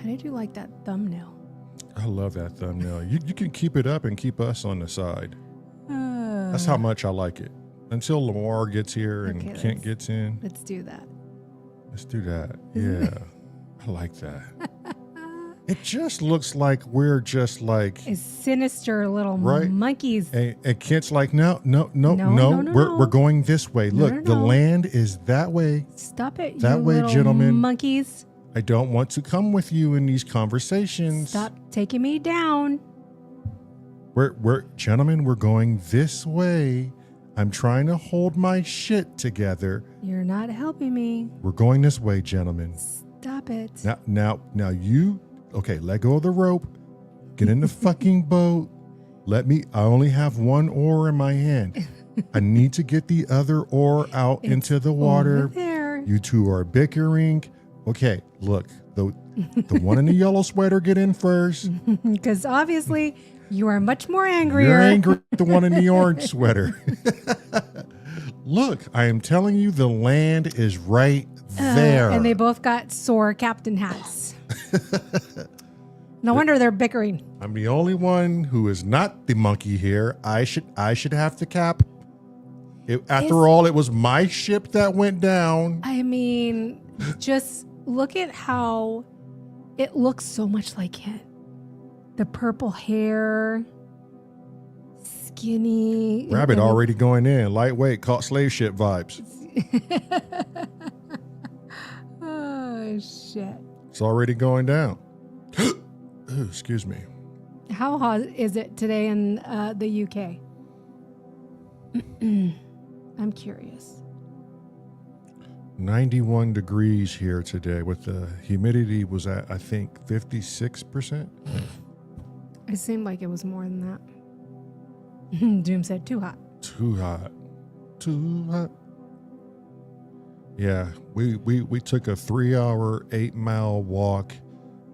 How did you like that thumbnail? I love that thumbnail. You can keep it up and keep us on the side. That's how much I like it. Until Lamar gets here and Kent gets in. Let's do that. Let's do that. Yeah. I like that. It just looks like we're just like a sinister little monkeys. And Kent's like, no. We're going this way. Look, the land is that way. Stop it. That you way, little gentlemen. Monkeys. I don't want to come with you in these conversations. Stop taking me down. Gentlemen, we're going this way. I'm trying to hold my shit together. You're not helping me. We're going this way, gentlemen. Stop it. Now you, okay, let go of the rope. Get in the fucking boat. I only have one oar in my hand. I need to get the other oar out into the water. Over there. You two are bickering. Okay, look, the one in the yellow sweater get in first. Because obviously you are much more angrier. You're angry at the one in the orange sweater. Look, I am telling you, the land is right there. And they both got sore captain hats. No wonder they're bickering. I'm the only one who is not the monkey here. I should have the cap. After all, it was my ship that went down. I mean, just look at how it looks so much like him. The purple hair, skinny. Rabbit already going in. Lightweight, caught slave ship vibes. Oh, shit. It's already going down. Ooh, excuse me. How hot is it today in the UK? I'm curious. 91 degrees here today with the humidity was at, I think, 56%. It seemed like it was more than that. Doom said too hot. Too hot. Too hot. Yeah, we took a 3-hour, 8-mile walk.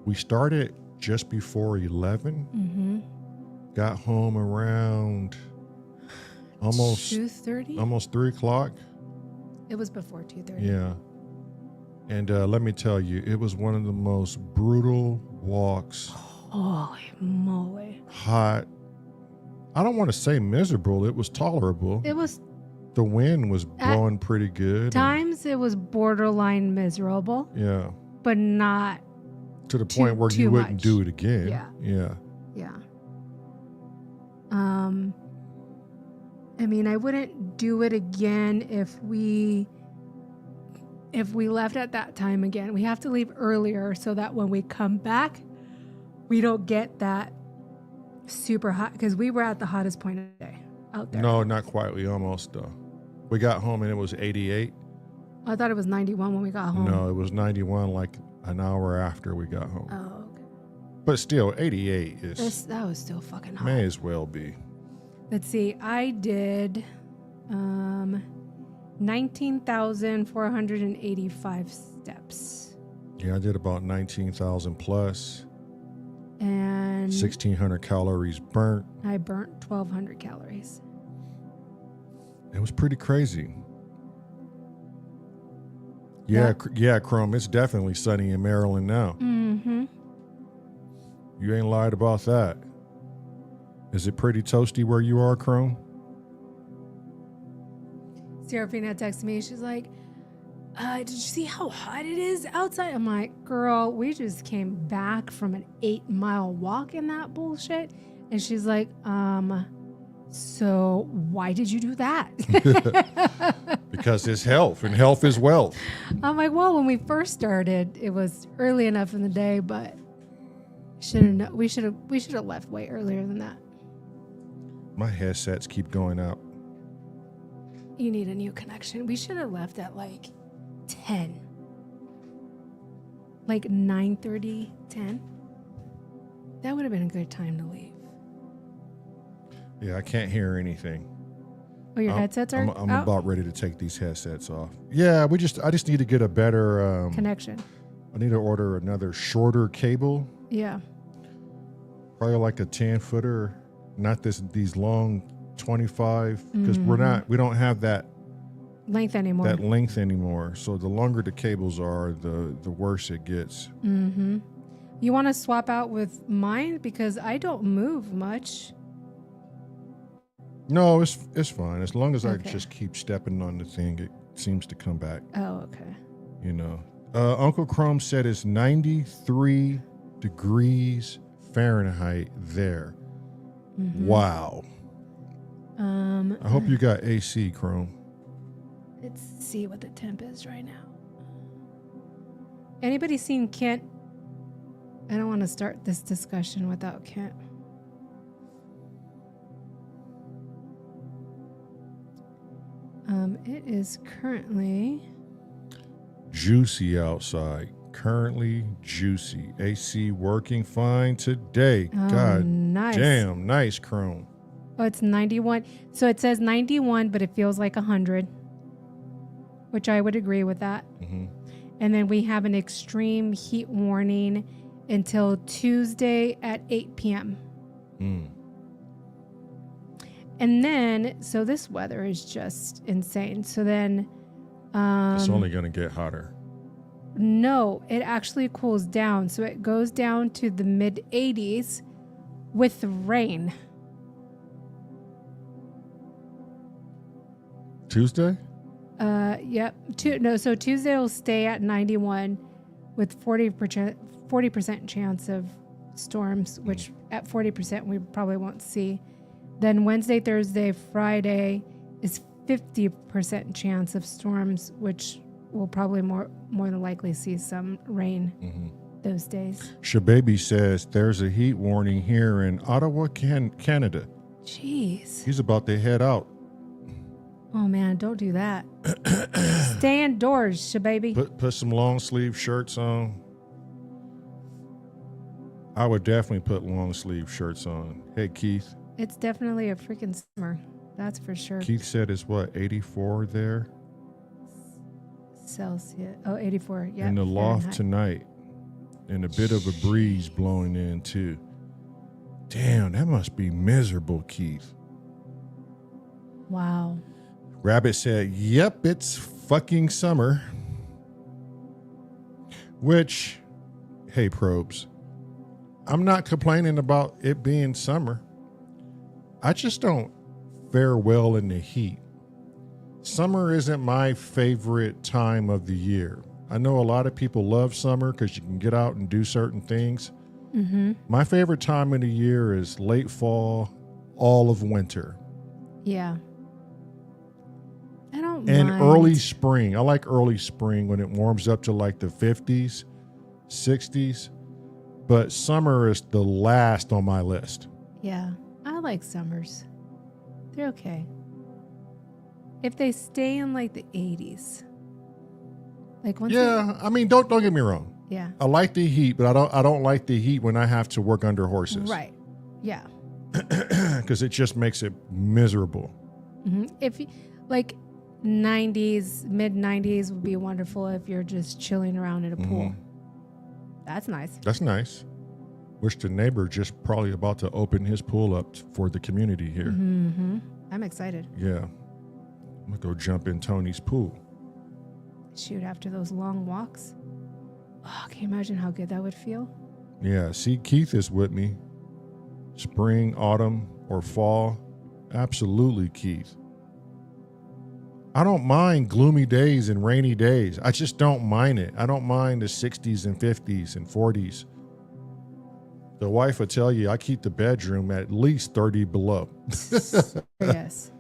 We started just before 11. Mm-hmm. Got home around almost 2:30. Almost 3 o'clock. It was before 2:30. Yeah. And let me tell you, it was one of the most brutal walks. Holy moly. Hot. I don't want to say miserable. It was tolerable. It was. The wind was blowing pretty good. Times it was borderline miserable. Yeah. But not to the point where you wouldn't do it again. Yeah. Yeah. Yeah. I mean, I wouldn't do it again if we left at that time again. We have to leave earlier so that when we come back, we don't get that super hot, because we were at the hottest point of the day out there. No, not quite. We almost we got home and it was 88. I thought it was 91 when we got home. No, it was 91 like an hour after we got home. Oh, okay. But still, 88 is... That was still fucking hot. May as well be. Let's see. I did 19,485 steps. Yeah, I did about 19,000 plus. And 1,600 calories burnt. I burnt 1,200 calories. It was pretty crazy. Yeah, Chrome, it's definitely sunny in Maryland now. Mm-hmm. You ain't lied about that. Is it pretty toasty where you are, Chrome? Serafina texted me. She's like, did you see how hot it is outside? I'm like, girl, we just came back from an 8-mile walk in that bullshit. And she's like, so why did you do that? Because it's health, and health is wealth. I'm like, well, when we first started, it was early enough in the day, but we should have left way earlier than that. My headsets keep going out. You need a new connection. We should have left at like 10. Like 9:30, 10. That would have been a good time to leave. Yeah, I can't hear anything. Oh, your headsets are I'm out? about ready to take these headsets off. Yeah, I just need to get a better connection. I need to order another shorter cable. Yeah. Probably like a 10-footer, not these long 25, because we don't have that length anymore. So the longer the cables are, the worse it gets. Mm-hmm. You want to swap out with mine because I don't move much. No, it's fine. As long as I Okay. just keep stepping on the thing, it seems to come back. Oh, okay. You know. Uncle Chrome said it's 93 degrees Fahrenheit there. Mm-hmm. Wow. I hope you got AC, Chrome. Let's see what the temp is right now. Anybody seen Kent? I don't want to start this discussion without Kent. It is currently Juicy outside. Currently juicy. AC working fine today. God nice. damn. Nice, Chrome. Oh, it's 91. So it says 91, but it feels like 100, which I would agree with that. Mm-hmm. And then we have an extreme heat warning until Tuesday at 8 p.m. Mm. And then, so this weather is just insane. So then... It's only going to get hotter. No, it actually cools down. So it goes down to the mid 80s with rain. Tuesday? Yep. So Tuesday will stay at 91 with 40% chance of storms, which at 40% we probably won't see. Then Wednesday, Thursday, Friday is 50% chance of storms, which we'll probably more than likely see some rain those days. Shababy says there's a heat warning here in Ottawa, Canada. Jeez. He's about to head out. Oh man, don't do that. Stay indoors, shababy. Put some long sleeve shirts on. I would definitely put long sleeve shirts on. Hey, Keith. It's definitely a freaking summer. That's for sure. Keith said it's what, 84 there? Celsius. Oh, 84. Yeah. In the loft Fahrenheit. tonight. And a bit of a breeze blowing in too. Damn, that must be miserable, Keith. Wow. Rabbit said, yep, it's fucking summer. Which, hey, probes, I'm not complaining about it being summer. I just don't fare well in the heat. Summer isn't my favorite time of the year. I know a lot of people love summer because you can get out and do certain things. Mm-hmm. My favorite time of the year is late fall, all of winter. Yeah. I don't And mind. early spring. I like early spring when it warms up to like the 50s, 60s. But summer is the last on my list. Yeah. I like summers. They're okay. If they stay in like the 80s. Like once I mean, don't get me wrong. Yeah. I like the heat, but I don't like the heat when I have to work under horses. Right. Yeah. Because it just makes it miserable. Mm-hmm. If you, like 90s, mid 90s would be wonderful if you're just chilling around in a pool. That's nice. That's nice. Wish the neighbor just probably about to open his pool up for the community here. Mm-hmm. I'm excited. Yeah. I'm going to go jump in Tony's pool. Shoot, after those long walks. Oh, can you imagine how good that would feel? Yeah. See, Keith is with me. Spring, autumn, or fall. Absolutely, Keith. I don't mind gloomy days and rainy days. I just don't mind it. I don't mind the 60s and 50s and 40s. The wife will tell you I keep the bedroom at least 30 below. Yes.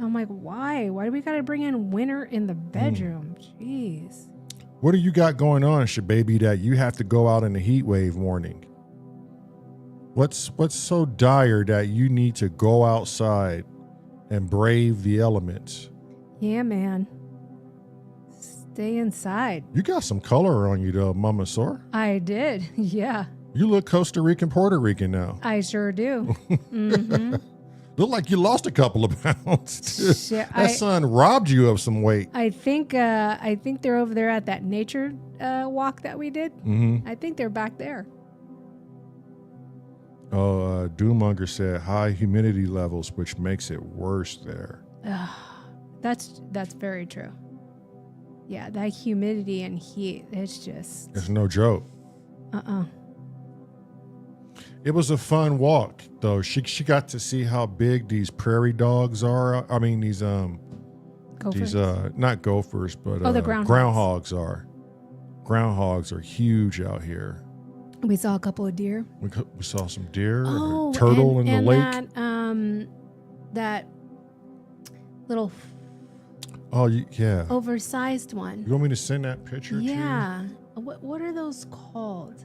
I'm like, why? Why do we got to bring in winter in the bedroom? Jeez. What do you got going on, Shababy, that you have to go out in a heat wave warning? What's so dire that you need to go outside and brave the elements? Yeah, man. Stay inside. You got some color on you, though, Mama Sore. I did. Yeah. You look Costa Rican, Puerto Rican now. I sure do. Mm-hmm. Look like you lost a couple of pounds, too. Shit, That sun robbed you of some weight. I think they're over there at that nature walk that we did. Mm-hmm. I think they're back there. Oh, Doommonger said high humidity levels, which makes it worse there. That's very true. Yeah, that humidity and heat, it's just... It's no joke. It was a fun walk, though. She got to see how big these prairie dogs are. I mean, these Gophers? not gophers, but the groundhogs. groundhogs are. Groundhogs are huge out here. We saw a couple of deer. We saw some deer, Oh, and a turtle in the lake. That little Oh, yeah. oversized one. You want me to send that picture to you? Yeah. What are those called?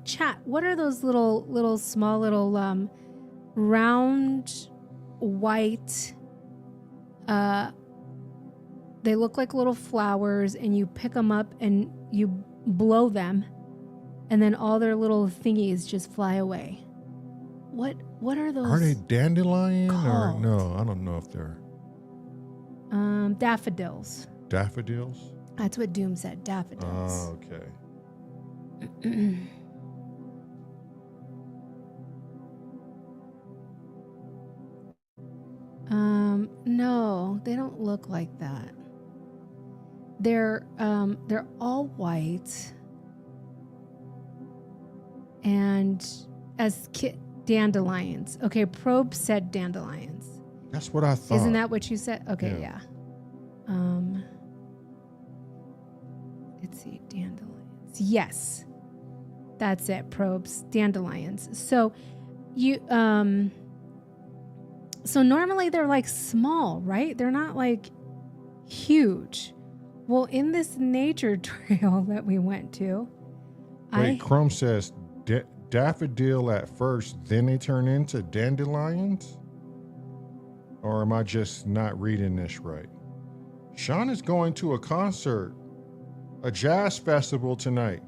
Chat. What are those little small little round white? They look like little flowers, and you pick them up and you blow them, and then all their little thingies just fly away. What are those? Are they dandelion or called? no? I don't know if they're daffodils. daffodils. That's what Doom said. Daffodils. Oh, okay. No, they don't look like that. They're all white, and dandelions. Okay, Probe said dandelions. That's what I thought. Isn't that what you said? Okay, yeah. Let's see, dandelions. Yes, that's it. Probes, dandelions. So you so normally they're like small, right? They're not like huge. Well, in this nature trail that we went to, Wait, Chrome says daffodil at first, then they turn into dandelions? Or am I just not reading this right? Sean is going to a concert, a jazz festival tonight.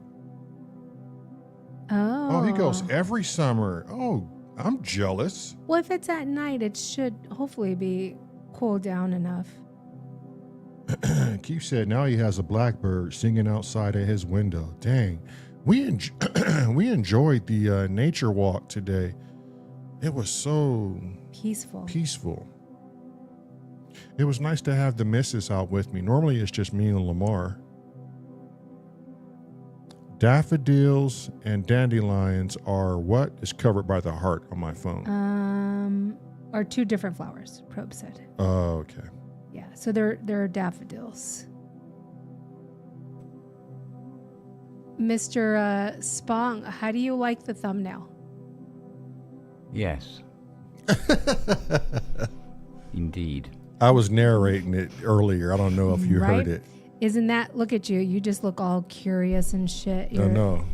Oh, He goes every summer. Oh, I'm jealous. Well, if it's at night, it should hopefully be cooled down enough. Keith said now he has a blackbird singing outside of his window. Dang, we enjoyed the nature walk today. It was so peaceful. It was nice to have the missus out with me. Normally it's just me and Lamar. Daffodils and dandelions are what is covered by the heart on my phone. Are two different flowers, Probe said. Oh, okay. Yeah, so they're daffodils. Mr. Spong, how do you like the thumbnail? Yes. Indeed. I was narrating it earlier. I don't know if you heard it. Isn't that, look at you. You just look all curious and shit. No.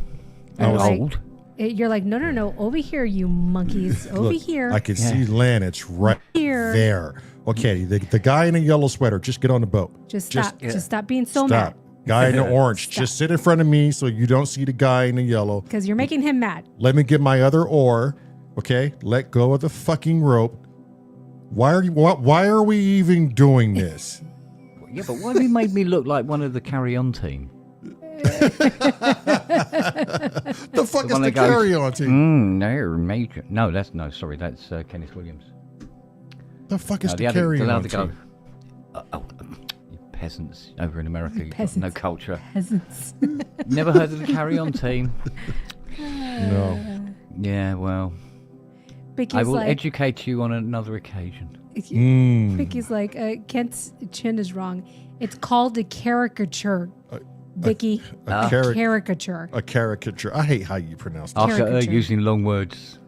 I was like, old. You're like, no. Over here, you monkeys. Over Look, here. I can see Lan. It's right there. Okay, the guy in a yellow sweater, just get on the boat. Just stop. Just stop being so mad. Guy in the orange, just sit in front of me so you don't see the guy in the yellow. Because you're making him mad. Let me get my other oar. Okay, let go of the fucking rope. Why are we even doing this? Yeah, but why have you made me look like one of the carry-on team? The fuck is the carry-on team? No, sorry, that's Kenneth Williams. The fuck is the carry-on team? You peasants over in America, you've got Peasants. no culture. Peasants. Never heard of the carry-on team? No. Yeah, well, Vicky's I will like, educate you on another occasion. Vicky's like, Kent's chin is wrong. It's called a caricature, Vicky. A caricature. A caricature. I hate how you pronounce that. After her using long words.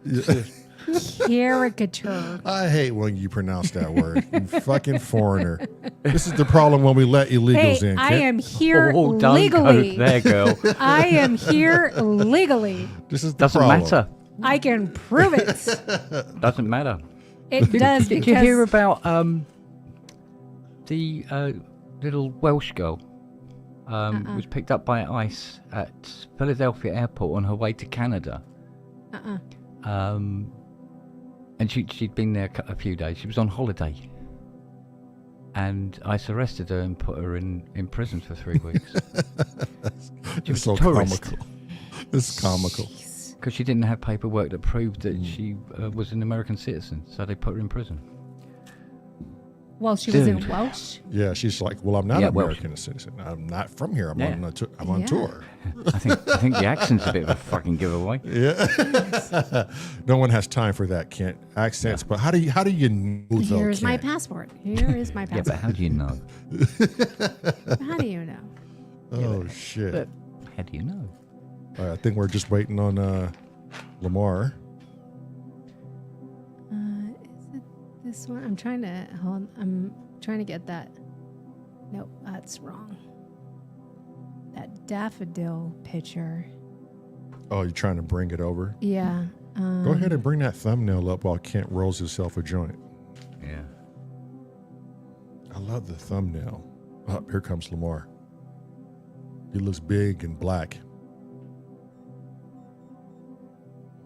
Caricature. I hate when you pronounce that word. You fucking foreigner. This is the problem when we let illegals in. I am here don't legally. go there, girl. I am here legally. This is the Doesn't problem. matter. I can prove it. Doesn't matter. It does Did because you hear about the little Welsh girl was picked up by ICE at Philadelphia Airport on her way to Canada? And she'd been there a few days. She was on holiday. And ICE arrested her and put her in prison for 3 weeks. She was so a tourist. comical. It's comical. Because she didn't have paperwork that proved that she was an American citizen. So they put her in prison. Well, she was in Dude. Welsh. Yeah, she's like, well, I'm not Yeah, an well, American citizen. I'm not from here. I'm Yeah. I'm on Yeah. tour. I think the accent's a bit of a fucking giveaway. Yeah. No one has time for that, Kent. Accents. But how do you know though, Here's my Kent? passport. Here is my Yeah, but passport. how do you know? How do you know? Oh shit. But how do you know? All right, I think we're just waiting on Lamar. Is it this one? I'm trying to get that. Nope, that's wrong. That daffodil picture. Oh, you're trying to bring it over? Yeah. Go ahead and bring that thumbnail up while Kent rolls himself a joint. Yeah. I love the thumbnail. Oh, here comes Lamar. He looks big and black.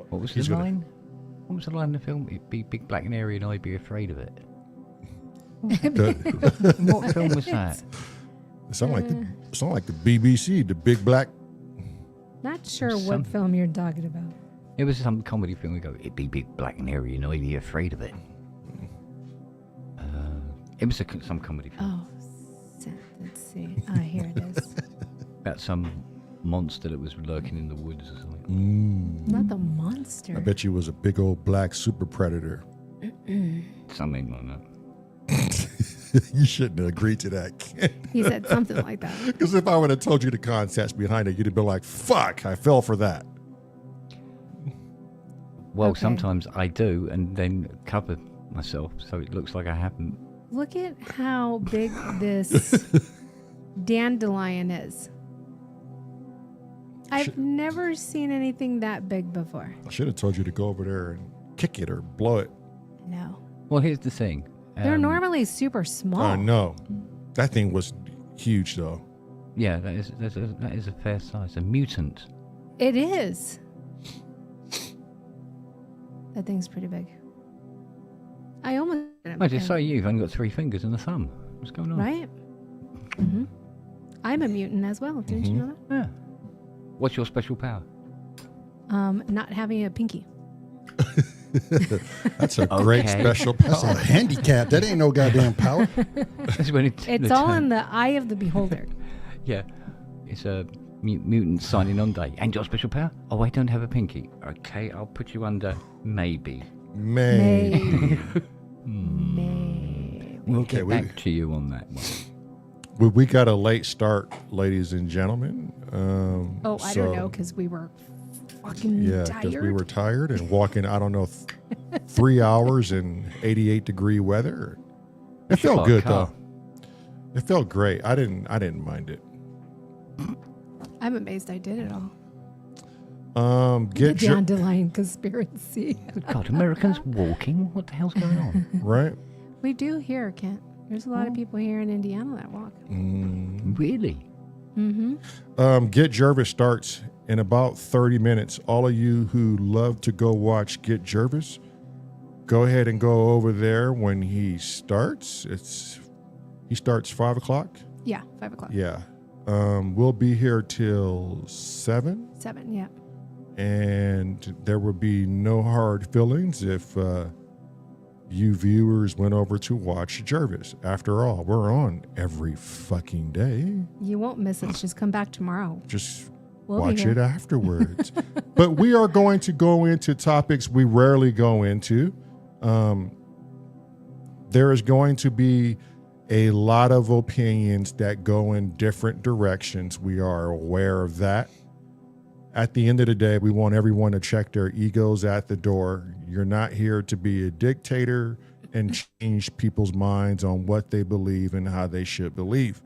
What was He's the gonna- line? What was the line in the film? It'd be big, black, and hairy, and I'd be afraid of it. What film was that? It sound like the BBC, the big black. Not sure what Some- film you're talking about. It was some comedy film. We go, it'd be big, black, and hairy, and I'd be afraid of it. It was some comedy film Oh, let's see. Here it is. about some monster that was lurking in the woods or something. Not the monster. I bet you was a big old black super predator. Something like that. You shouldn't have agreed to that, Kent. He said something like that. Because if I would have told you the concepts behind it, you'd have been like, fuck, I fell for that. Well, Okay. sometimes I do, and then cover myself so it looks like I haven't. Look at how big this dandelion is. I've never seen anything that big before. I should have told you to go over there and kick it or blow it. No. Well, here's the thing. They're normally super small. No. That thing was huge, though. Yeah, that is a fair size. A mutant. It is. That thing's pretty big. I almost... I just say you've only got 3 fingers and a thumb. What's going on? Right? Mm-hmm. I'm a mutant as well. Didn't you know Yeah. What's your special power? that? Not having a pinky. That's a great Okay. special That's a power. handicap. That ain't no goddamn power. That's when It's all in the eye of the beholder. Yeah. It's a mutant signing on day. And your special power? Oh, I don't have a pinky. Okay, I'll put you under maybe. Man. Maybe. We'll Okay, get we- back to you on that one. We got a late start, ladies and gentlemen. Oh, I so- don't know, because we were fucking Yeah, because tired. we were tired and walking, I don't know, 3 hours in 88-degree weather. It That's felt about good, a car. though. It felt great. I didn't mind it. I'm amazed I did it all. The Get your dandelion conspiracy. Good God, Americans walking? What the hell's going on? right. We do here, Kent. There's a lot of people here in Indiana that walk. Really? Mm-hmm. Get Jervis starts in about 30 minutes. All of you who love to go watch Get Jervis, go ahead and go over there when he starts. He starts 5 o'clock. Yeah, 5 o'clock. Yeah. We'll be here till 7, 7, yeah. and there will be no hard feelings if you viewers went over to watch Jervis. After all, we're on every fucking day. You won't miss us. Just come back tomorrow. Just We'll be watch here. it afterwards. But we are going to go into topics we rarely go into. There is going to be a lot of opinions that go in different directions. We are aware of that. At the end of the day, we want everyone to check their egos at the door. You're not here to be a dictator and change people's minds on what they believe and how they should believe.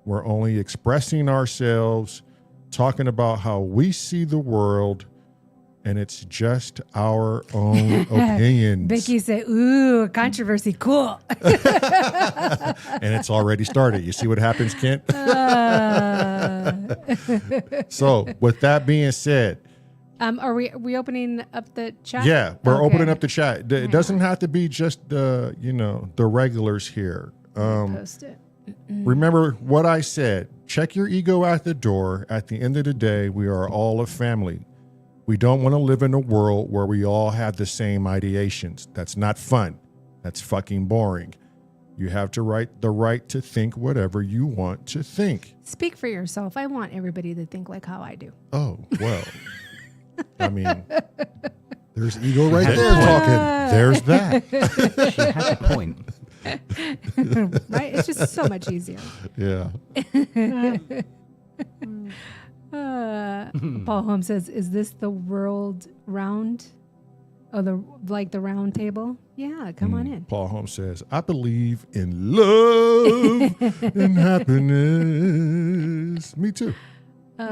We're only expressing ourselves, talking about how we see the world, and it's just our own opinions. Vicky said, ooh, controversy, cool. And it's already started. You see what happens, Kent? So, with that being said, Are we opening up the chat? yeah, we're Okay. opening up the chat. It doesn't have to be just the regulars here. Post it. Remember what I said. Check your ego at the door. At the end of the day, we are all a family. We don't want to live in a world where we all have the same ideations. That's not fun. That's fucking boring. You have the right to think whatever you want to think. Speak for yourself. I want everybody to think like how I do. Oh, well. I mean, There's ego right there talking. there's that. She has a point. Right? It's just so much easier. Yeah. Paul Holmes says, "Is this the world round? Oh, the round table? Yeah, come on in." Paul Holmes says, I believe in love and happiness. Me too. Oh,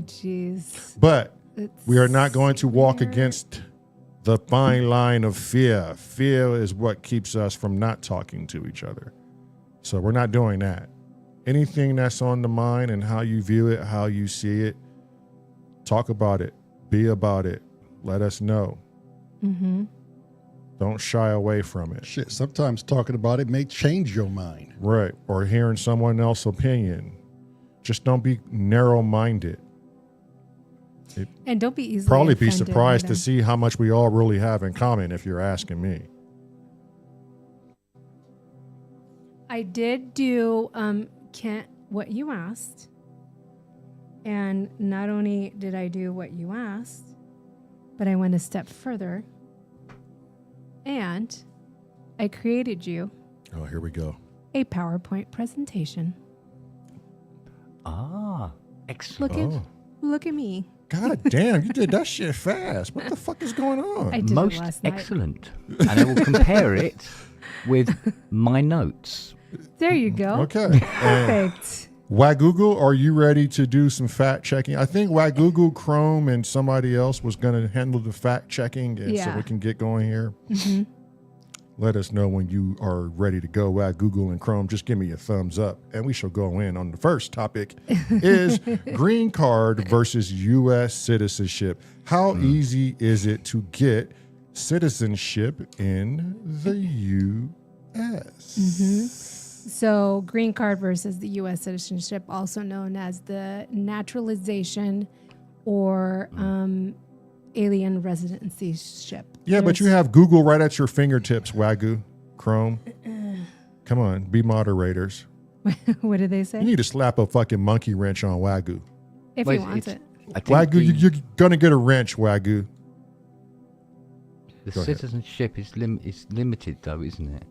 jeez. But It's we are not going to walk weird. against the fine line of fear. Fear is what keeps us from not talking to each other. So we're not doing that. Anything that's on the mind and how you view it, how you see it, talk about it, be about it, let us know. Mm-hmm. Don't shy away from it. Shit, sometimes talking about it may change your mind. Right. Or hearing someone else's opinion. Just don't be narrow-minded. And don't be easily Probably be offended surprised either. to see how much we all really have in common if you're asking me. I did do what you asked. And not only did I do what you asked, but I went a step further. And I created you Oh, here we go. a PowerPoint presentation. Ah, excellent. Look at me. God damn, you did that shit fast. What the fuck is going on? I did Most it last night. excellent. And I will compare it with my notes. There you go. Okay. Perfect. Wagoogle, are you ready to do some fact checking? I think Wagoogle, Chrome, and somebody else was going to handle the fact checking, and so Yeah. we can get going here. Mm-hmm. Let us know when you are ready to go. Wagoogle and Chrome, just give me a thumbs up, and we shall go in on the first topic is green card versus U.S. citizenship. How easy is it to get citizenship in the U.S.? Mm-hmm. So, green card versus the U.S. citizenship, also known as the naturalization or alien residency ship. Yeah, but you have Google right at your fingertips, Wagyu, Chrome. Come on, be moderators. What did they You say? need to slap a fucking monkey wrench on Wagyu. If Well, he wants it's- it. I think Wagyu, you're going to get a wrench, Wagyu. the Go ahead. citizenship is limited, though, isn't it?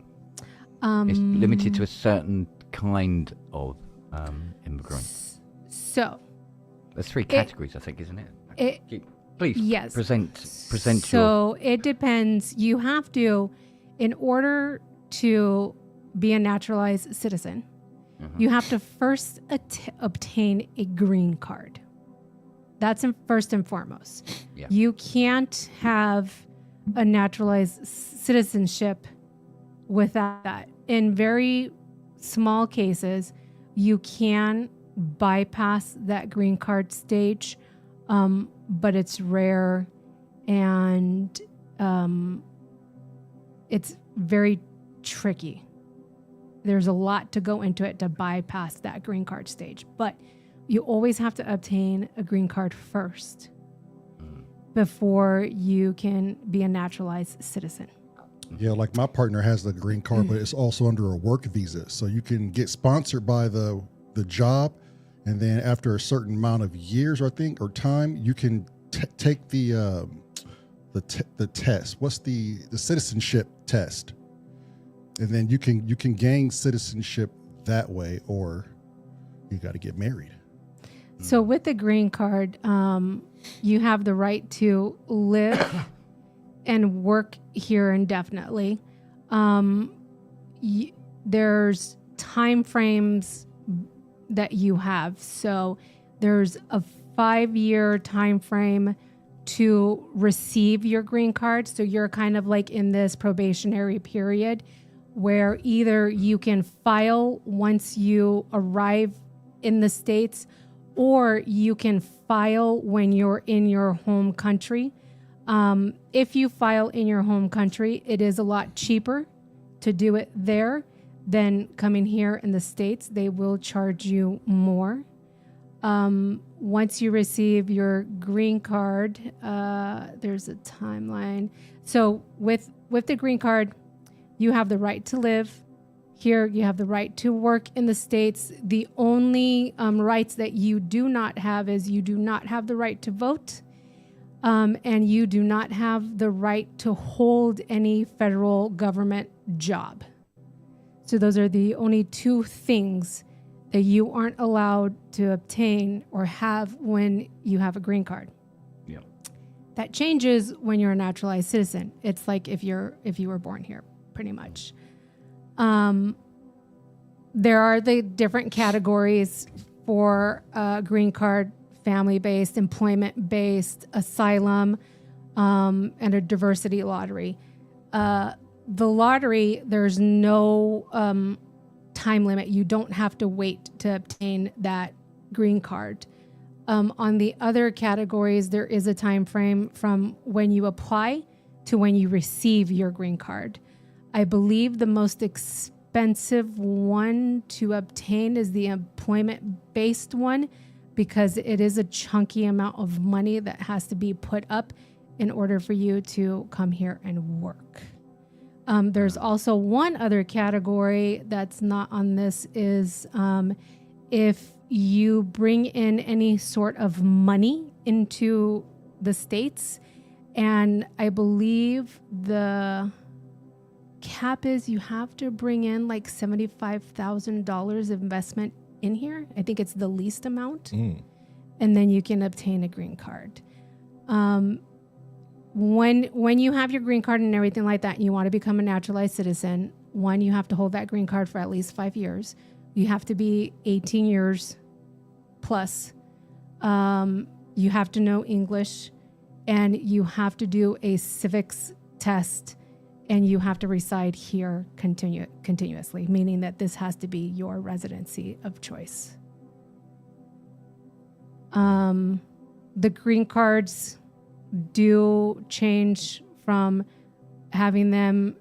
It's limited to a certain kind of immigrant. So, There's three categories, I think, isn't it? Please, yes. present So it depends. You have to, in order to be a naturalized citizen, you have to first obtain a green card. That's first and foremost. Yeah. You can't have a naturalized citizenship without that. In very small cases, you can bypass that green card stage, but it's rare and it's very tricky. There's a lot to go into it to bypass that green card stage, but you always have to obtain a green card first before you can be a naturalized citizen. Yeah, like my partner has the green card, but it's also under a work visa. So you can get sponsored by the job, and then after a certain amount of years, I think, or time, you can take the test. What's the citizenship test? And then you can gain citizenship that way, or you got to get married. So with the green card, you have the right to live and work here indefinitely. There's time frames that you have. So there's a 5-year time frame to receive your green card. So you're kind of like in this probationary period where either you can file once you arrive in the States, or you can file when you're in your home country. If you file in your home country, it is a lot cheaper to do it there than coming here in the States. They will charge you more. Once you receive your green card, there's a timeline. So with the green card, you have the right to live here. You have the right to work in the States. The only rights that you do not have is you do not have the right to vote, and you do not have the right to hold any federal government job. So those are the only two things that you aren't allowed to obtain or have when you have a green card. Yeah. That changes when you're a naturalized citizen. It's like if you were born here, pretty much. There are the different categories for green card: family-based, employment-based, asylum, and a diversity lottery. The lottery, there's no time limit. You don't have to wait to obtain that green card. On the other categories, there is a time frame from when you apply to when you receive your green card. I believe the most expensive one to obtain is the employment-based one, because it is a chunky amount of money that has to be put up in order for you to come here and work. There's also one other category that's not on this is if you bring in any sort of money into the States, and I believe the cap is you have to bring in like $75,000 investment in here. I think it's the least amount. And then you can obtain a green card. When you have your green card and everything like that, and you want to become a naturalized citizen, one, you have to hold that green card for at least 5 years. You have to be 18 years plus. You have to know English, and you have to do a civics test, and you have to reside here continuously, meaning that this has to be your residency of choice. The green cards do change from having them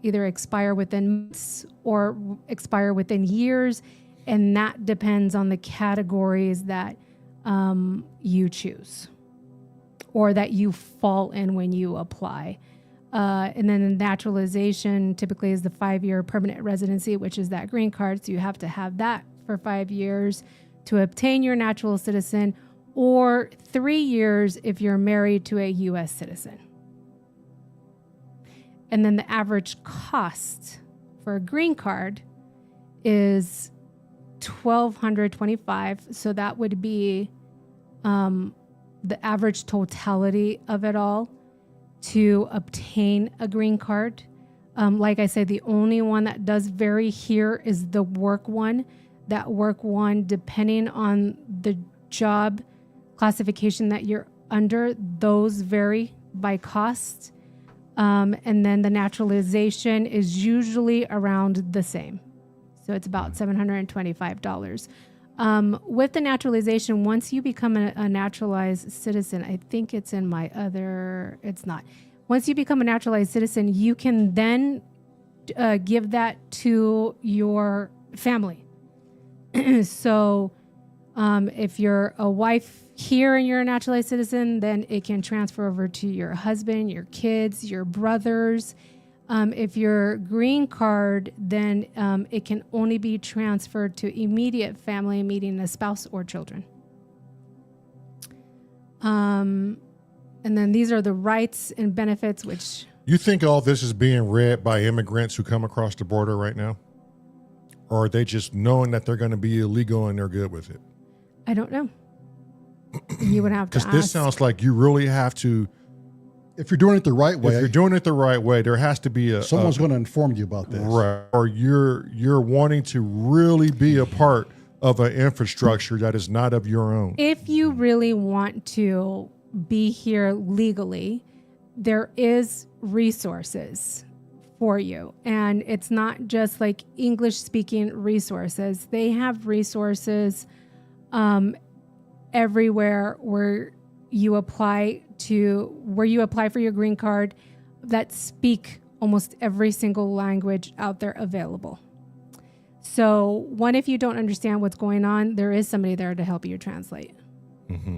either expire within months or expire within years, and that depends on the categories that you choose or that you fall in when you apply. And then the naturalization typically is the 5-year permanent residency, which is that green card. So you have to have that for 5 years to obtain your natural citizen, or 3 years if you're married to a U.S. citizen. And then the average cost for a green card is $1,225. So that would be the average totality of it all to obtain a green card. Like I said, the only one that does vary here is the work one. That work one, depending on the job classification that you're under, those vary by cost. And then the naturalization is usually around the same. So it's about $725. With the naturalization, once you become a naturalized citizen, I think it's in my other, it's not. Once you become a naturalized citizen, you can then give that to your family. So if you're a wife here and you're a naturalized citizen, then it can transfer over to your husband, your kids, your brothers. If you're green card, then it can only be transferred to immediate family, meaning a spouse or children. And then these are the rights and benefits, which... You think all this is being read by immigrants who come across the border right now? Or are they just knowing that they're going to be illegal and they're good with it? I don't know. You would have to ask. Because this sounds like you really have to... If you're doing it the right way, if you're doing it the right way, there has to be someone's going to inform you about this. Right. Or you're wanting to really be a part of an infrastructure that is not of your own. If you really want to be here legally, there is resources for you. And it's not just like English speaking resources. They have resources everywhere where you apply for your green card that speak almost every single language out there available. So one, if you don't understand what's going on, there is somebody there to help you translate. Mm-hmm.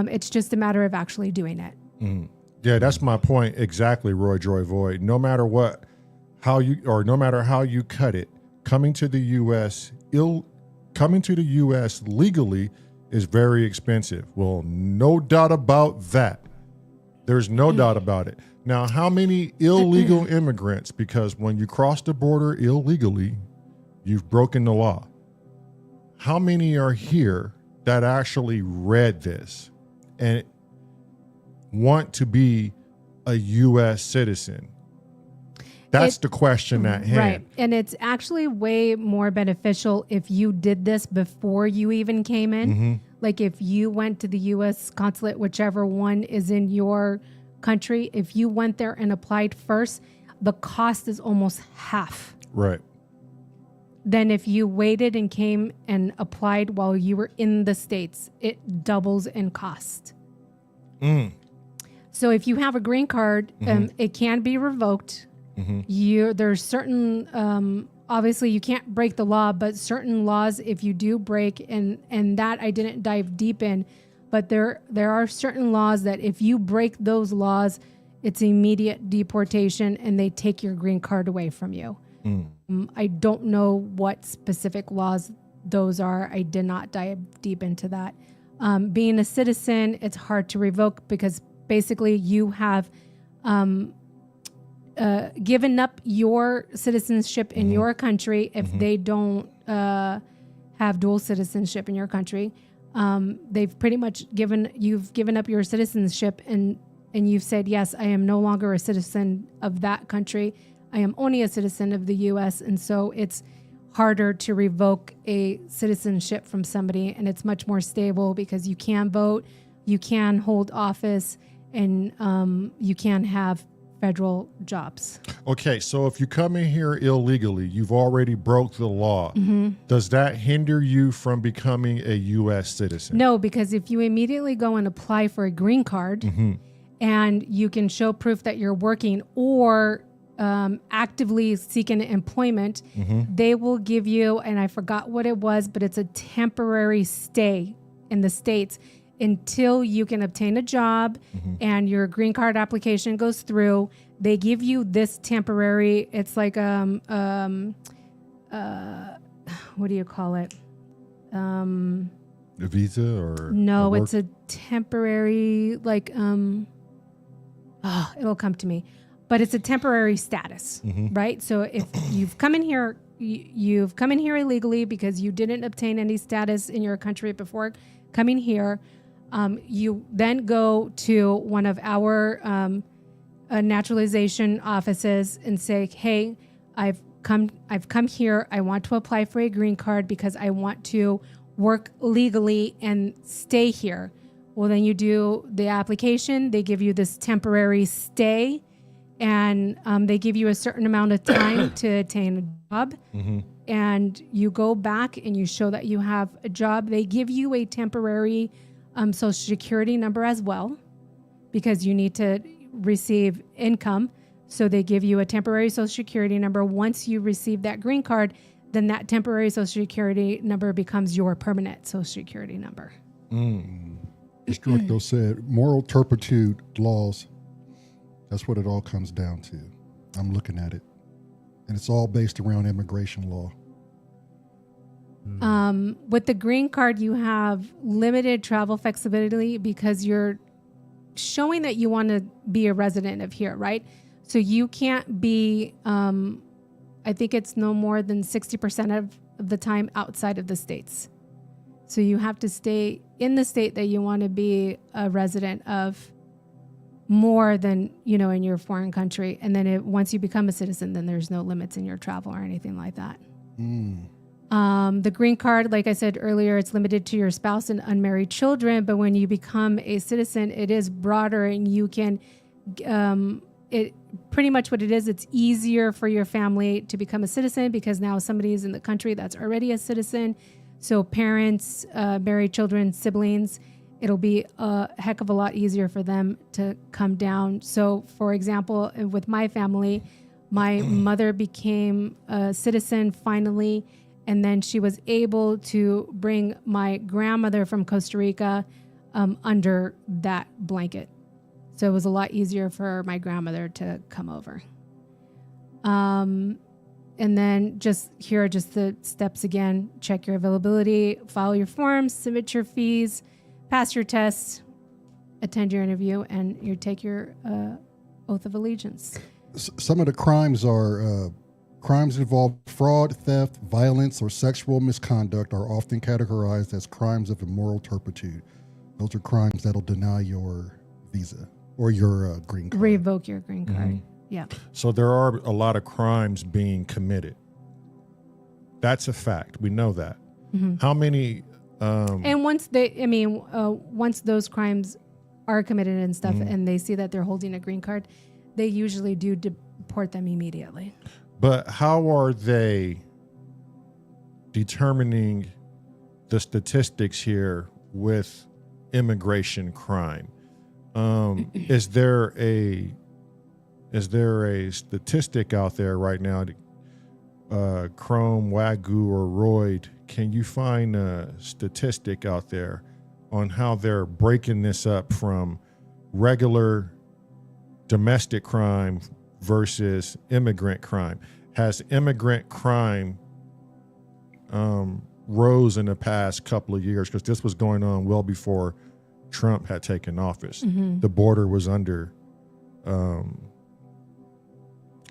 It's just a matter of actually doing it. Mm. Yeah, that's my point exactly, Roy Joy Void. No matter how you cut it, coming to the U.S. Legally is very expensive. Well, no doubt about that. There's no doubt about it. Now, how many illegal immigrants, because when you cross the border illegally, you've broken the law. How many are here that actually read this and want to be a U.S. citizen? That's the question at hand. Right. And it's actually way more beneficial if you did this before you even came in. Mm-hmm. Like if you went to the U.S. consulate, whichever one is in your country, if you went there and applied first, the cost is almost half. Right. Then if you waited and came and applied while you were in the States, it doubles in cost. So if you have a green card, it can be revoked. There's certain, obviously you can't break the law, but certain laws, if you do break, and that I didn't dive deep in, but there are certain laws that if you break those laws, it's immediate deportation and they take your green card away from you. I don't know what specific laws those are. I did not dive deep into that. Being a citizen, it's hard to revoke because basically you have given up your citizenship in your country if they don't have dual citizenship in your country. They've pretty much you've given up your citizenship and you've said, yes, I am no longer a citizen of that country. I am only a citizen of the U.S. And so it's harder to revoke a citizenship from somebody, and it's much more stable because you can vote, you can hold office, and you can have federal jobs. Okay, so if you come in here illegally, you've already broke the law. Does that hinder you from becoming a U.S. citizen? No, because if you immediately go and apply for a green card and you can show proof that you're working or actively seeking employment, they will give you, and I forgot what it was, but it's a temporary stay in the States until you can obtain a job and your green card application goes through. They give you this temporary, it's like, what do you call it? A visa or? No, it's a temporary, like, it'll come to me. But it's a temporary status, right? So if you've come in here, you've come in here illegally because you didn't obtain any status in your country before coming here. You then go to one of our naturalization offices and say, "Hey, I've come here. I want to apply for a green card because I want to work legally and stay here." Well, then you do the application. They give you this temporary stay. And they give you a certain amount of time to attain a job. And you go back and you show that you have a job. They give you a temporary Social Security number as well because you need to receive income. So they give you a temporary Social Security number. Once you receive that green card, then that temporary Social Security number becomes your permanent Social Security number. Just like Rico said, moral turpitude laws. That's what it all comes down to. I'm looking at it. And it's all based around immigration law. With the green card, you have limited travel flexibility because you're showing that you want to be a resident of here, right? So you can't be, I think it's no more than 60% of the time outside of the States. So you have to stay in the state that you want to be a resident of more than, in your foreign country. And then once you become a citizen, then there's no limits in your travel or anything like that. The green card, like I said earlier, it's limited to your spouse and unmarried children. But when you become a citizen, it is broader and you can, it pretty much what it is. It's easier for your family to become a citizen because now somebody is in the country that's already a citizen. So parents, married children, siblings, it'll be a heck of a lot easier for them to come down. So, for example, with my family, my mother became a citizen finally, and then she was able to bring my grandmother from Costa Rica under that blanket. So it was a lot easier for my grandmother to come over. And And then here are just the steps again. Check your availability, file your forms, submit your fees, pass your tests, attend your interview, and you take your oath of allegiance. Some of the crimes are crimes involve fraud, theft, violence, or sexual misconduct are often categorized as crimes of immoral turpitude. Those are crimes that'll deny your visa or your green card. Revoke your green card. Mm-hmm. Yeah. So there are a lot of crimes being committed. That's a fact. We know that. Mm-hmm. How many? And once once those crimes are committed and stuff, and they see that they're holding a green card, they usually do deport them immediately. But how are they determining the statistics here with immigration crime? Is there a statistic out there right now? Chrome, Wagyu, or Royd, can you find a statistic out there on how they're breaking this up from regular domestic crime versus immigrant crime? Has immigrant crime rose in the past couple of years? Because this was going on well before Trump had taken office. Mm-hmm. The border was under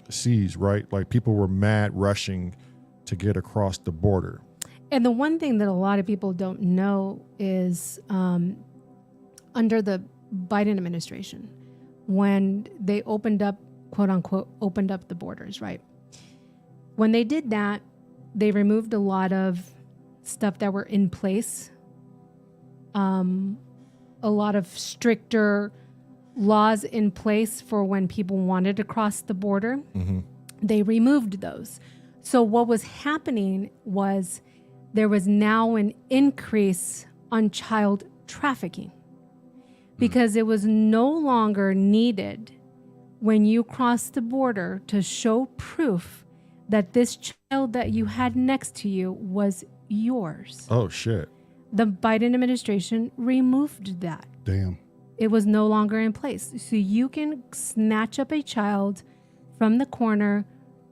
siege, right? Like people were mad rushing to get across the border. And the one thing that a lot of people don't know is under the Biden administration, when they opened up, quote unquote, opened up the borders, right? When they did that, they removed a lot of stuff that were in place, a lot of stricter laws in place for when people wanted to cross the border. Mm-hmm. They removed those. So what was happening was there was now an increase on child trafficking because it was no longer needed when you crossed the border to show proof that this child that you had next to you was yours. Oh, shit. The Biden administration removed that. Damn. It was no longer in place. So you can snatch up a child from the corner,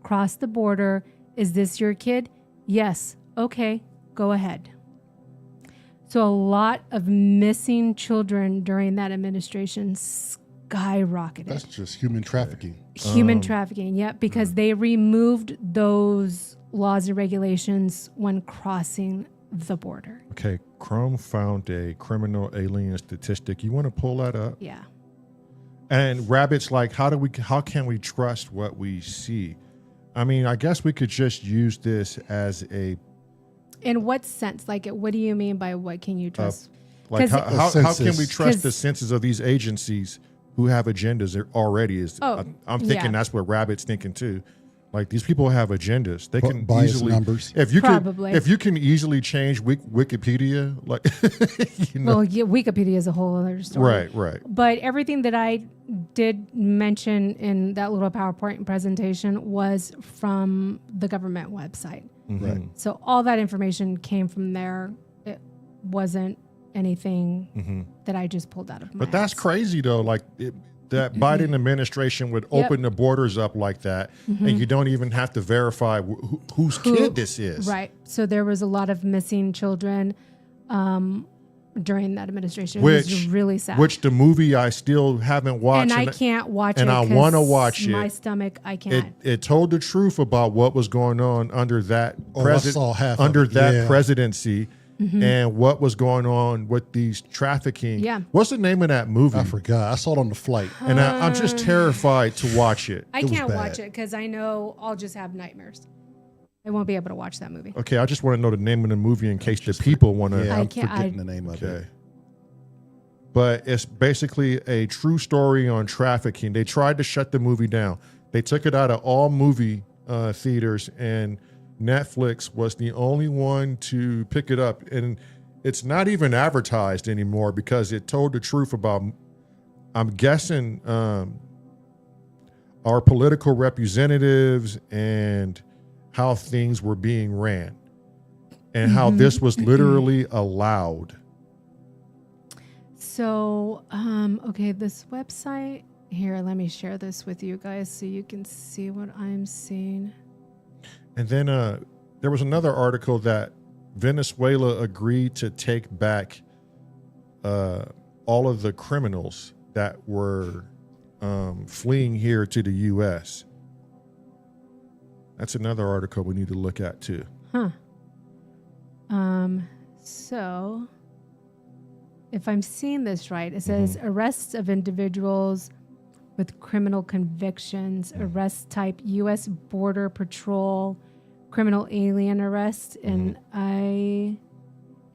cross the border. Is this your kid? Yes. Okay, go ahead. So a lot of missing children during that administration skyrocketed. That's just human trafficking. Human trafficking, yeah, because they removed those laws and regulations when crossing the border. Okay, Chrome found a criminal alien statistic. You want to pull that up? Yeah. And Rabbit's like, how can we trust what we see? I mean, I guess we could just use this as a. In what sense? Like, what do you mean by what can you trust? Like, how can we trust the 'cause- senses of these agencies who have agendas already? I'm thinking yeah. that's what Rabbit's thinking too. Like, these people have agendas. They can Biased easily numbers. If you Probably. if you can easily change Wikipedia, like you know. Well, yeah, Wikipedia is a whole other story. Right. But everything that I did mention in that little PowerPoint presentation was from the government website. Right. So all that information came from there. It wasn't anything that I just pulled out of my But that's ass. crazy though. Like that Biden administration would open the borders up like that, and you don't even have to verify whose kid this is. Right. So there was a lot of missing children during that administration. It Which was really sad. Which the movie I still haven't watched, and I can't watch it. and I 'cause want to watch it. My stomach, I can't. It told the truth about what was going on under that I saw half of it. Yeah. presidency. And what was going on with these trafficking. Yeah. What's the name of that movie? I forgot. I saw it on the flight. And I'm just terrified to watch it. I was can't bad. watch it because I know I'll just have nightmares. I won't be able to watch that movie. Okay, I just want to know the name of the movie in case the people want to. Yeah, I I'm can't- forgetting the name of Okay. it. But it's basically a true story on trafficking. They tried to shut the movie down. They took it out of all movie theaters, and Netflix was the only one to pick it up. And it's not even advertised anymore because it told the truth about, I'm guessing, our political representatives and how things were being ran and how this was literally allowed. So, okay, this website here, let me share this with you guys so you can see what I'm seeing. And then there was another article that Venezuela agreed to take back all of the criminals that were fleeing here to the U.S. That's another article we need to look at too. Huh. So if I'm seeing this right, it says arrests of individuals with criminal convictions, arrest type U.S. Border Patrol, criminal alien arrest. And I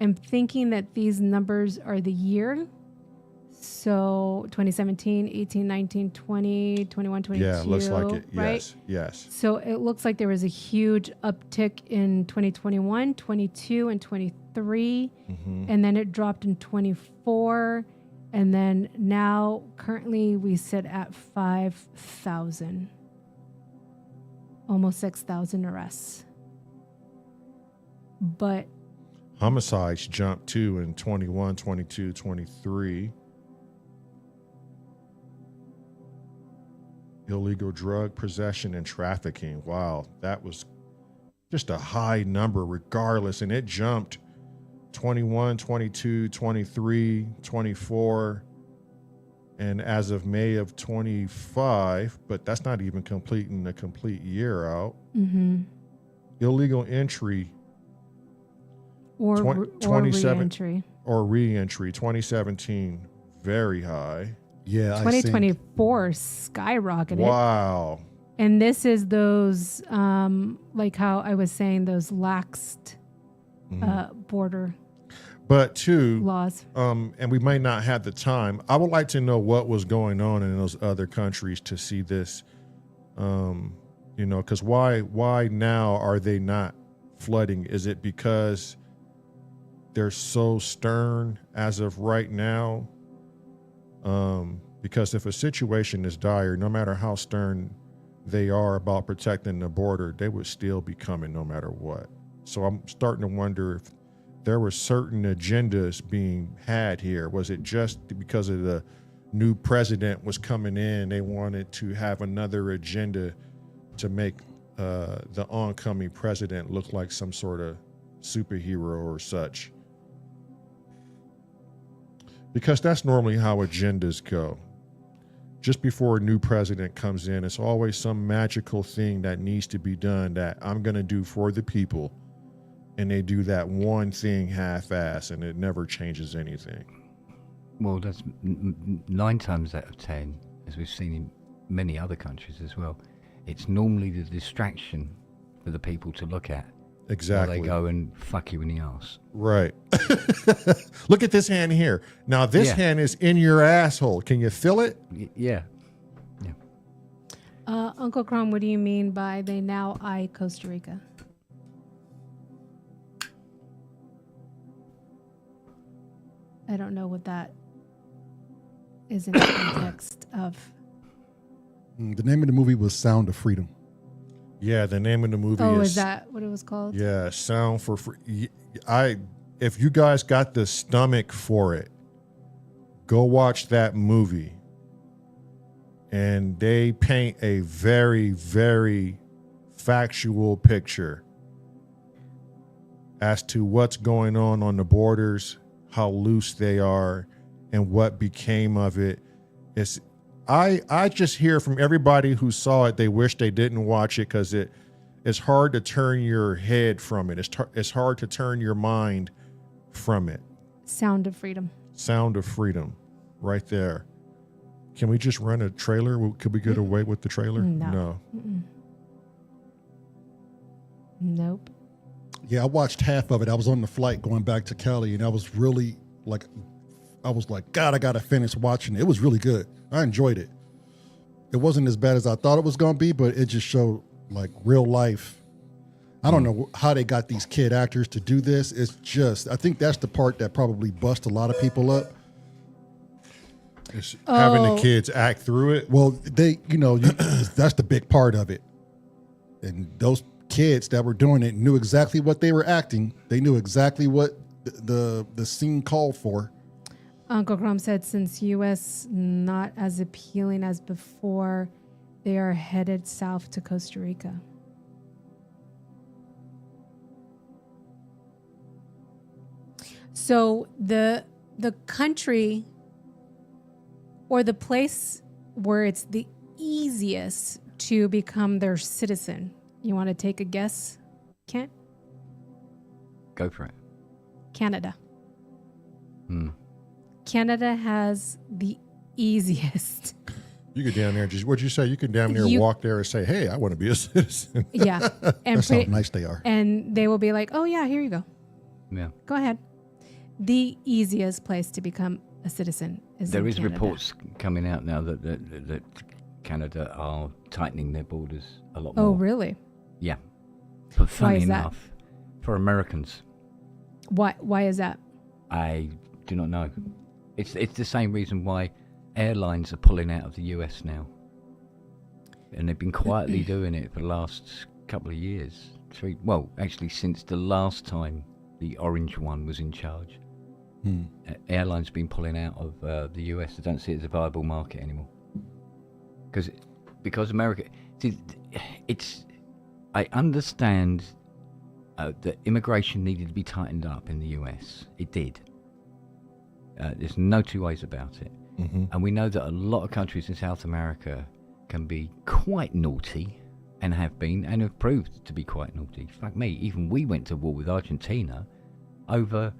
am thinking that these numbers are the year. So 2017, 18, 19, 20, 21, 22. Yeah, looks like it. Right? Yes. So it looks like there was a huge uptick in 2021, 22, and 23. And then it dropped in 24. And then now, currently, we sit at 5,000. Almost 6,000 arrests. But Homicides jumped too in 21, 22, 23. Illegal drug possession and trafficking. Wow, that was just a high number regardless. And it jumped 21, 22, 23, 24. And as of May of 25, but that's not even completing a complete year out. Illegal entry. Or 27 re-entry. Or re-entry, 2017, very high. Yeah, 2024 skyrocketed. Wow. And this is those, like how I was saying, those laxed border But two, laws. and we might not have the time. I would like to know what was going on in those other countries to see this. Because why now are they not flooding? Is it because they're so stern as of right now? Because if a situation is dire, no matter how stern they are about protecting the border, they would still be coming no matter what. So I'm starting to wonder if there were certain agendas being had here. Was it just because of the new president was coming in, they wanted to have another agenda to make the oncoming president look like some sort of superhero or such? Because that's normally how agendas go. Just before a new president comes in, it's always some magical thing that needs to be done that I'm going to do for the people. And they do that one thing half-ass, and it never changes anything. Well, that's 9 times out of 10, as we've seen in many other countries as well. It's normally the distraction for the people to look at. Exactly. While they go and fuck you in the ass. Right. Look at this hand here. Now, this hand is in your asshole. Can you feel it? Yeah. Uncle Crom, what do you mean by they now eye Costa Rica? I don't know what that is in the context of. The name of the movie was Sound of Freedom. Yeah, the name of the movie is that what it was called? Yeah, Sound for Free. If you guys got the stomach for it, go watch that movie. And they paint a very, very factual picture as to what's going on the borders, how loose they are, and what became of it. I just hear from everybody who saw it, they wish they didn't watch it because it's hard to turn your head from it. It's hard to turn your mind from it. Sound of Freedom. Sound of Freedom, right there. Can we just run a trailer? Could we get away with the trailer? No. Nope. Yeah, I watched half of it. I was on the flight going back to Cali, and I was really like, God, I got to finish watching it. It was really good. I enjoyed it. It wasn't as bad as I thought it was going to be, but it just showed like real life. I don't know how they got these kid actors to do this. It's just, I think that's the part that probably bust a lot of people up. It's having the kids act through it. Well, that's the big part of it. And those kids that were doing it knew exactly what they were acting. They knew exactly what the scene called for. Uncle Crom said since U.S. not as appealing as before, they are headed south to Costa Rica. So the country or the place where it's the easiest to become their citizen. You want to take a guess, Kent? Go for it. Canada. Canada has the easiest. You could down there, what'd you say? You could down there walk there and say, hey, I want to be a citizen. Yeah. And That's how nice they are. And they will be like, oh, yeah, here you go. Yeah. Go ahead. The easiest place to become a citizen is There in is Canada. reports coming out now that Canada are tightening their borders a lot more. Oh, really? Yeah. But funny is that? enough, for Americans, Why is that? I do not know. It's the same reason why airlines are pulling out of the US now. And they've been quietly doing it for the last couple of years. Actually since the last time the orange one was in charge. Airlines have been pulling out of the US. They don't see it as a viable market anymore. Because America... I understand that immigration needed to be tightened up in the US. It did. There's no two ways about it. Mm-hmm. And we know that a lot of countries in South America can be quite naughty and have been and have proved to be quite naughty. Fuck me, even we went to war with Argentina over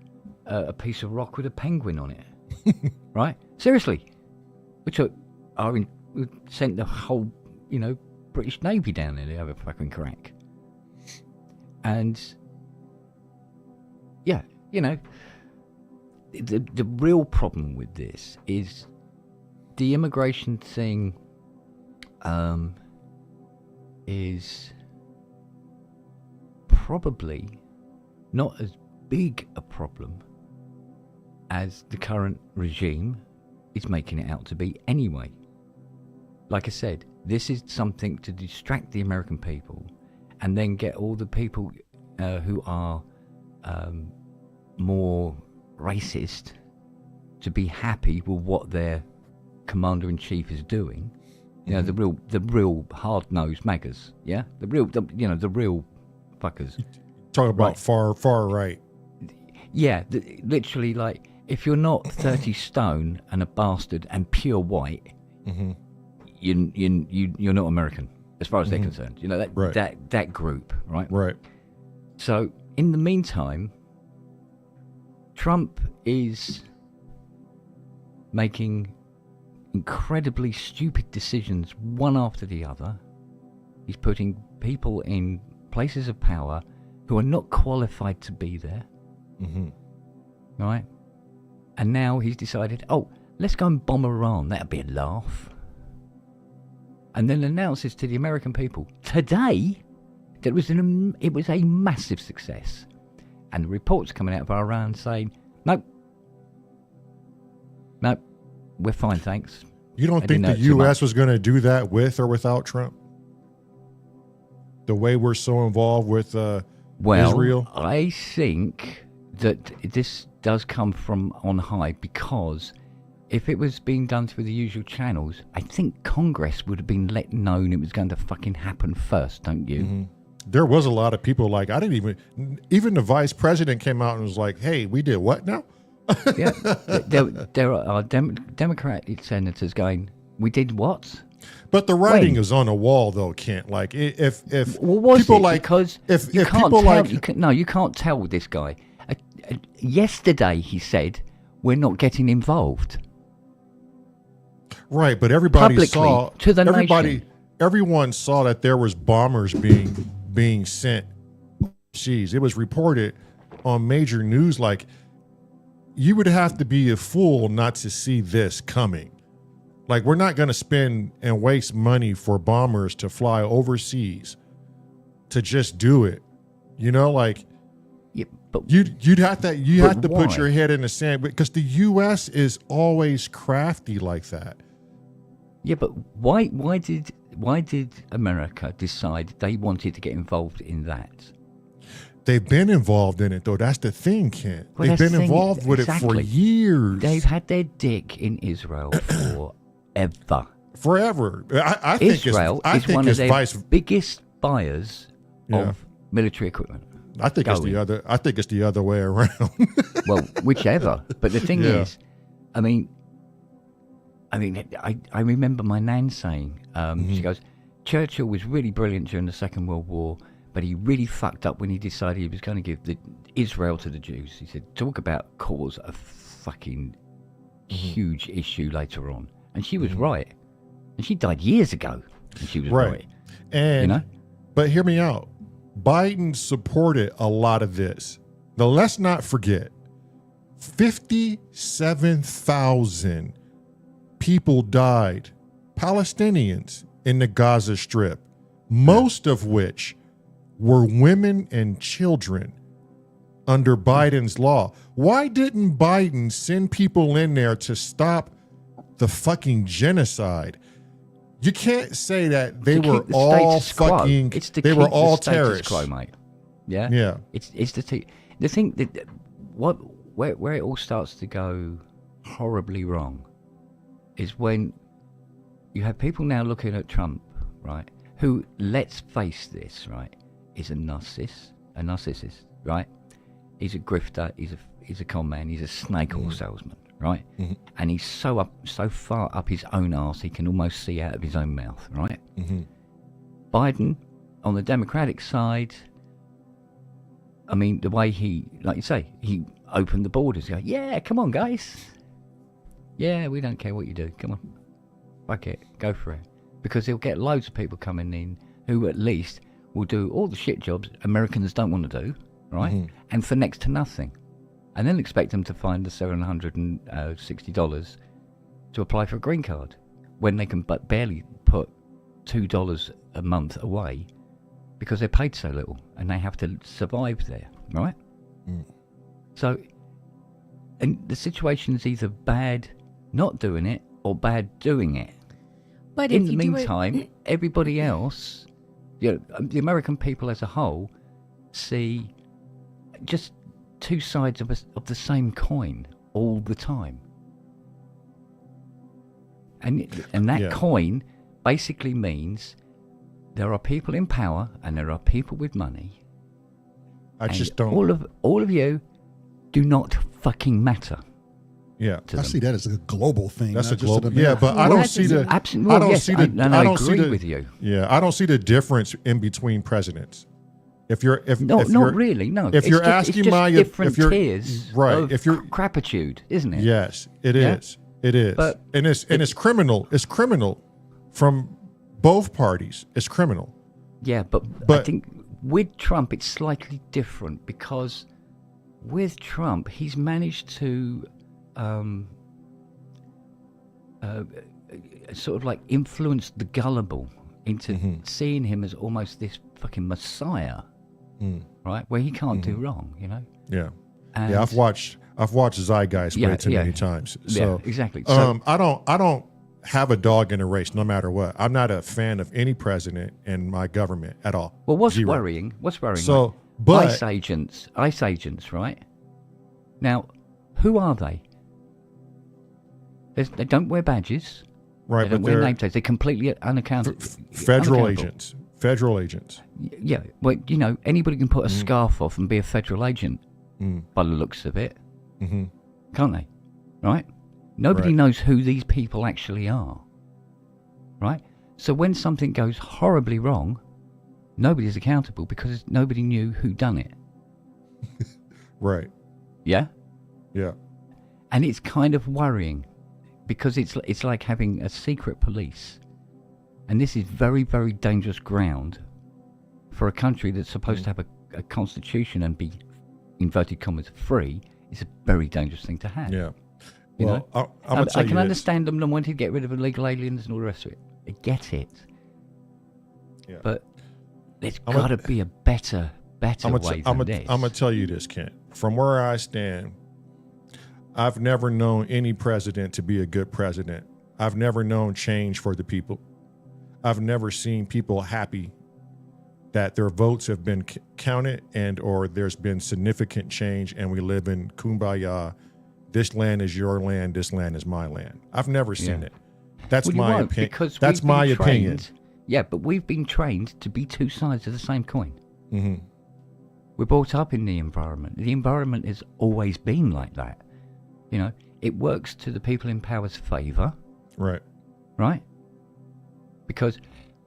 a piece of rock with a penguin on it. Right? Seriously. We sent the whole, British Navy down there to have a fucking crack. And, yeah, the real problem with this is the immigration thing is probably not as big a problem as the current regime is making it out to be anyway. Like I said, this is something to distract the American people and then get all the people who are more racist to be happy with what their commander-in-chief is doing. The real hard-nosed MAGAs, yeah? The real fuckers. Talk about Right. far right. Yeah, literally, like, if you're not 30 stone and a bastard and pure white, Mm-hmm. you're not American, as far as they're Mhm. concerned. Right. That group, right? Right. So, in the meantime, Trump is making incredibly stupid decisions one after the other. He's putting people in places of power who are not qualified to be there. Mm-hmm. Right? And now he's decided, let's go and bomb Iran. That'd be a laugh. And then announces to the American people today that it was a massive success. And the reports coming out of Iran saying, nope, we're fine, thanks. You don't I think didn't the know too U.S. much. was going to do that with or without Trump? The way we're so involved with Israel? I think that this does come from on high, because if it was being done through the usual channels, I think Congress would have been let known it was going to fucking happen first, don't you? Mm-hmm. There was a lot of people like, even the vice president came out and was like, hey, we did what now? Yeah, there are Democratic senators going, we did what? But the writing When? is on the wall, though, Kent. Like, if Well, was people it? like, Because if you can't people tell, like, you can't tell with this guy. Yesterday he said, we're not getting involved. right, but everybody Publicly, saw, to the nation. everyone saw that there was bombers being sent overseas. It was reported on major news. Like, you would have to be a fool not to see this coming. Like, we're not going to spend and waste money for bombers to fly overseas to just do it. Like, Yeah, but you'd have to put why? your head in the sand, because the U.S. is always crafty like that. yeah, but why did America decide they wanted to get involved in that? They've been involved in it, though. That's the thing, Kent. Well, They've that's been the thing, involved with it for exactly. years. They've had their dick in Israel forever. Forever. I think Israel I is think one of it's their vice. biggest buyers Yeah. of military equipment. I think it's the other. I think it's the other way around. Well, whichever. But the thing is, I mean, I remember my nan saying, she goes, Churchill was really brilliant during the Second World War, but he really fucked up when he decided he was going to give Israel to the Jews. He said, talk about cause a fucking huge issue later on. And she was right. And she died years ago. And she was right. And, you know? But hear me out. Biden supported a lot of this. Now, let's not forget, 57,000 people died, Palestinians, in the Gaza Strip, most of which were women and children under Biden's law. Why didn't Biden send people in there to stop the fucking genocide? You can't say that they were all fucking. They were all terrorists. Quo, mate. Yeah. Yeah. It's the thing that where it all starts to go horribly wrong is when you have people now looking at Trump, right? Who, let's face this, right, is a narcissist, right? He's a grifter. He's a con man. He's a snake oil salesman. Right, and he's so far up his own arse he can almost see out of his own mouth. Right, Biden on the Democratic side. I mean, the way he, like you say, he opened the borders. Go, yeah, come on, guys. Yeah, we don't care what you do. Come on, fuck it, go for it. Because he'll get loads of people coming in who at least will do all the shit jobs Americans don't want to do. Right, and for next to nothing. And then expect them to find the $760 to apply for a green card when they can but barely put $2 a month away because they're paid so little and they have to survive there, right? So, and the situation is either bad not doing it or bad doing it. But in the meantime, everybody else, the American people as a whole, see just two sides of the same coin all the time, and that coin basically means there are people in power and there are people with money. I just don't. All of you do not fucking matter. Yeah, I see that as a global thing. That's a just global. an Yeah, American. but I don't see the. Absolutely. I don't Yes, see the. I don't agree with you. Yeah, I don't see the difference in between presidents. If you're really. If you're asking my different tiers, right? Of if you're crapitude, isn't it? Yes, it is. It is. But it's criminal. It's criminal from both parties. It's criminal. Yeah, but I think with Trump it's slightly different because with Trump he's managed to sort of like influence the gullible into seeing him as almost this fucking messiah. Right, where he can't do wrong, you know. Yeah, and I've watched Zeitgeist way too many times. So, exactly. So, I don't have a dog in a race, no matter what. I'm not a fan of any president in my government at all. Well, what's Zero. worrying? So, like, but ICE agents, right? Now, who are they? They don't wear badges. Right, they don't but wear they're name tags. They're completely unaccountable. Federal agents. Yeah, well, you know, anybody can put a scarf off and be a federal agent by the looks of it, can't they? Right? Nobody knows who these people actually are. Right? So when something goes horribly wrong, nobody's accountable because nobody knew who done it. Right. Yeah? Yeah. And it's kind of worrying because it's like having a secret police. And this is very, very dangerous ground for a country that's supposed to have a constitution and be, inverted commas, free. It's a very dangerous thing to have. Yeah. You well, know? I can understand them wanting to get rid of illegal aliens and all the rest of it. I get it. Yeah. But there's got to be a better way than this. I'm going to tell you this, Kent. From where I stand, I've never known any president to be a good president. I've never known change for the people. I've never seen people happy that their votes have been counted and or there's been significant change and we live in kumbaya. This land is your land. This land is my land. I've never seen it. That's my opinion. That's my opinion. Yeah, but we've been trained to be two sides of the same coin. We're brought up in the environment. The environment has always been like that. You know, it works to the people in power's favour. Right. Right? Because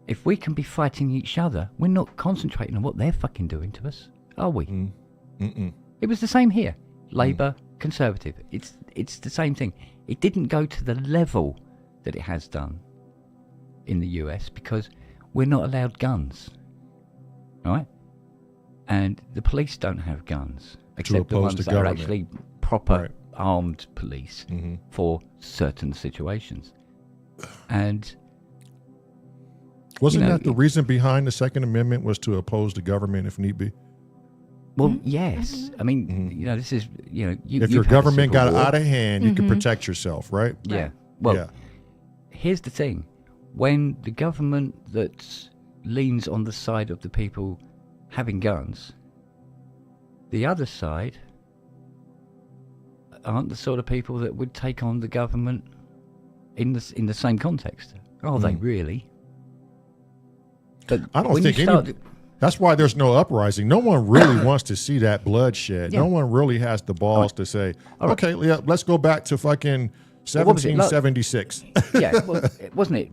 if we can be fighting each other, we're not concentrating on what they're fucking doing to us, are we? Mm-mm. It was the same here. Labour, Conservative. It's the same thing. It didn't go to the level that it has done in the US because we're not allowed guns. Right? And the police don't have guns, except the ones that are actually proper armed police for certain situations. And wasn't that the reason behind the Second Amendment was to oppose the government if need be? Well, yes. I mean, you know, this is, you know, if your government got out of hand, you can protect yourself, right? Yeah. Well, here's the thing: when the government that leans on the side of the people having guns, the other side aren't the sort of people that would take on the government in the same context. Are they really? But I don't think that's why there's no uprising. No one really wants to see that bloodshed. No one really has the balls to say, okay, let's go back to fucking 1776. Yeah, well, wasn't it?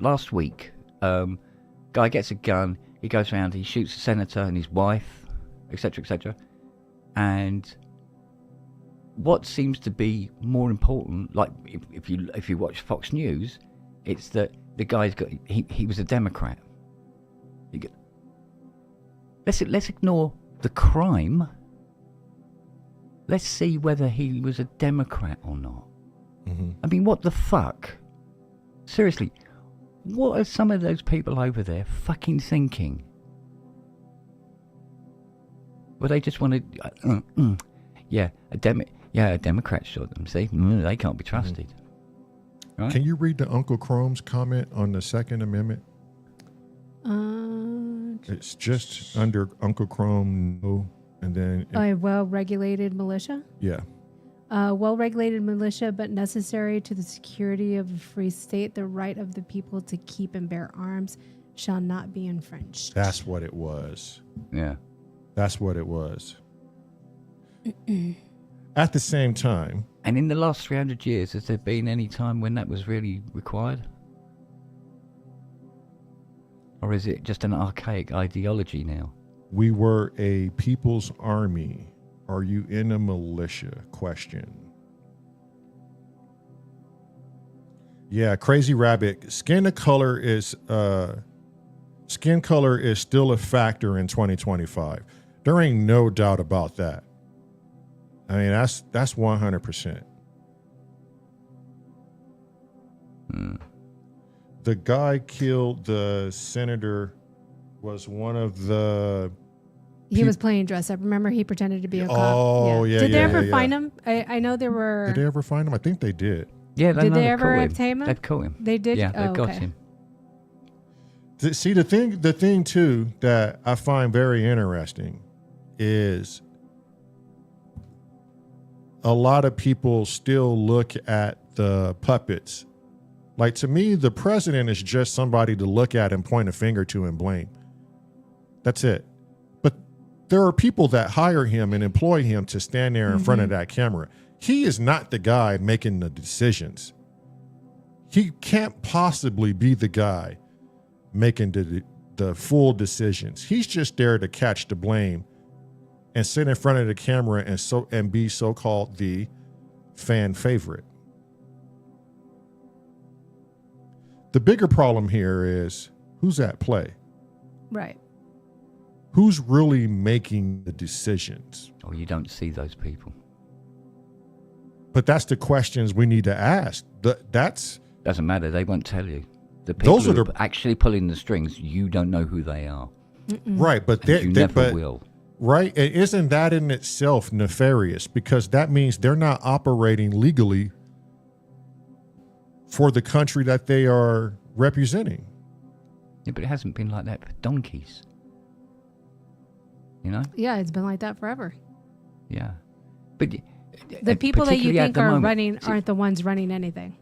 Last week, guy gets a gun, he goes around, he shoots a senator and his wife, etc., etc. And what seems to be more important, like if you watch Fox News, it's that the guy's got he was a Democrat. Let's ignore the crime. Let's see whether he was a Democrat or not. I mean, what the fuck? Seriously, what are some of those people over there fucking thinking? Well, they just want to, a Democrat shot them. See, they can't be trusted. Right? Can you read the Uncle Chrome's comment on the Second Amendment? It's just under Uncle Chrome, and then a well-regulated militia. Yeah. Well-regulated militia, but necessary to the security of a free state. The right of the people to keep and bear arms shall not be infringed. That's what it was. Yeah. That's what it was. At the same time. And in the last 300 years, has there been any time when that was really required? Or is it just an archaic ideology now? We were a people's army. Are you in a militia? Question. Yeah, Crazy Rabbit. Skin color is still a factor in 2025. There ain't no doubt about that. I mean, that's 100%. The guy killed the senator was one of the... He was playing dress up. Remember, he pretended to be a cop. Oh, yeah. Did they ever find him? I know there were... Did they ever find him? I think they did. Yeah, did they ever obtain him? They've caught him. They did? Yeah, they've got him. See, the thing too that I find very interesting is a lot of people still look at the puppets. Like, to me, the president is just somebody to look at and point a finger to and blame. That's it. But there are people that hire him and employ him to stand there in front of that camera. He is not the guy making the decisions. He can't possibly be the guy making the full decisions. He's just there to catch the blame and sit in front of the camera and be so-called the fan favorite. The bigger problem here is who's at play. Right. Who's really making the decisions? Oh, you don't see those people. But that's the questions we need to ask. That's doesn't matter. They won't tell you. The people who are actually pulling the strings, you don't know who they are. Right, but you never will. Right, and isn't that in itself nefarious? Because that means they're not operating legally for the country that they are representing. Yeah, but it hasn't been like that for donkeys. You know? Yeah, it's been like that forever. Yeah, but the people that you think are running aren't the ones running anything.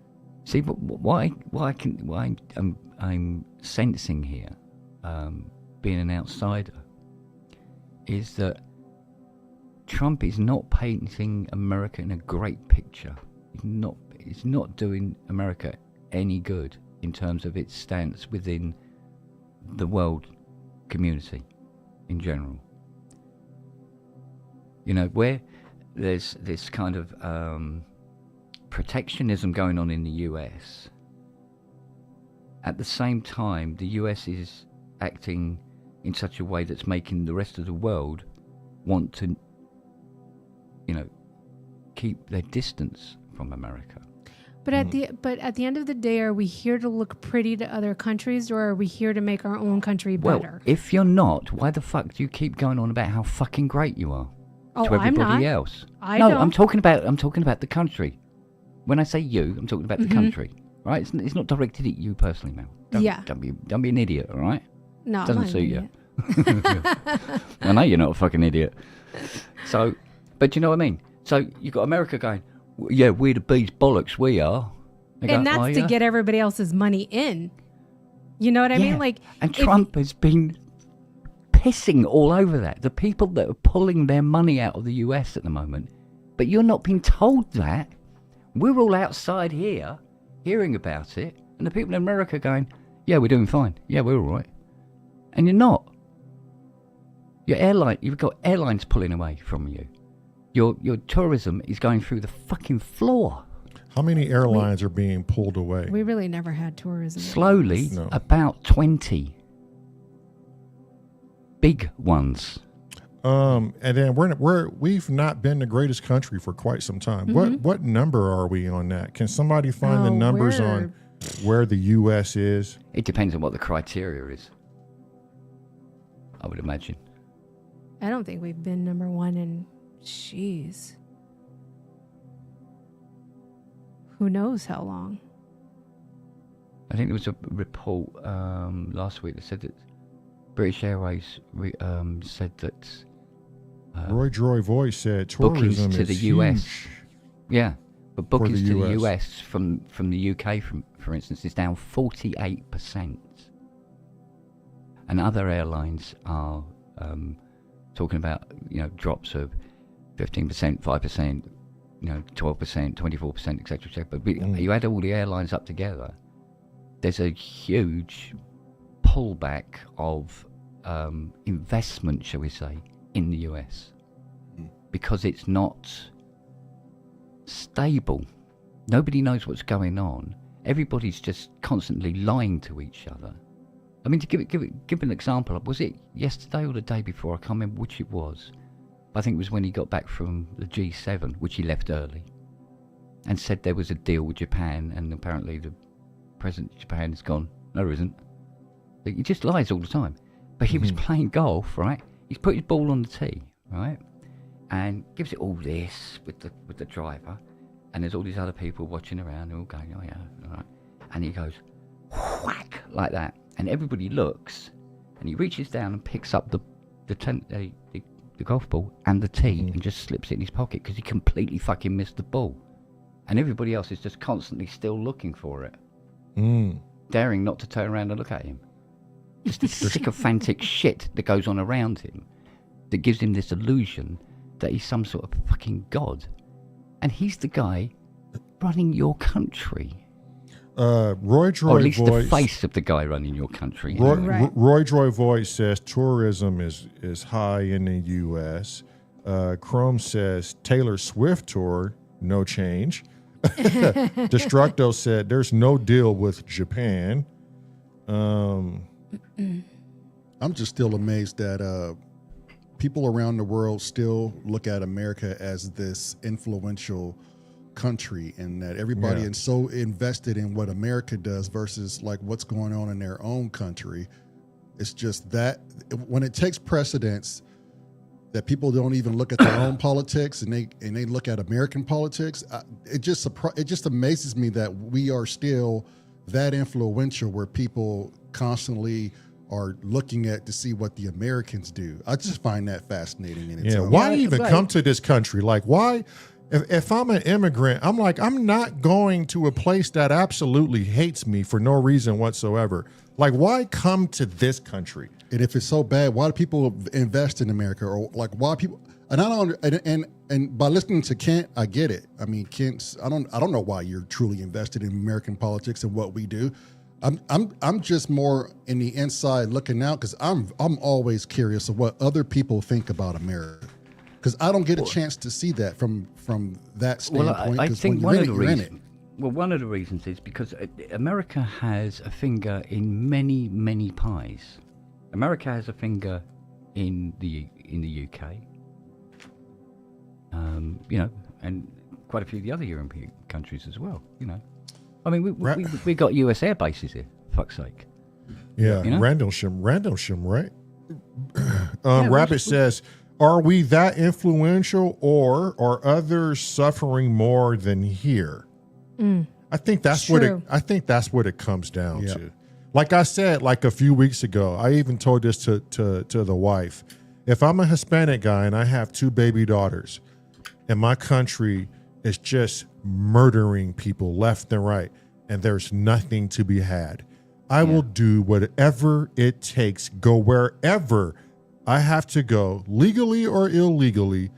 See, but I'm sensing here, being an outsider, is that Trump is not painting America in a great picture. It's not doing America any good in terms of its stance within the world community in general. You know, where there's this kind of protectionism going on in the US, at the same time, the US is acting in such a way that's making the rest of the world want to, you know, keep their distance from America. But at the end of the day, are we here to look pretty to other countries, or are we here to make our own country better? Well, if you're not, why the fuck do you keep going on about how fucking great you are Oh, to everybody I'm not. else? I no, don't. I'm talking about the country. When I say you, I'm talking about the country, right? It's not directed at you personally, Mel. Don't be an idiot, all right? No, I'm Doesn't not an suit idiot. you. I know you're not a fucking idiot. So, but you know what I mean? So you've got America going, yeah, we're the bees bollocks, we are. They And go, that's "Are to ya?" get everybody else's money in. You know what I mean? Like, and if- Trump has been pissing all over that. The people that are pulling their money out of the US at the moment. But you're not being told that. We're all outside here hearing about it. And the people in America going, yeah, we're doing fine. Yeah, we're all right. And you're not. You've got airlines pulling away from you. Your tourism is going through the fucking floor. How many airlines are being pulled away? we really never had tourism. Slowly, No. about 20 big ones. And then we've not been the greatest country for quite some time. What number are we on that? Can somebody find the numbers on where the U.S. is? It depends on what the criteria is, I would imagine. I don't think we've been number one in, jeez, who knows how long. I think there was a report last week that said that British Airways said that Roy Droy Voice said bookings tourism to is the huge. US. Yeah, but bookings the to the US. US from the UK, for instance, is down 48%. And other airlines are talking about, you know, drops of 15%, 5%, you know, 12%, 24%, etc., etc. But you add all the airlines up together, there's a huge pullback of investment, shall we say, in the US because it's not stable. Nobody knows what's going on. Everybody's just constantly lying to each other. I mean, to give an example, was it yesterday or the day before? I can't remember which it was. I think it was when he got back from the G7, which he left early, and said there was a deal with Japan, and apparently the president of Japan has gone, no, there isn't. He just lies all the time. But he was playing golf, right? He's put his ball on the tee, right? And gives it all this with the driver, and there's all these other people watching around, they're all going, oh yeah, all right. And he goes, whack, like that. And everybody looks, and he reaches down and picks up the golf ball and the tee and just slips it in his pocket because he completely fucking missed the ball. And everybody else is just constantly still looking for it, daring not to turn around and look at him. Just this sycophantic shit that goes on around him that gives him this illusion that he's some sort of fucking god. And he's the guy running your country. Roy Droy Or at least Voice, the face of the guy running your country. Roy, Right. Roy Droy Voice says tourism is high in the U.S. Chrome says Taylor Swift tour, no change. Destructo said there's no deal with Japan. I'm just still amazed that people around the world still look at America as this influential country, and that everybody is so invested in what America does versus like what's going on in their own country. It's just that when it takes precedence that people don't even look at their own politics and they look at American politics, it just amazes me that we are still that influential where people constantly are looking at to see what the Americans do. I just find that fascinating in itself. Why even come to this country? Like, why? If I'm an immigrant, I'm like, I'm not going to a place that absolutely hates me for no reason whatsoever. Like, why come to this country? And if it's so bad, why do people invest in America? Or like, why people? And I don't. And by listening to Kent, I get it. I mean, Kent's. I don't know why you're truly invested in American politics and what we do. I'm just more in the inside looking out because I'm always curious of what other people think about America. Because I don't get a chance to see that from that standpoint. Well, I think one of the reasons. Well, one of the reasons is because America has a finger in many, many pies. America has a finger in the UK, and quite a few of the other European countries as well. I mean, we got US air bases here. Fuck's sake. Yeah, Rendlesham, right? Rabbit says, "Are we that influential, or are others suffering more than here?" I think that's what it comes down to. Like I said, like a few weeks ago, I even told this to the wife. If I'm a Hispanic guy and I have 2 baby daughters, and my country is just murdering people left and right, and there's nothing to be had, I will do whatever it takes, go wherever I have to go, legally or illegally,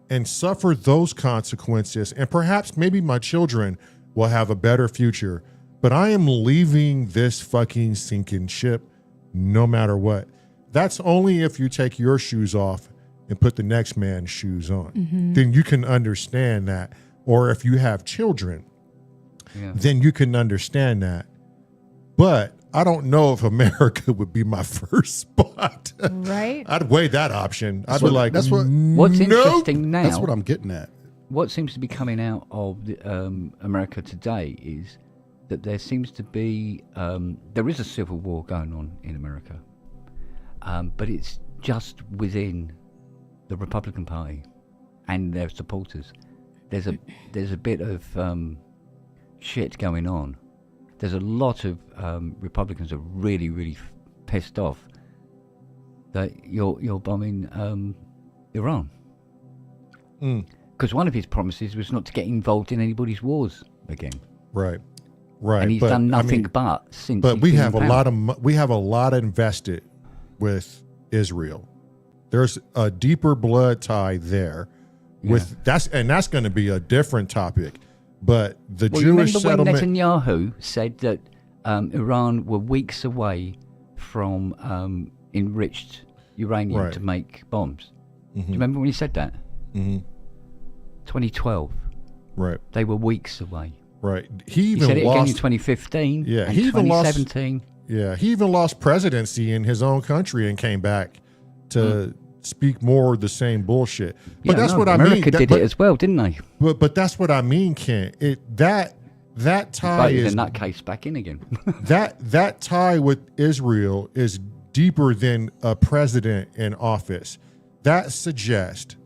and suffer those consequences. And perhaps maybe my children will have a better future. But I am leaving this fucking sinking ship no matter what. That's only if you take your shoes off and put the next man's shoes on. Then you can understand that. Or if you have children, then you can understand that. But I don't know if America would be my first spot. Right. I'd weigh that option. I'd be like, what's interesting now. That's what I'm getting at. What seems to be coming out of America today is that there seems to be there is a civil war going on in America, but it's just within the Republican Party and their supporters. There's a bit of shit going on. There's a lot of Republicans are really, really pissed off that you're bombing Iran. Because one of his promises was not to get involved in anybody's wars again. Right. And he's done nothing but since. But we have a lot invested with Israel. There's a deeper blood tie there. That's going to be a different topic. But the Jewish settlement. When Netanyahu said that Iran were weeks away from enriched uranium to make bombs. Do you remember when he said that? 2012. Right. They were weeks away. Right. He said it again in 2015. Yeah. And He even 2017. He even lost presidency in his own country and came back to speak more the same bullshit. But that's what I mean. America did it as well, didn't they? But that's what I mean, Kent. That tie is a nutcase back in again. that tie with Israel is deeper than a president in office. That suggests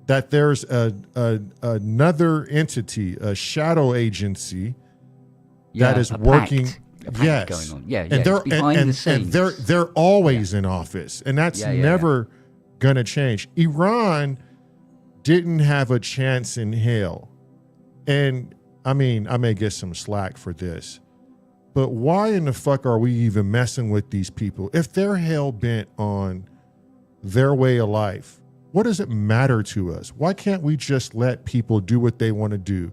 that there's another entity, a shadow agency that is working. Pact going on. And they're behind the scenes. And they're always in office, and that's never going to change. Iran didn't have a chance in hell, and I mean, I may get some slack for this, but why in the fuck are we even messing with these people if they're hell bent on their way of life? What does it matter to us? Why can't we just let people do what they want to do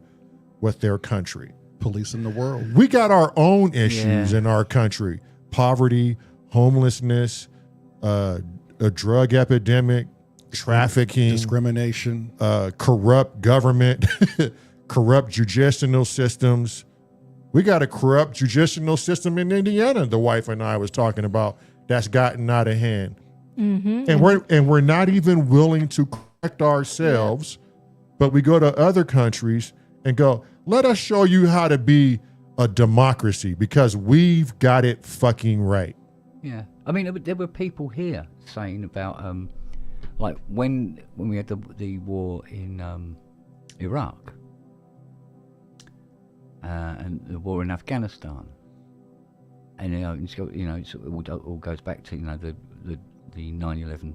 with their country? Policing the world. We got our own issues in our country. Poverty, homelessness, a drug epidemic, trafficking, discrimination, corrupt government, corrupt judicial systems. We got a corrupt judicial system in Indiana, the wife and I was talking about, that's gotten out of hand. And we're not even willing to correct ourselves, but we go to other countries and go, let us show you how to be a democracy because we've got it fucking right. Yeah. I mean, there were people here saying about, like when we had the war in Iraq and the war in Afghanistan, and it all goes back to the 9/11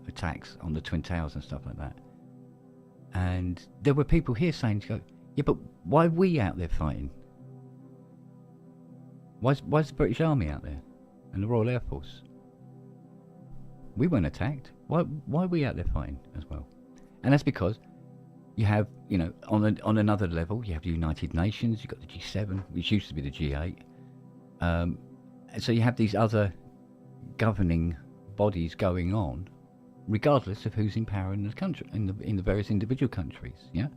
attacks on the Twin Towers and stuff like that. And there were people here saying, yeah, but why are we out there fighting? Why's the British Army out there and the Royal Air Force? We weren't attacked. Why are we out there fighting as well? And that's because you have, on another level, you have the United Nations, you've got the G7, which used to be the G8. So you have these other governing bodies going on, regardless of who's in power in the country, in the various individual countries. Yeah.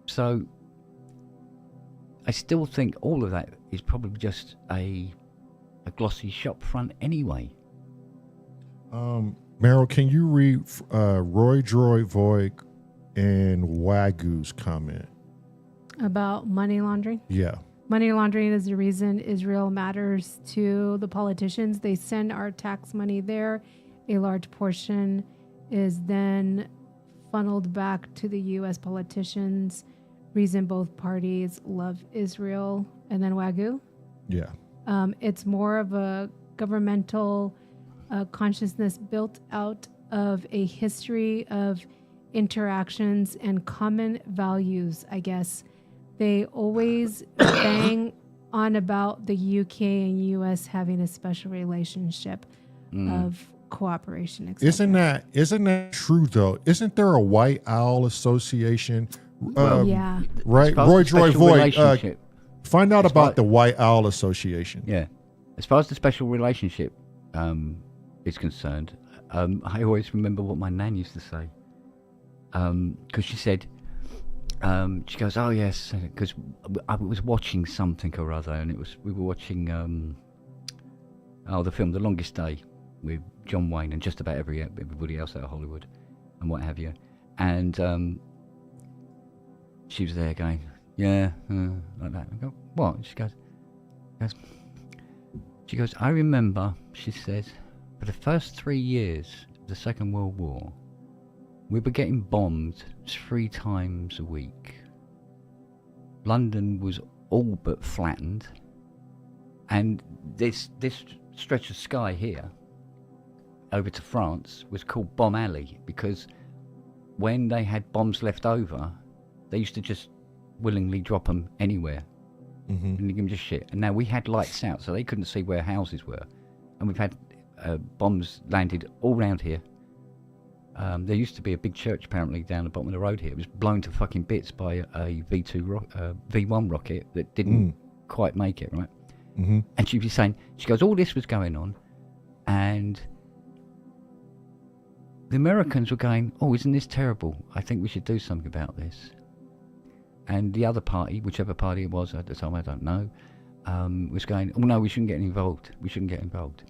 So I still think all of that is probably just a glossy shop front anyway. Meryl, can you read Roy Droy Voig and Wagyu's comment About money laundering? Yeah. Money laundering is the reason Israel matters to the politicians. They send our tax money there. A large portion is then funneled back to the U.S. politicians. Reason both parties love Israel. And then Wagyu. Yeah. It's more of a governmental consciousness built out of a history of interactions and common values, I guess. They always bang on about the UK and US having a special relationship of cooperation, etc. Isn't that true though? Isn't there a White Owl Association? Yeah. Right. Roy Droy Voigt. Find out about the White Owl Association. Yeah. As far as the special relationship is concerned, I always remember what my nan used to say. Because she said, she goes, oh yes, because I was watching something or other, and we were watching the film The Longest Day with John Wayne and just about everybody else out of Hollywood and what have you. And she was there going, yeah, like that. I go, what? She goes, I remember, she says, for the first 3 years of the Second World War, we were getting bombed 3 times a week. London was all but flattened, and this stretch of sky here over to France was called Bomb Alley, because when they had bombs left over, they used to just willingly drop them anywhere and give them just shit. And now we had lights out, so they couldn't see where houses were, and we've had bombs landed all around here. There used to be a big church apparently down the bottom of the road here. It was blown to fucking bits by a V1 rocket that didn't quite make it, right? And she'd be saying, she goes, all this was going on, and the Americans were going, oh, isn't this terrible? I think we should do something about this. And the other party, whichever party it was at the time, I don't know, was going, oh no, we shouldn't get involved. We shouldn't get involved.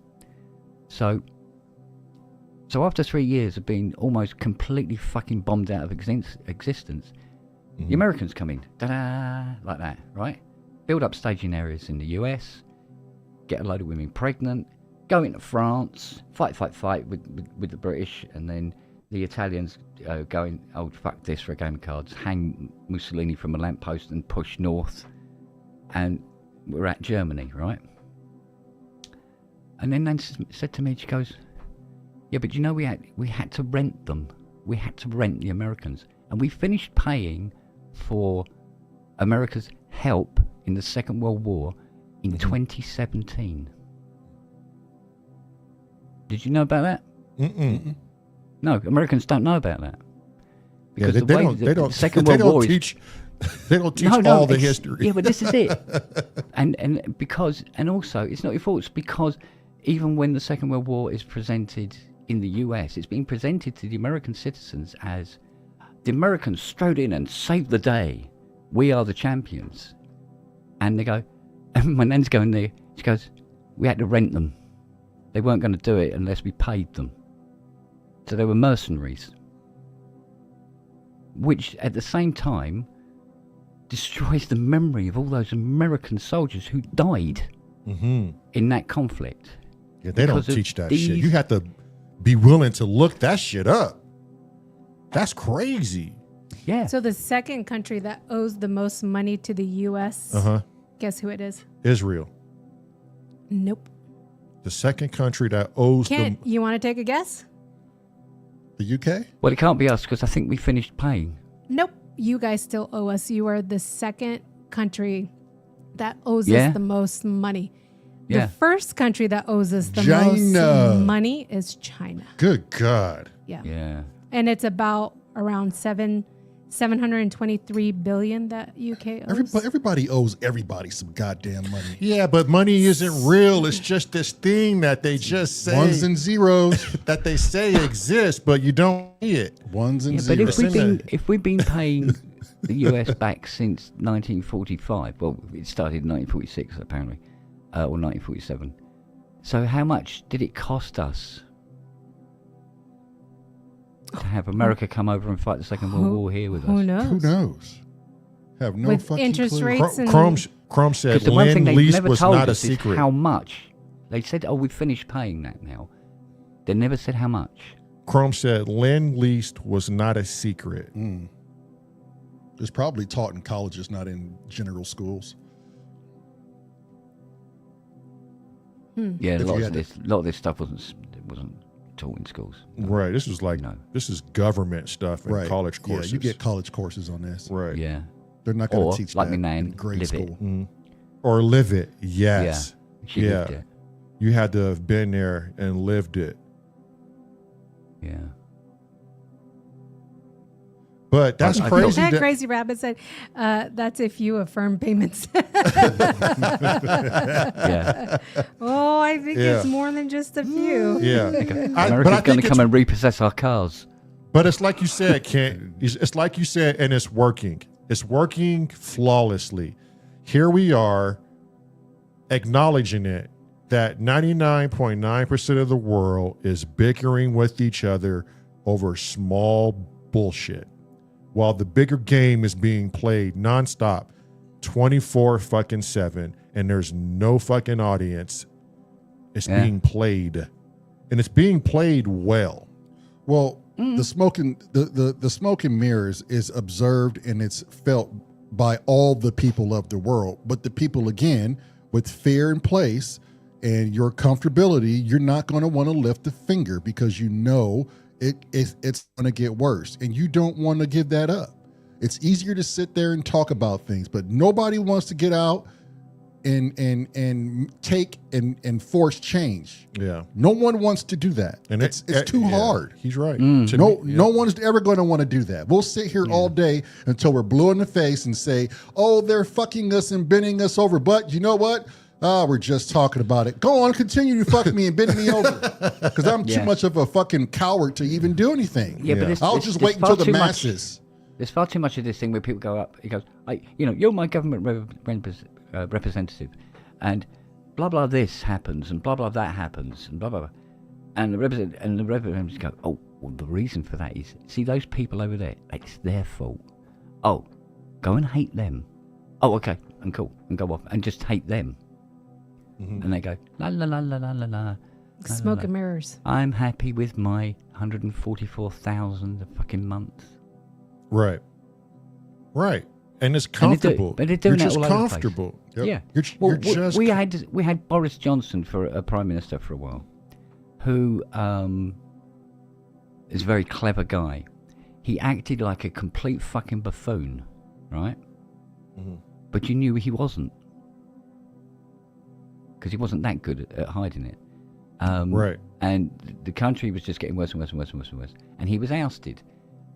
So after 3 years of being almost completely fucking bombed out of existence, the Americans come in, ta-da, like that, right? Build up staging areas in the US, get a load of women pregnant, go into France, fight with the British, and then the Italians going, oh, fuck this for a game of cards, hang Mussolini from a lamppost and push north, and we're at Germany, right? And then Nancy said to me, she goes, yeah, but you know, we had to rent them. We had to rent the Americans. And we finished paying for America's help in the Second World War in 2017. Did you know about that? No, Americans don't know about that. Because they don't teach all the history. Yeah, but this is it. and also, it's not your fault. It's because even when the Second World War is presented in the US, it's being presented to the American citizens as the Americans strode in and saved the day. We are the champions. And they go, and my nan's going there, she goes, we had to rent them. They weren't going to do it unless we paid them. So they were mercenaries. Which at the same time destroys the memory of all those American soldiers who died in that conflict. Yeah, they don't teach that shit. You have to be willing to look that shit up. That's crazy. Yeah. So the second country that owes the most money to the U.S., guess who it is? Israel. Nope. The second country that owes you want to take a guess? The UK? Well, it can't be us because I think we finished paying. Nope. You guys still owe us. You are the second country that owes us the most money. Yeah. The first country that owes us the China. most money is China. Good God. Yeah. Yeah. And it's about around 723 billion that UK owes. Everybody owes everybody some goddamn money. Yeah, but money isn't real. It's just this thing that they just say Ones and zeros. that they say exists, but you don't see it. Ones and Yeah, but zeros. if we've been paying the US back since 1945, well, it started in 1946 apparently, or 1947. So how much did it cost us to have America come over and fight the Second World War here with Who us? knows? Who knows? Have no With fucking interest clue. rates and Chrome said Because the one thing Lend they Lease never was told not a us is secret. how much. They said, "Oh, we've finished paying that now." They never said how much. Chrome said Lend Lease was not a secret. It's probably taught in colleges, not in general schools. Yeah, If a lot you of had this stuff wasn't taught in schools. Right. This was like No. this is government stuff and Right. college courses. Yeah, you get college courses on this. right. Yeah, They're not going Or, to teach like that my nan, in grade live it. school. Or live it. Yes. she Yeah. lived it. You had to have been there and lived it. Yeah. But that's I feel- crazy. That that- Crazy Rabbit said, that's if you affirm payments. Yeah. Oh, I think Yeah. it's more than just a few. yeah. America's but I going think to it's- come and repossess our cars. But it's like you said, Kent. It's like you said, and it's working. It's working flawlessly. Here we are acknowledging it, that 99.9% of the world is bickering with each other over small bullshit, while the bigger game is being played nonstop, 24/7, and there's no fucking audience. It's Yeah. being played, and it's being played well. Well, the smoke and the smoke and mirrors is observed and it's felt by all the people of the world. But the people, again, with fear in place and your comfortability, you're not going to want to lift a finger because you know it's going to get worse, and you don't want to give that up. It's easier to sit there and talk about things, but nobody wants to get out and take and force change. Yeah. No one wants to do that. And It's too yeah, hard. He's right. Mm. To No, me, yeah. no one's ever going to want to do that. We'll sit here all day until we're blue in the face and say, "Oh, they're fucking us and bending us over." But you know what? We're just talking about it. Go on, continue to fuck me and bend me over, because I'm too Yeah. much of a fucking coward to even do anything. Yeah, but Yeah. it's, I'll it's- just it's wait far until the too much- masses. There's far too much of this thing where people go up. He goes, you're my government representative, and blah blah this happens, and blah blah that happens, and blah blah blah, and the representatives go, "Oh, well, the reason for that is, see those people over there, it's their fault. Oh, go and hate them. Oh, okay, and cool, and go off and just hate them." And they go, la la la la la la la. Smoke and mirrors. I'm happy with my 144,000 a fucking month. Right. Right. And it's And comfortable. but they're doing You're that just all over the place. comfortable. Yep. Yeah. You're just we had Boris Johnson for a prime minister for a while, who is a very clever guy. He acted like a complete fucking buffoon, right? But you knew he wasn't, because he wasn't that good at hiding it. Right. And the country was just getting worse and worse and worse and worse and worse. And he was ousted.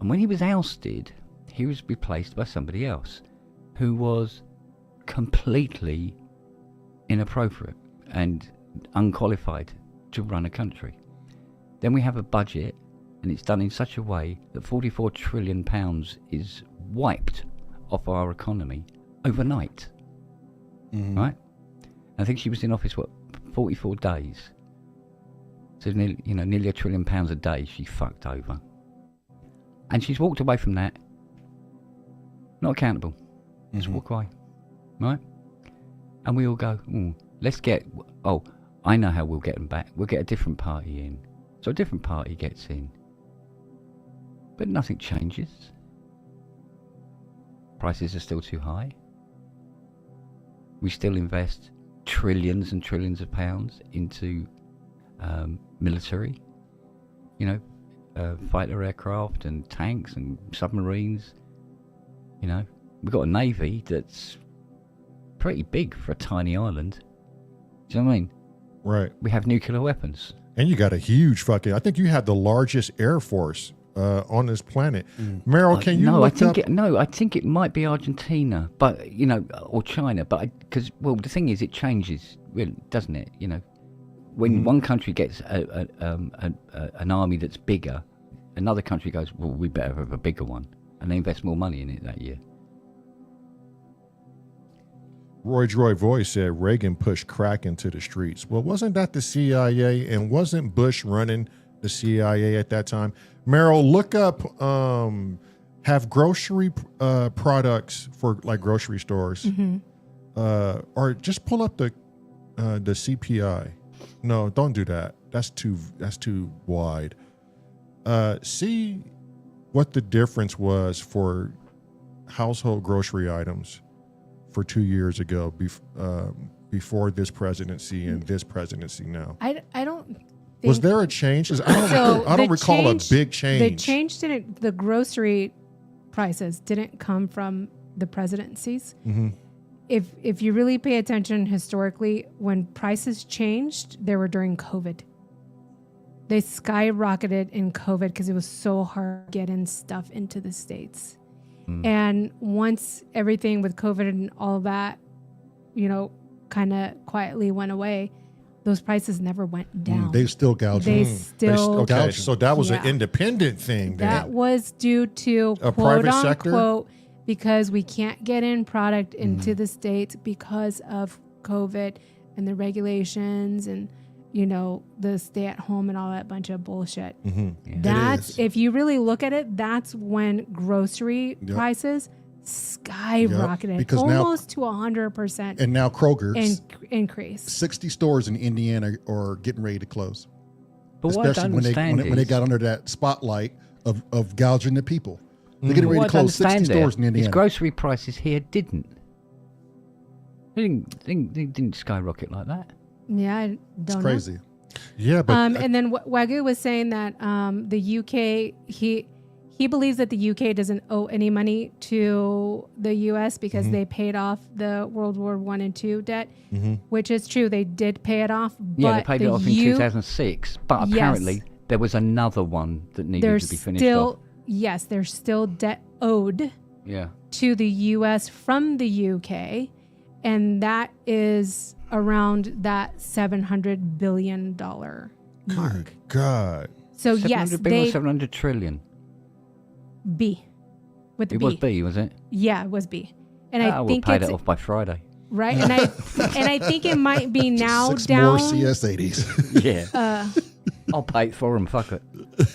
And when he was ousted, he was replaced by somebody else who was completely inappropriate and unqualified to run a country. Then we have a budget, and it's done in such a way that £44 trillion is wiped off our economy overnight. Right? I think she was in office, 44 days. So nearly £1 trillion a day she fucked over. And she's walked away from that. Not accountable. Just walk away. Right? And we all go, I know how we'll get them back. We'll get a different party in. So a different party gets in. But nothing changes. Prices are still too high. We still invest trillions and trillions of pounds into military, fighter aircraft and tanks and submarines. We've got a navy that's pretty big for a tiny island. Do you know what I mean? Right. We have nuclear weapons. And you got a huge fucking. I think you have the largest air force on this planet. Meryl, can you look up? I think it might be Argentina, but or China. But because the thing is, it changes, really, doesn't it? When one country gets an army that's bigger, another country goes, well, we better have a bigger one, and they invest more money in it that year. Roy Voice said Reagan pushed crack into the streets. Well, wasn't that the CIA? And wasn't Bush running the CIA at that time? Meryl, look up, have grocery products for like grocery stores, or just pull up the CPI. No, don't do that. That's too wide. See what the difference was for household grocery items for 2 years ago, before this presidency and this presidency now. I don't think... Was there a change? I don't recall a big change. The change didn't... The grocery prices didn't come from the presidencies. Mm-hmm. If you really pay attention historically, when prices changed, they were during COVID. They skyrocketed in COVID because it was so hard getting stuff into the States. And once everything with COVID and all that, kind of quietly went away, those prices never went down. They still gouged. Okay, so that was an independent thing. That was due to a quote private unquote, because we can't get in product into the States because of COVID and the regulations and the stay at home and all that bunch of bullshit. Mm-hmm. Yeah. That's, if you really look at it, that's when grocery prices skyrocketed because almost to 100%. And now Kroger's increase. 60 stores in Indiana are getting ready to close. But what I especially don't when understand they got under that spotlight of gouging the people. They're getting ready to close 60 stores in Indiana. His grocery prices here didn't. They didn't skyrocket like that. Yeah, I don't know. It's crazy. Yeah, but and then Wagyu was saying that the UK, he believes that the UK doesn't owe any money to the US because they paid off the World War I and II debt, which is true. They did pay it off. Yeah, they paid it off in 2006, but apparently there was another one that needed to be finished off. Yes, there's still debt owed to the US from the UK, and that is around that $700 billion mark. Good God. So 700 billion or 700 trillion? B. With the B. It was B, was it? Yeah, it was B. And I think we'll pay it off by Friday. Right? And I think it might be now 6 down. more CS80s. Yeah. I'll pay it for them, fuck it.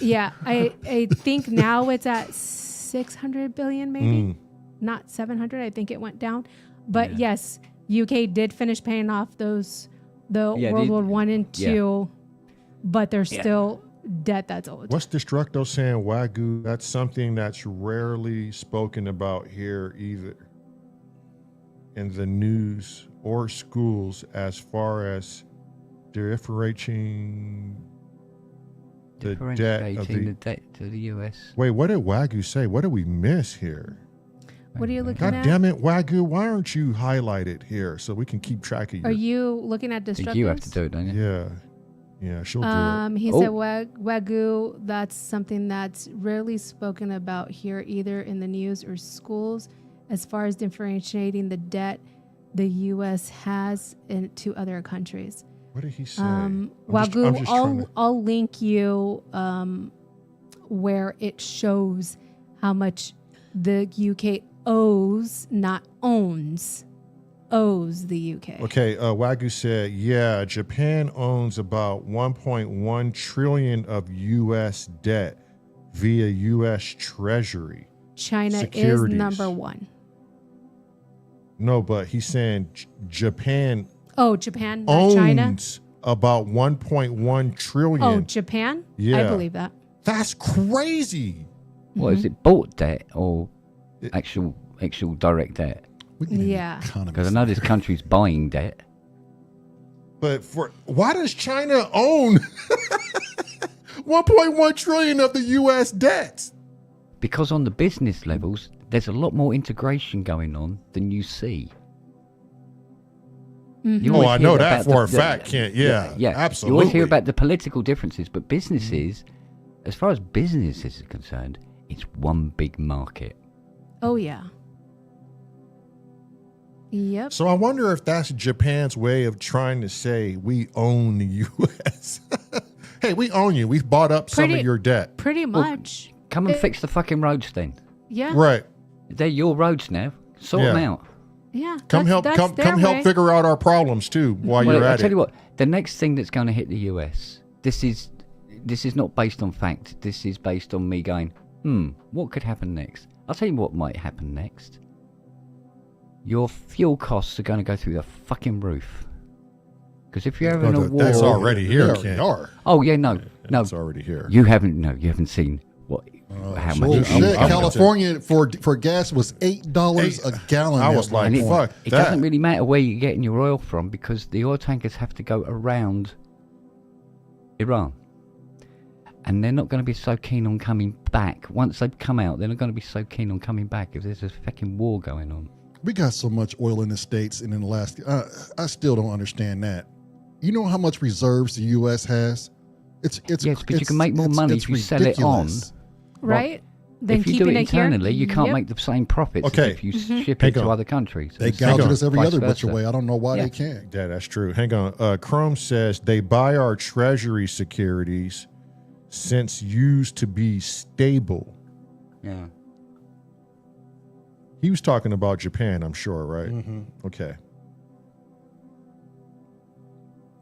Yeah, I think now it's at 600 billion maybe. Not 700. I think it went down. But yes, UK did finish paying off the World War I and II, but there's still debt that's owed. What's Destructo saying, Wagyu? That's something that's rarely spoken about here either in the news or schools, as far as differentiating the debt to the US. Wait, what did Wagyu say? What did we miss here? What are you looking God at? damn it, Wagyu! Why aren't you highlighted here so we can keep track of you? Are you looking at Destructos? You have to do it, don't you? Yeah, she'll do it. He said Wagyu, that's something that's rarely spoken about here, either in the news or schools, as far as differentiating the debt the U.S. has to other countries. What did he say? Wagyu, I'll link you where it shows how much the UK owes, not owns the UK. Okay, Wagyu said, Japan owns about 1.1 trillion of U.S. debt via U.S. Treasury. China securities. Is number one. No, but he's saying Japan. Oh, Japan, not owns China. About 1.1 trillion. Oh, Japan? Yeah, I believe that. That's crazy. What is it? Bought debt or actual direct debt? Yeah, because I know this country's buying debt. But why does China own 1.1 trillion of the U.S. debt? Because on the business levels, there's a lot more integration going on than you see. You Oh, always I hear know about that for a fact, Kent. Yeah, You absolutely. always hear about the political differences, but businesses, as far as businesses are concerned, it's one big market. Oh, yeah. Yep. So I wonder if that's Japan's way of trying to say we own the U.S. Hey, we own you. We've bought up some of your debt. Pretty much. Come and fix the fucking roads then. Yeah. Right. They're your roads now. Sort them out. Yeah. Come help figure out our problems too while you're at I tell it. you what, the next thing that's going to hit the US, this is not based on fact. This is based on me going, what could happen next? I'll tell you what might happen next. Your fuel costs are going to go through the fucking roof. Because if you're having a war, That's already here, They Ken. are. oh yeah, no, It's already here. you haven't seen what how much. Well, it shit, is. California for gas was $8 a gallon. I was like, And fuck it that. doesn't really matter where you're getting your oil from because the oil tankers have to go around Iran. And they're not going to be so keen on coming back. Once they've come out, they're not going to be so keen on coming back if there's a fucking war going on. We got so much oil in the States and in Alaska. I still don't understand that. You know how much reserves the U.S. has? It's Yes, but you can make more money if you sell it on. ridiculous. Right? Then If you do keeping it it here. internally, you can't Yep. make the same profits as Okay. if you ship Hang it to on. other countries. They It's gouged on. us every vice other which versa. way. I don't know why Yeah. they can't. Yeah, that's true. Hang on. Chrome says they buy our treasury securities since used to be stable. Yeah. He was talking about Japan, I'm sure, right? Mm-hmm. Okay.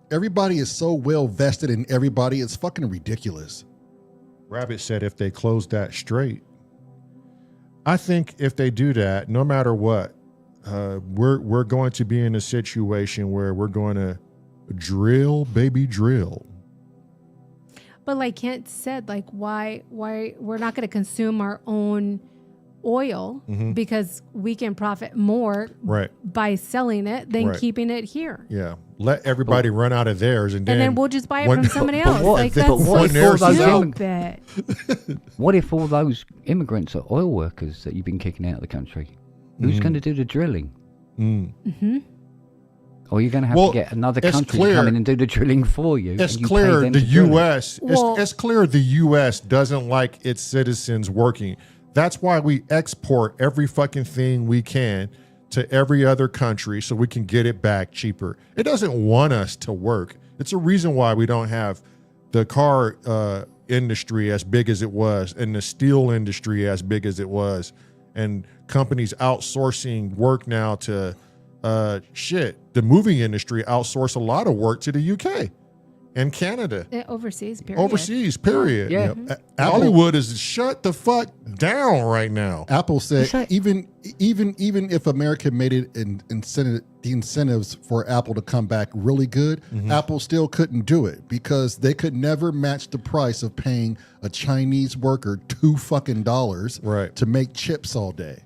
Everybody is so well vested in everybody. It's fucking ridiculous. Rabbit said if they close that straight. I think if they do that, no matter what, we're going to be in a situation where we're going to drill, baby, drill. But like Kent said, like why we're not going to consume our own oil because we can profit more Right. by selling it than Right. keeping it here. Yeah. Let everybody run out of theirs, and And then we'll just buy it when- from somebody but else. what- Like but that's what if all those stupid. What if all those immigrants are oil workers that you've been kicking out of the country? Who's going to do the drilling? Or you're going to have Well, to get another it's country clear- to come in and do the drilling for you. It's and you pay clear them the to drill it. U.S. Well- it's clear the U.S. doesn't like its citizens working. That's why we export every fucking thing we can to every other country so we can get it back cheaper. It doesn't want us to work. It's a reason why we don't have the car industry as big as it was and the steel industry as big as it was, and companies outsourcing work now to the movie industry outsource a lot of work to the UK and Canada. Overseas, period. Overseas, period. Yeah. Hollywood is shut the fuck down right now. Apple said It's like- even if America made it the incentives for Apple to come back really good, Apple still couldn't do it because they could never match the price of paying a Chinese worker $2 Right. to make chips all day.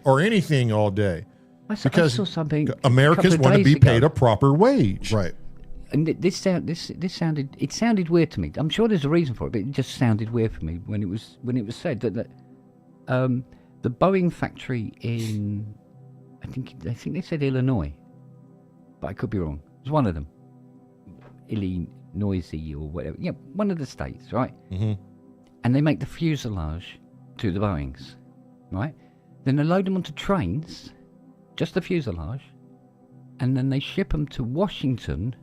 Or anything all day. I Because saw something. Americans want to be paid a proper wage. Right. And this sounded weird to me. I'm sure there's a reason for it, but it just sounded weird for me when it was said that the Boeing factory in I think they said Illinois, but I could be wrong. It's one of them, Illinois or whatever. Yeah, one of the states, right? Mm-hmm. And they make the fuselage to the Boeings, right? Then they load them onto trains, just the fuselage, and then they ship them to Washington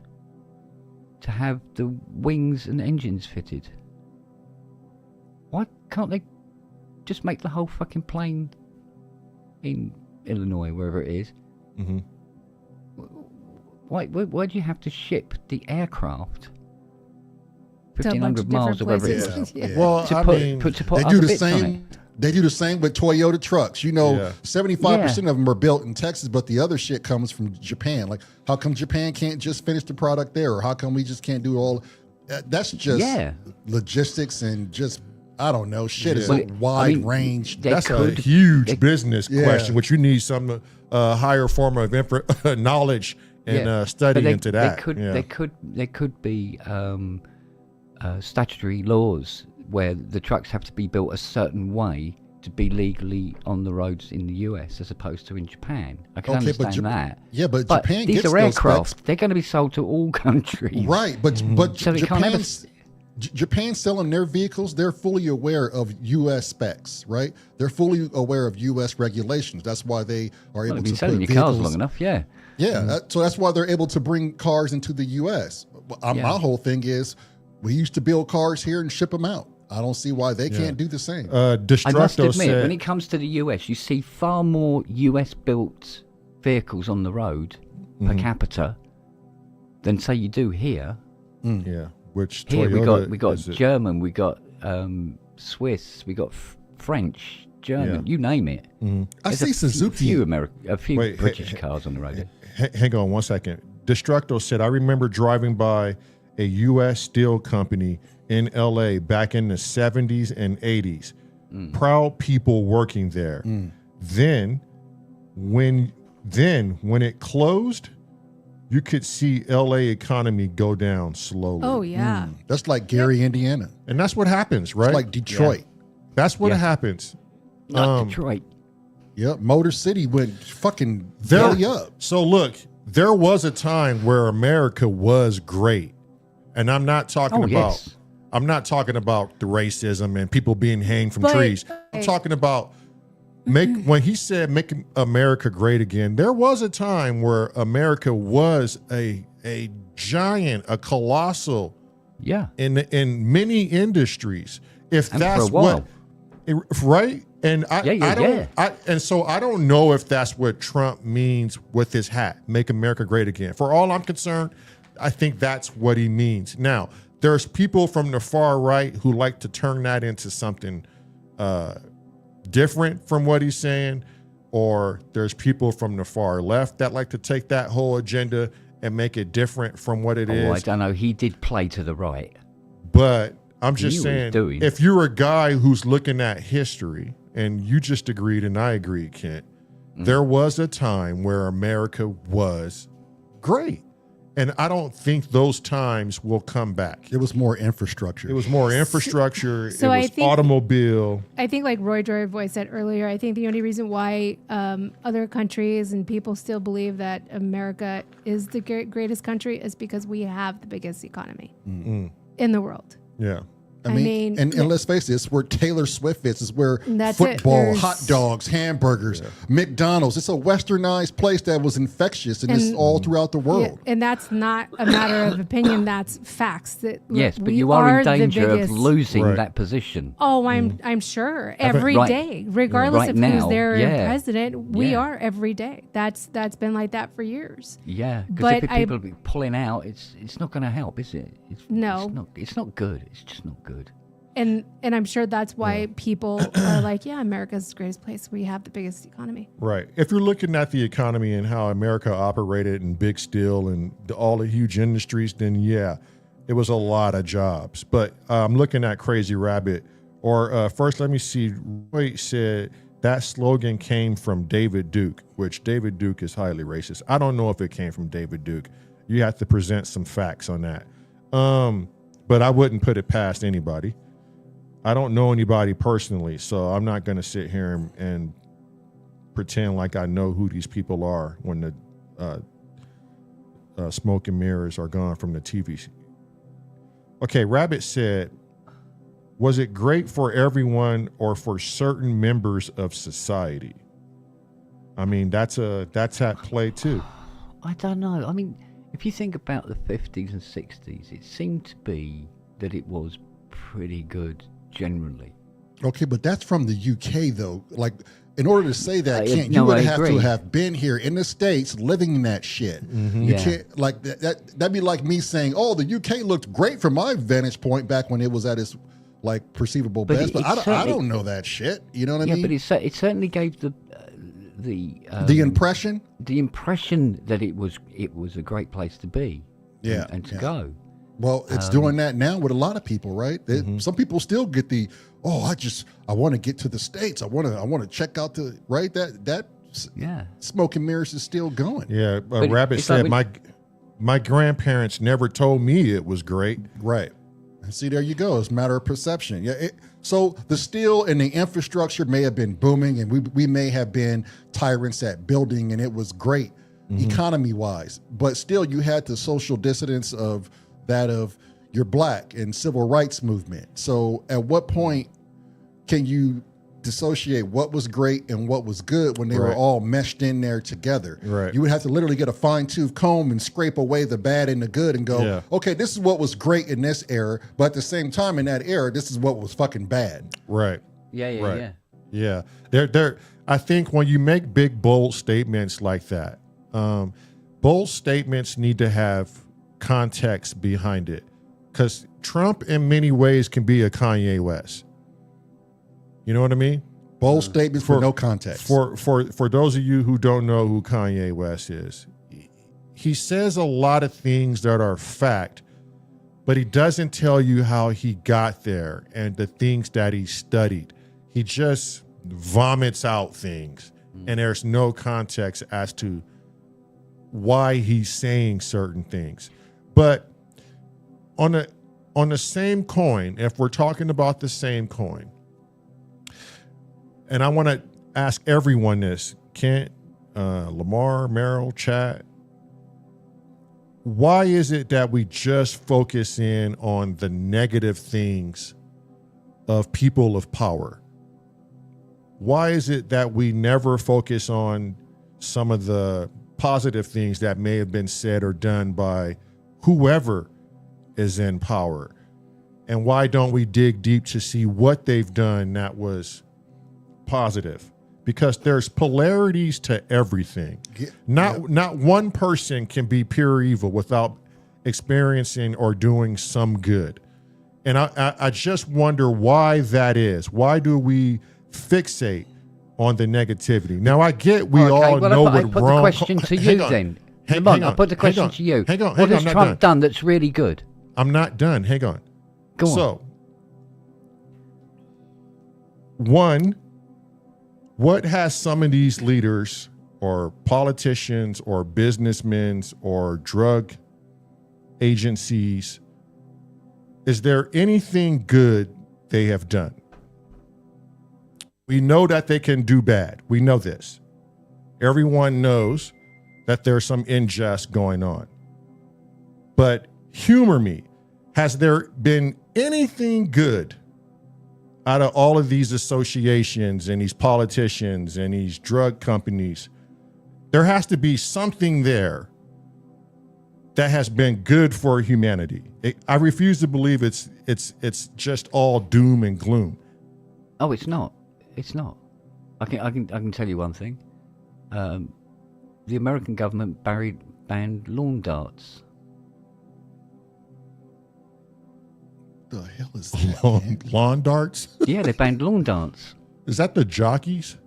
to have the wings and engines fitted. Why can't they just make the whole fucking plane in Illinois, wherever it is? Mm-hmm. Why do you have to ship the aircraft To a bunch 1,500 of miles or different wherever it is? places. Yeah. Well, To I put, mean, to put They other do the bits on it. same. They do the same with Toyota trucks. You know, Yeah. 75% of them are built in Texas, but the other shit comes from Japan. Like, how come Japan can't just finish the product there, or how come we just can't do all? That's just logistics and just I don't know. Shit is Well, a wide range. they That's a could- huge business Yeah. question, which you need some higher form of knowledge and study but into that. There could be statutory laws where the trucks have to be built a certain way to be legally on the roads in the US as opposed to in Japan. I can understand that. Yeah, but Japan these gets are those aircraft. specs. They're going to be sold to all countries. Right, but So they can't ever... Japan's selling their vehicles. They're fully aware of U.S. specs, right? They're fully aware of U.S. regulations. That's why they are able They've to been selling put your cars vehicles. long enough, yeah. Yeah, so that's why they're able to bring cars into the U.S. Yeah. My whole thing is, we used to build cars here and ship them out. I don't see why they can't do the same. I must Destructo admit, said, when it comes to the US, you see far more US-built vehicles on the road per capita than, say, you do here. yeah, which Here Toyota we got is it? German, we got Swiss, we got French, German, you name it. I There's see a Suzuki. a few Wait, British cars on the road. Hang on one second. Destructo said, I remember driving by a U.S. steel company in L.A. back in the 70s and 80s. Proud people working there. Then when it closed, you could see L.A. economy go down slowly. Oh yeah. That's like Gary, Indiana. And that's what happens, right? It's like Detroit. That's what Yeah. happens. Not Detroit. Yep, Motor City went fucking There- belly up. So look, there was a time where America was great. And I'm not talking about I'm not talking about the racism and people being hanged from But- trees. I'm talking about when he said make America great again, there was a time where America was a giant, a colossal Yeah. in many industries. If And for that's a while. right? And Yeah. and so I don't know if that's what Trump means with his hat, make America great again. For all I'm concerned, I think that's what he means. Now, there's people from the far right who like to turn that into something different from what he's saying, or there's people from the far left that like to take that whole agenda and make it different from what it is. I don't know. He did play to the right. But I'm He just knew what he was saying, doing. if you're a guy who's looking at history, and you just agreed and I agreed, Kent, there was a time where America was great. And I don't think those times will come back. It was more infrastructure. It was more infrastructure. So it I was think- automobile. I think, like Roy Voice said earlier, I think the only reason why other countries and people still believe that America is the greatest country is because we have the biggest economy in the world. Yeah. I mean, and let's face it, it's where Taylor Swift is. It's where That's it. football, There's- hot dogs, hamburgers, McDonald's. It's a westernized place that was infectious, and it's all throughout the world. Yeah, and that's not a matter of opinion. That's facts. That Yes, but we you are in the danger of biggest- losing Right. that position. Oh, I'm sure every Right. day, regardless Right of now, who's their yeah. president, we Yeah. are every day. That's been like that for years. Yeah, But because if people be pulling out, it's not going to help, is it? No. It's not good. It's just not good. And I'm sure that's why people are like, yeah, America's the greatest place. We have the biggest economy. Right. If you're looking at the economy and how America operated and big steel and all the huge industries, then yeah, it was a lot of jobs. But I'm looking at Crazy Rabbit. Or first, let me see. Roy said that slogan came from David Duke, which David Duke is highly racist. I don't know if it came from David Duke. You have to present some facts on that. But I wouldn't put it past anybody. I don't know anybody personally, so I'm not going to sit here and pretend like I know who these people are when the smoke and mirrors are gone from the TV. Okay, Rabbit said, was it great for everyone or for certain members of society? I mean, that's at play too. I don't know. I mean, if you think about the 50s and 60s, it seemed to be that it was pretty good generally. Okay, but that's from the UK though. Like, in order to say that, Kent, no, you would I have to agree. have been here in the States living in that shit. You Yeah. can't like that'd be like me saying, "Oh, the UK looked great from my vantage point back when it was at its like perceivable But best." it But I certainly- don't know that shit. You know what I Yeah, mean? but it certainly gave the impression. the impression that it was a great place to be. Yeah, and to yeah. go. Well, it's doing that now with a lot of people, right? Some people still get the, I want to get to the States. I want to check out the right that Yeah. smoke and mirrors is still going. Yeah, But Rabbit it's like said my grandparents never told me it was great. Right. And see, there you go. It's a matter of perception. Yeah. So the steel and the infrastructure may have been booming, and we may have been tyrants at building, and it was great economy wise. But still, you had the social dissidence of you're black and civil rights movement. So at what point can you dissociate what was great and what was good when they were all meshed in there together? Right. You would have to literally get a fine-tooth comb and scrape away the bad and the good and go, okay, this is what was great in this era, but at the same time in that era, this is what was fucking bad. Right. Yeah. There. I think when you make big, bold statements like that, bold statements need to have context behind it, because Trump in many ways can be a Kanye West. You know what I mean? Bold statements for no context. For those of you who don't know who Kanye West is, he says a lot of things that are fact, but he doesn't tell you how he got there and the things that he studied. He just vomits out things, and there's no context as to why he's saying certain things. But on the same coin, if we're talking about the same coin, and I want to ask everyone this, Kent, Lamar, Meryl, chat, why is it that we just focus in on the negative things of people of power? Why is it that we never focus on some of the positive things that may have been said or done by whoever is in power? And why don't we dig deep to see what they've done that was positive? Because there's polarities to everything. Not one person can be pure evil without experiencing or doing some good. And I just wonder why that is. Why do we fixate on the negativity? Now, I get we all know what I put wrong. the question to you then. Lamont, I put the question to you. Hang on. What has Trump done that's really good? I'm not done. Hang on. Go on. So, one, what has some of these leaders or politicians or businessmen or drug agencies, is there anything good they have done? We know that they can do bad. We know this. Everyone knows that there's some injustice going on. But humor me. Has there been anything good out of all of these associations and these politicians and these drug companies? There has to be something there that has been good for humanity. I refuse to believe it's just all doom and gloom. Oh, it's not. It's not. I can tell you one thing. The American government banned lawn darts. The hell is that? Lawn darts? Yeah, they banned lawn darts. Is that the jockeys?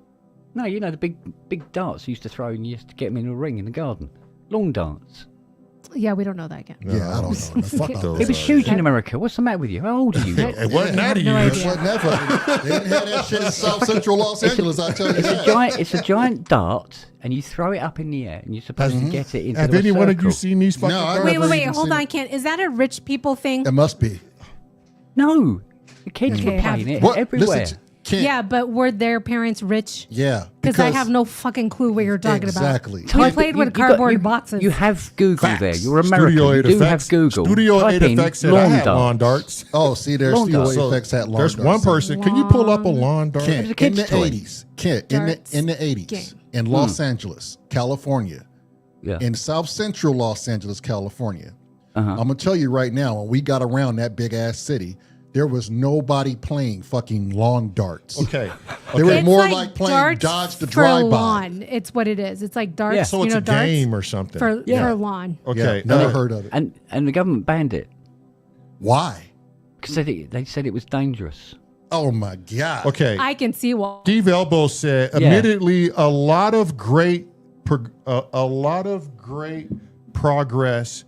No, you know the big darts you used to throw and you used to get them in a ring in the garden. Lawn darts. Yeah, we don't know that yet. Yeah, I don't know. Fuck those. It was huge in America. What's the matter with you? How old are you? It wasn't that no huge. idea. It wasn't that fucking. They didn't have that shit in South Central Los Angeles, I tell you that. It's a giant dart, and you throw it up in the air, and you're supposed to get it into Have a any one of you circle. seen these fucking No, I darts? never Wait, even hold seen on, it. Kent. Is that a rich people thing? It must be. No, the kids Okay, were playing it What? everywhere. Listen, Kent. Yeah, but were their parents rich? Yeah. Because I have no fucking clue what you're talking Exactly. about. We played with cardboard boxes. You have Google Facts. there. You're American. Studio 8 You do effects. have Google. Studio Type 8 in effects said I had darts. lawn darts. Oh, see, there's Lawn Studio darts. effects at lawn There's darts. one person. Can you pull up a lawn dart? Kent, a in kid's the toy. 80s. Kent, Darts in the 80s. game. In Los Angeles, California. Yeah. In South Central Los Angeles, California. Uh-huh. I'm going to tell you right now, when we got around that big ass city, there was nobody playing fucking lawn darts. Okay. They were It's more like playing darts dodge the for drive-by. lawn. It's what it is. It's like darts. Yeah. So you it's know, a darts game or something. for lawn. Okay. Yeah, never heard of it. And the government banned it Why? because they said it was dangerous. Oh my God. Okay. I can see why. Steve Elbow said, Yeah. admittedly, a lot of great progress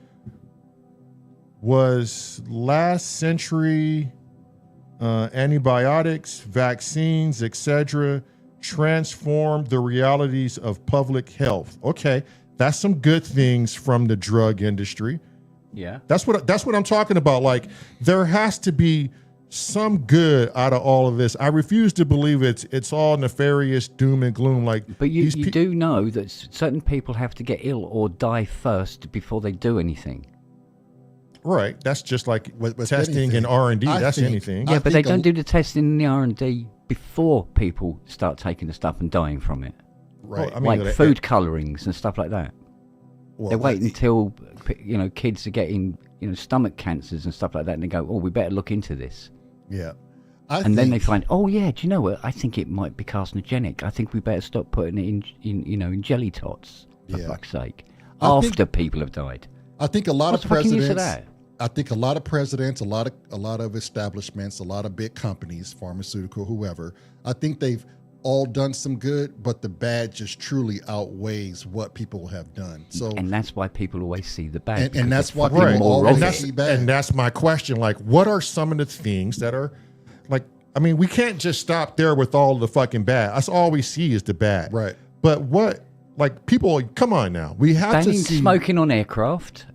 was last century. Antibiotics, vaccines, etc., transformed the realities of public health. Okay, that's some good things from the drug industry. Yeah. That's what I'm talking about. Like, there has to be some good out of all of this. I refuse to believe it's all nefarious doom and gloom. Like, But you do know that certain people have to get ill or die first before they do anything. right? That's just like With testing anything. and R&D. I That's think- anything. Yeah, I but they think don't do the testing and the R&D before people start taking the stuff and dying from it. Right. Well, I mean, Like food colorings and stuff like that. Well, They wait until kids are getting stomach cancers and stuff like that, and they go, "Oh, we better look into this." Yeah. And then they find, "Oh yeah, do you know what? I think it might be carcinogenic. I think we better stop putting it in jelly tots for Yeah. fuck's sake." I think- After people have died. I think a lot What's of the fucking presidents. use of that? I think a lot of presidents, a lot of establishments, a lot of big companies, pharmaceutical, whoever. I think they've all done some good, but the bad just truly outweighs what people have done. So, And that's why people always see the bad. because and that's they're why fucking people more always of and it. that's, see bad. and that's my question. Like, what are some of the things that are, like, I mean, we can't just stop there with all the fucking bad. That's all we see is the bad. Right. But what, like, people, come on now. We have to Banning see. smoking on aircraft,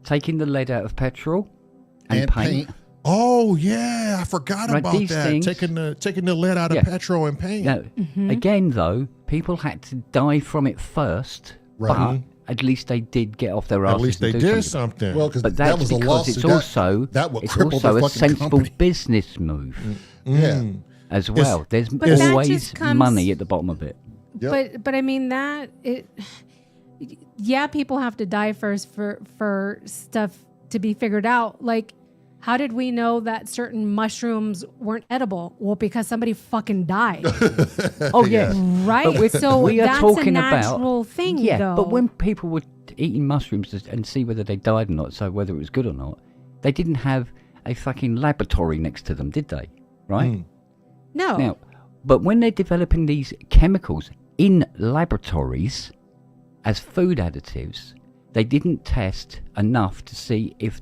taking the lead out of petrol, and paint. Oh yeah, I forgot Right, about these that. things- Taking the lead out of Yeah. petrol and paint. Now, again, though, people had to die from it first, Right. but at least they did get off their asses. At least they and do did something. something. well, because But that that's was a because lawsuit. it's also that would it's cripple also the a fucking sensible company. business move Yeah. as well. There's But that always just comes- money at the bottom of it. Yep. But I mean yeah, people have to die first for stuff to be figured out. Like, how did we know that certain mushrooms weren't edible? Well, because somebody fucking died, Oh yeah, right? So we are that's a talking about natural thing, yeah. though. But when people were eating mushrooms and see whether they died or not, so whether it was good or not, they didn't have a fucking laboratory next to them, did they? Right. no, Now, but when they're developing these chemicals in laboratories as food additives, they didn't test enough to see if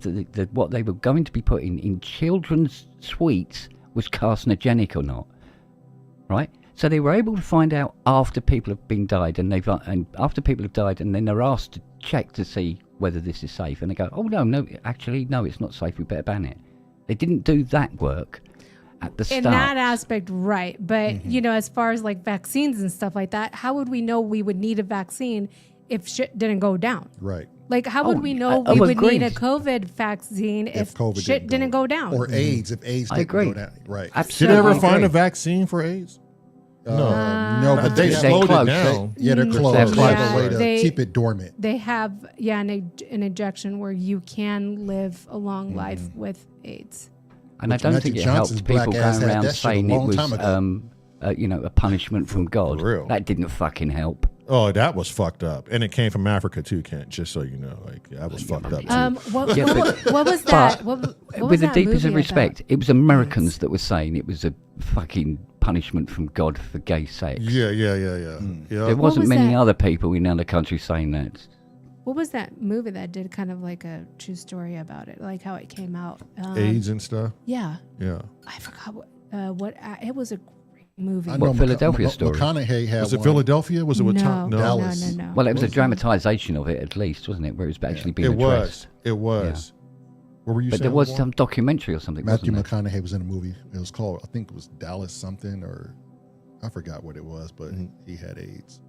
what they were going to be putting in children's sweets was carcinogenic or not. Right? So they were able to find out after people have been died, and after people have died, and then they're asked to check to see whether this is safe, and they go, "Oh no, actually, no, it's not safe. We better ban it." They didn't do that work at the start. in that aspect, right? But as far as like vaccines and stuff like that, how would we know we would need a vaccine if shit didn't go down? Right. Like, how would we know I we would need a agreed. COVID vaccine if COVID shit didn't go down? Or AIDS, if AIDS I didn't agree. go down. Right. Did Absolutely. they ever find agree. a vaccine for AIDS? No, but They they're slowed it close. down. Yeah, they're close. They're They close. have a way to They- keep it dormant. They have, an injection where you can live a long life with AIDS. And I Which don't Magic think it Johnson's helped people black ass going had around that shit a saying it long was time ago. a punishment from God. real. That didn't fucking help. Oh, that was fucked up, and it came from Africa too, Kent. Just so you know, like that was fucked up too. What Yeah, what was that? What was With the that deepest of movie respect, about? it was Americans that were saying it was a fucking punishment from God for gay sex. Yeah. There wasn't was many that? other people in other countries saying that. What was that movie that did kind of like a true story about it, like how it came out? AIDS and stuff. Yeah, Yeah. I forgot what it was a great movie. I What know Philadelphia story? McConaughey had Was it one. Philadelphia? Was it with no, Tom? Dallas. no. Well, it was a dramatisation of it, at least, wasn't it? Where it was actually being It addressed. was. It was. What were you But saying? there was Warren? some documentary or something, Matthew wasn't there? McConaughey was in a movie. It was called, I think it was Dallas something, or I forgot what it was, but he had AIDS.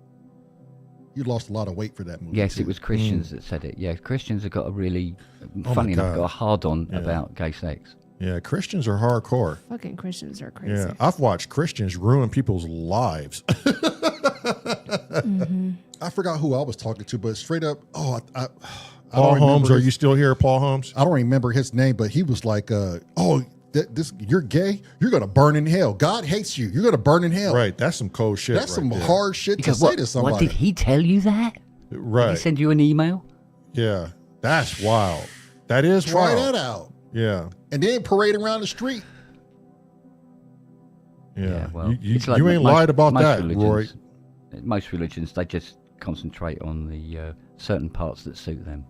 He lost a lot of weight for that movie. Yes, too. it was Christians that said it. Yeah, Christians have got a really, my funny enough, God. got a hard-on Yeah. about gay sex. Yeah, Christians are hardcore. Fucking Christians are crazy. Yeah, I've watched Christians ruin people's lives. I forgot who I was talking to, but straight up, I Paul don't Holmes, remember are his- you still here, Paul Holmes? I don't remember his name, but he was like, you're gay, you're gonna burn in hell. God hates you. You're gonna burn in hell. Right, that's some cold shit. That's right some there. hard shit to Because say to somebody. what did he tell you that? Did he Right. send you an email? Yeah, that's wild. That is Try wild. that out. Yeah, And then parade around the street. yeah. Well, you it's like you ain't most- lied about most that, Roy. religions. Most religions, they just concentrate on the certain parts that suit them.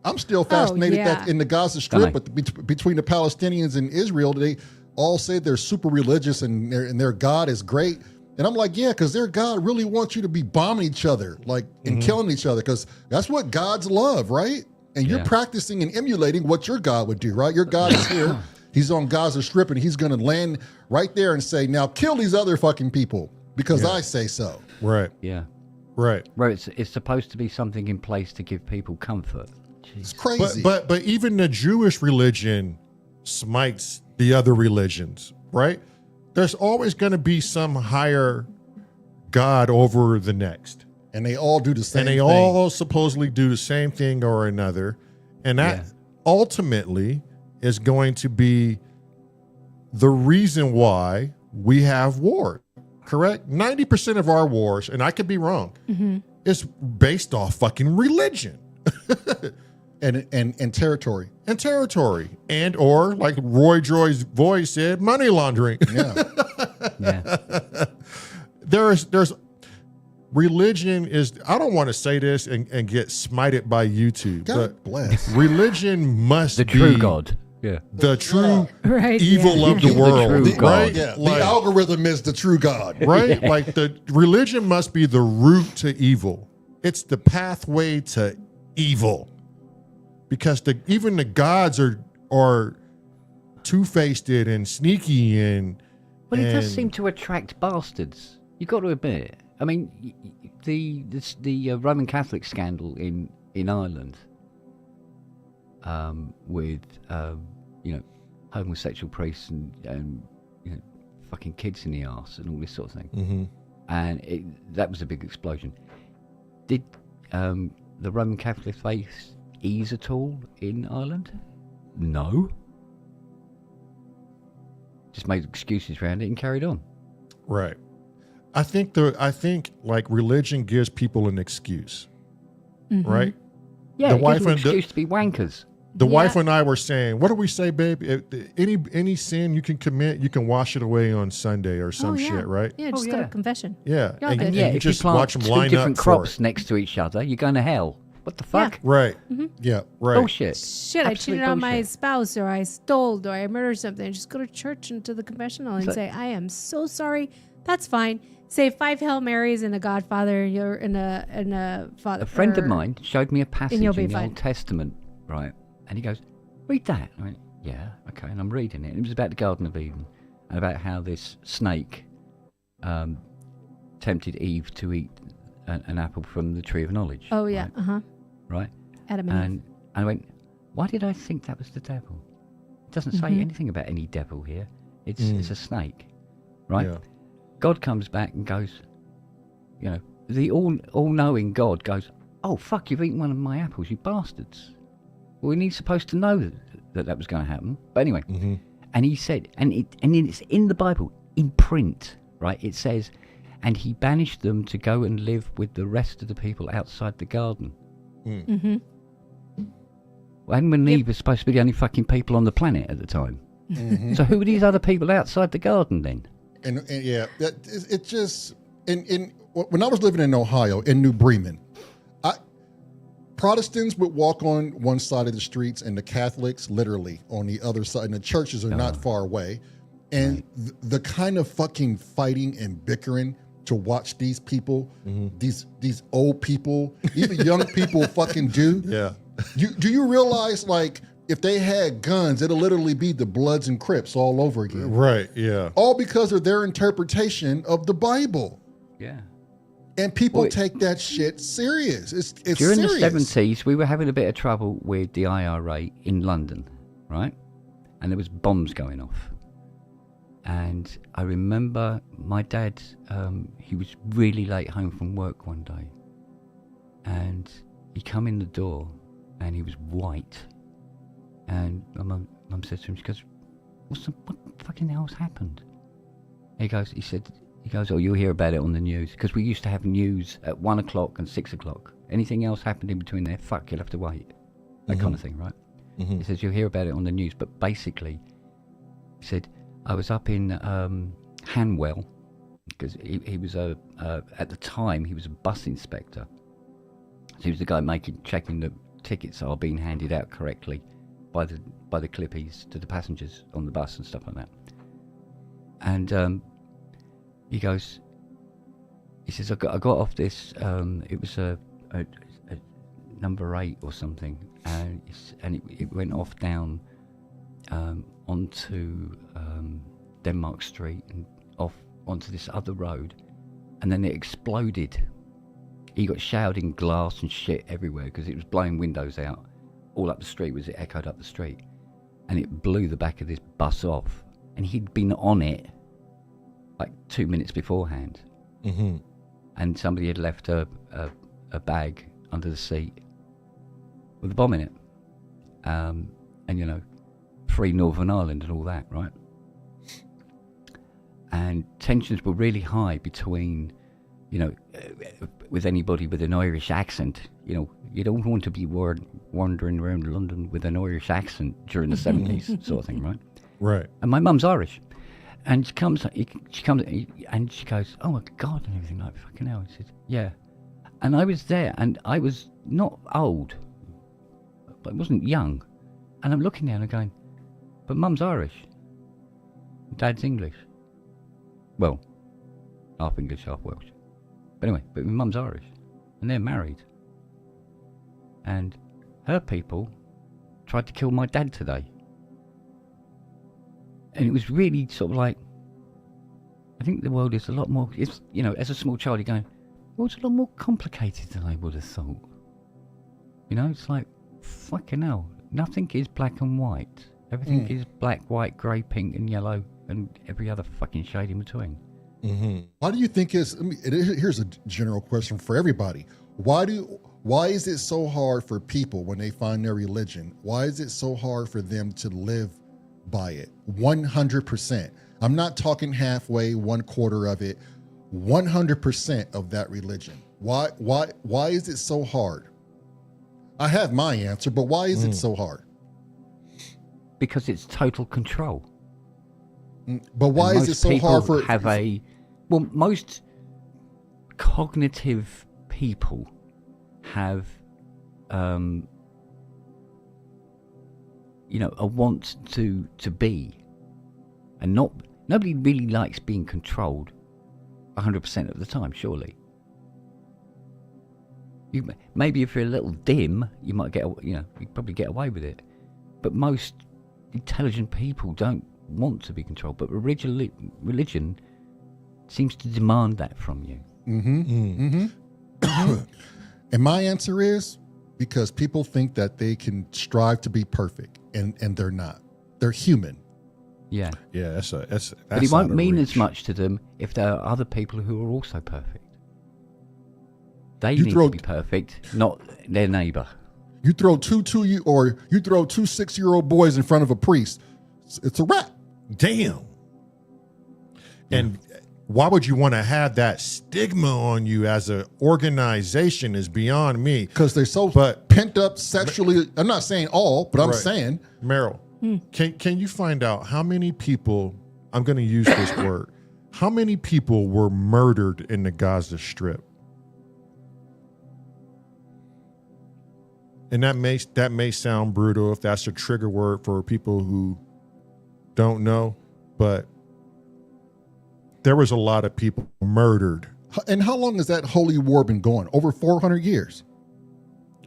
I'm still fascinated yeah. that in the Gaza Don't Strip, I? but between the Palestinians and Israel, they all say they're super religious and their God is great. And I'm like, yeah, because their God really wants you to be bombing each other, like, and killing each other, because that's what gods love, right? And you're practicing and emulating what your God would do, right? Your God is here. He's on Gaza Strip, and he's going to land right there and say, now kill these other fucking people because I say so. Right. Yeah. Right. Where it's supposed to be something in place to give people comfort. Jeez. It's crazy. But even the Jewish religion smites the other religions, right? There's always going to be some higher God over the next. And they all do the same thing. And they all supposedly do the same thing or another. And that ultimately is going to be the reason why we have war. Correct? 90% of our wars, and I could be wrong, is based off fucking religion. and territory. And territory. And or, like Roy Joy's voice said, money laundering. Yeah. There's religion is, I don't want to say this and get smited by YouTube, God bless. religion must The be true God. Yeah. the true Right. evil of the The world, true God. right? Yeah, Like, the algorithm is the true God. right? Like the religion must be the root to evil. It's the pathway to evil. Because even the gods are two-faced and sneaky and Well, it does seem to attract bastards. You've got to admit. I mean, the Roman Catholic scandal in Ireland, with homosexual priests and fucking kids in the arse and all this sort of thing, and that was a big explosion. Did the Roman Catholic faith ease at all in Ireland? No. Just made excuses around it and carried on. right. I think like religion gives people an excuse, right? Yeah, The it wife gives them an and the- excuse to be wankers. The Yeah. wife and I were saying, what do we say, babe? Any sin you can commit, you can wash it away on Sunday or some shit, right? Yeah, just go to confession. Yeah. You're And, good. and Yeah, you if just you plant watch them two line different up for crops it. next to each other, you're going to hell. What the fuck? Right. Yeah. Right. Bullshit. Shit, Absolute I cheated on my bullshit. spouse, or I stole, or I murdered something. Just go to church and to the confessional and So- say, I am so sorry. That's fine. Say 5 Hail Marys and a Godfather, and you're in a father. A friend of mine showed me a passage you'll in be the fine. Old Testament, right? And he goes, read that. I went, yeah, okay. And I'm reading it. And it was about the Garden of Eden and about how this snake tempted Eve to eat an apple from the tree of knowledge. Oh, yeah. Right? Right? Adam and Eve. And I went, why did I think that was the devil? It doesn't say anything about any devil here. It's a snake, right? Yeah. God comes back and goes, the all-knowing God goes, oh, fuck, you've eaten one of my apples, you bastards. Well, he's supposed to know that was going to happen. But anyway, and he said, and it's in the Bible, in print, right? It says, and he banished them to go and live with the rest of the people outside the garden. Well, Adam and Eve were supposed to be the only fucking people on the planet at the time. So who were these other people outside the garden then? And yeah, it just when I was living in Ohio, in New Bremen, Protestants would walk on one side of the streets and the Catholics literally on the other side, and the churches are not far away. And the kind of fucking fighting and bickering to watch these people, these old people, even young people fucking do. Yeah. Do you realize, like, if they had guns, it'll literally be the Bloods and Crips all over again. Right. Yeah. All because of their interpretation of the Bible. Yeah. And people take that shit serious. It's During serious. the 70s, we were having a bit of trouble with the IRA in London, right? And there was bombs going off. And I remember my dad, he was really late home from work one day. And he come in the door and he was white. And my mum said to him, she goes, what fucking hell's happened? He goes, oh, you'll hear about it on the news. Because we used to have news at 1 o'clock and 6 o'clock. Anything else happened in between there, fuck, you'll have to wait. That kind of thing, right? He says, you'll hear about it on the news. But basically, he said, I was up in Hanwell, because he was at the time, he was a bus inspector. So he was the guy checking the tickets are being handed out correctly by the clippies to the passengers on the bus and stuff like that. And he goes, he says, I got off this, it was number 8 or something, and it went off down onto Denmark Street and off onto this other road, and then it exploded. He got showered in glass and shit everywhere because it was blowing windows out all up the street. It echoed up the street, and it blew the back of this bus off. And he'd been on it like 2 minutes beforehand, and somebody had left a bag under the seat with a bomb in it, and free Northern Ireland and all that, right? And tensions were really high between, with anybody with an Irish accent. You don't want to be wandering around London with an Irish accent during the 70s sort of thing, right? Right. And my mum's Irish. And she comes and she goes, "Oh my God," and everything like, "Fucking hell." I said, "Yeah." And I was there, and I was not old, but I wasn't young. And I'm looking down and going, "But Mum's Irish. Dad's English." Well, half English, half Welsh. But anyway, but my Mum's Irish. And they're married. And her people tried to kill my dad today. And it was really sort of like, I think the world is a lot more, as a small child you're going, well, it's a lot more complicated than I would have thought. It's like, fucking hell, nothing is black and white. Everything is black, white, grey, pink and yellow and every other fucking shade in between. Why do you think here's a general question for everybody. Why is it so hard for people when they find their religion? Why is it so hard for them to live by it 100%? I'm not talking halfway, 1/4 of it, 100% of that religion. Why is it so hard? I have my answer, but why is it so hard? Because it's total control. But why is it so hard for most cognitive people have a want to be, and nobody really likes being controlled 100% of the time, surely. Maybe if you're a little dim, you might you probably get away with it. But most intelligent people don't want to be controlled. But religion seems to demand that from you. And my answer is because people think that they can strive to be perfect, and they're not. They're human. Yeah. Yeah, that's but it won't not a mean reach. as much to them if there are other people who are also perfect. They need to be perfect, not their neighbor. You throw two 6-year-old boys in front of a priest, it's a wrap. Damn. And why would you want to have that stigma on you as an organization is beyond me. Because they're so pent up sexually. I'm not saying all, but I'm saying. Meryl, can you find out how many people, I'm going to use this word, how many people were murdered in the Gaza Strip? And that may sound brutal if that's a trigger word for people who don't know, but there was a lot of people murdered. And how long has that holy war been going? Over 400 years.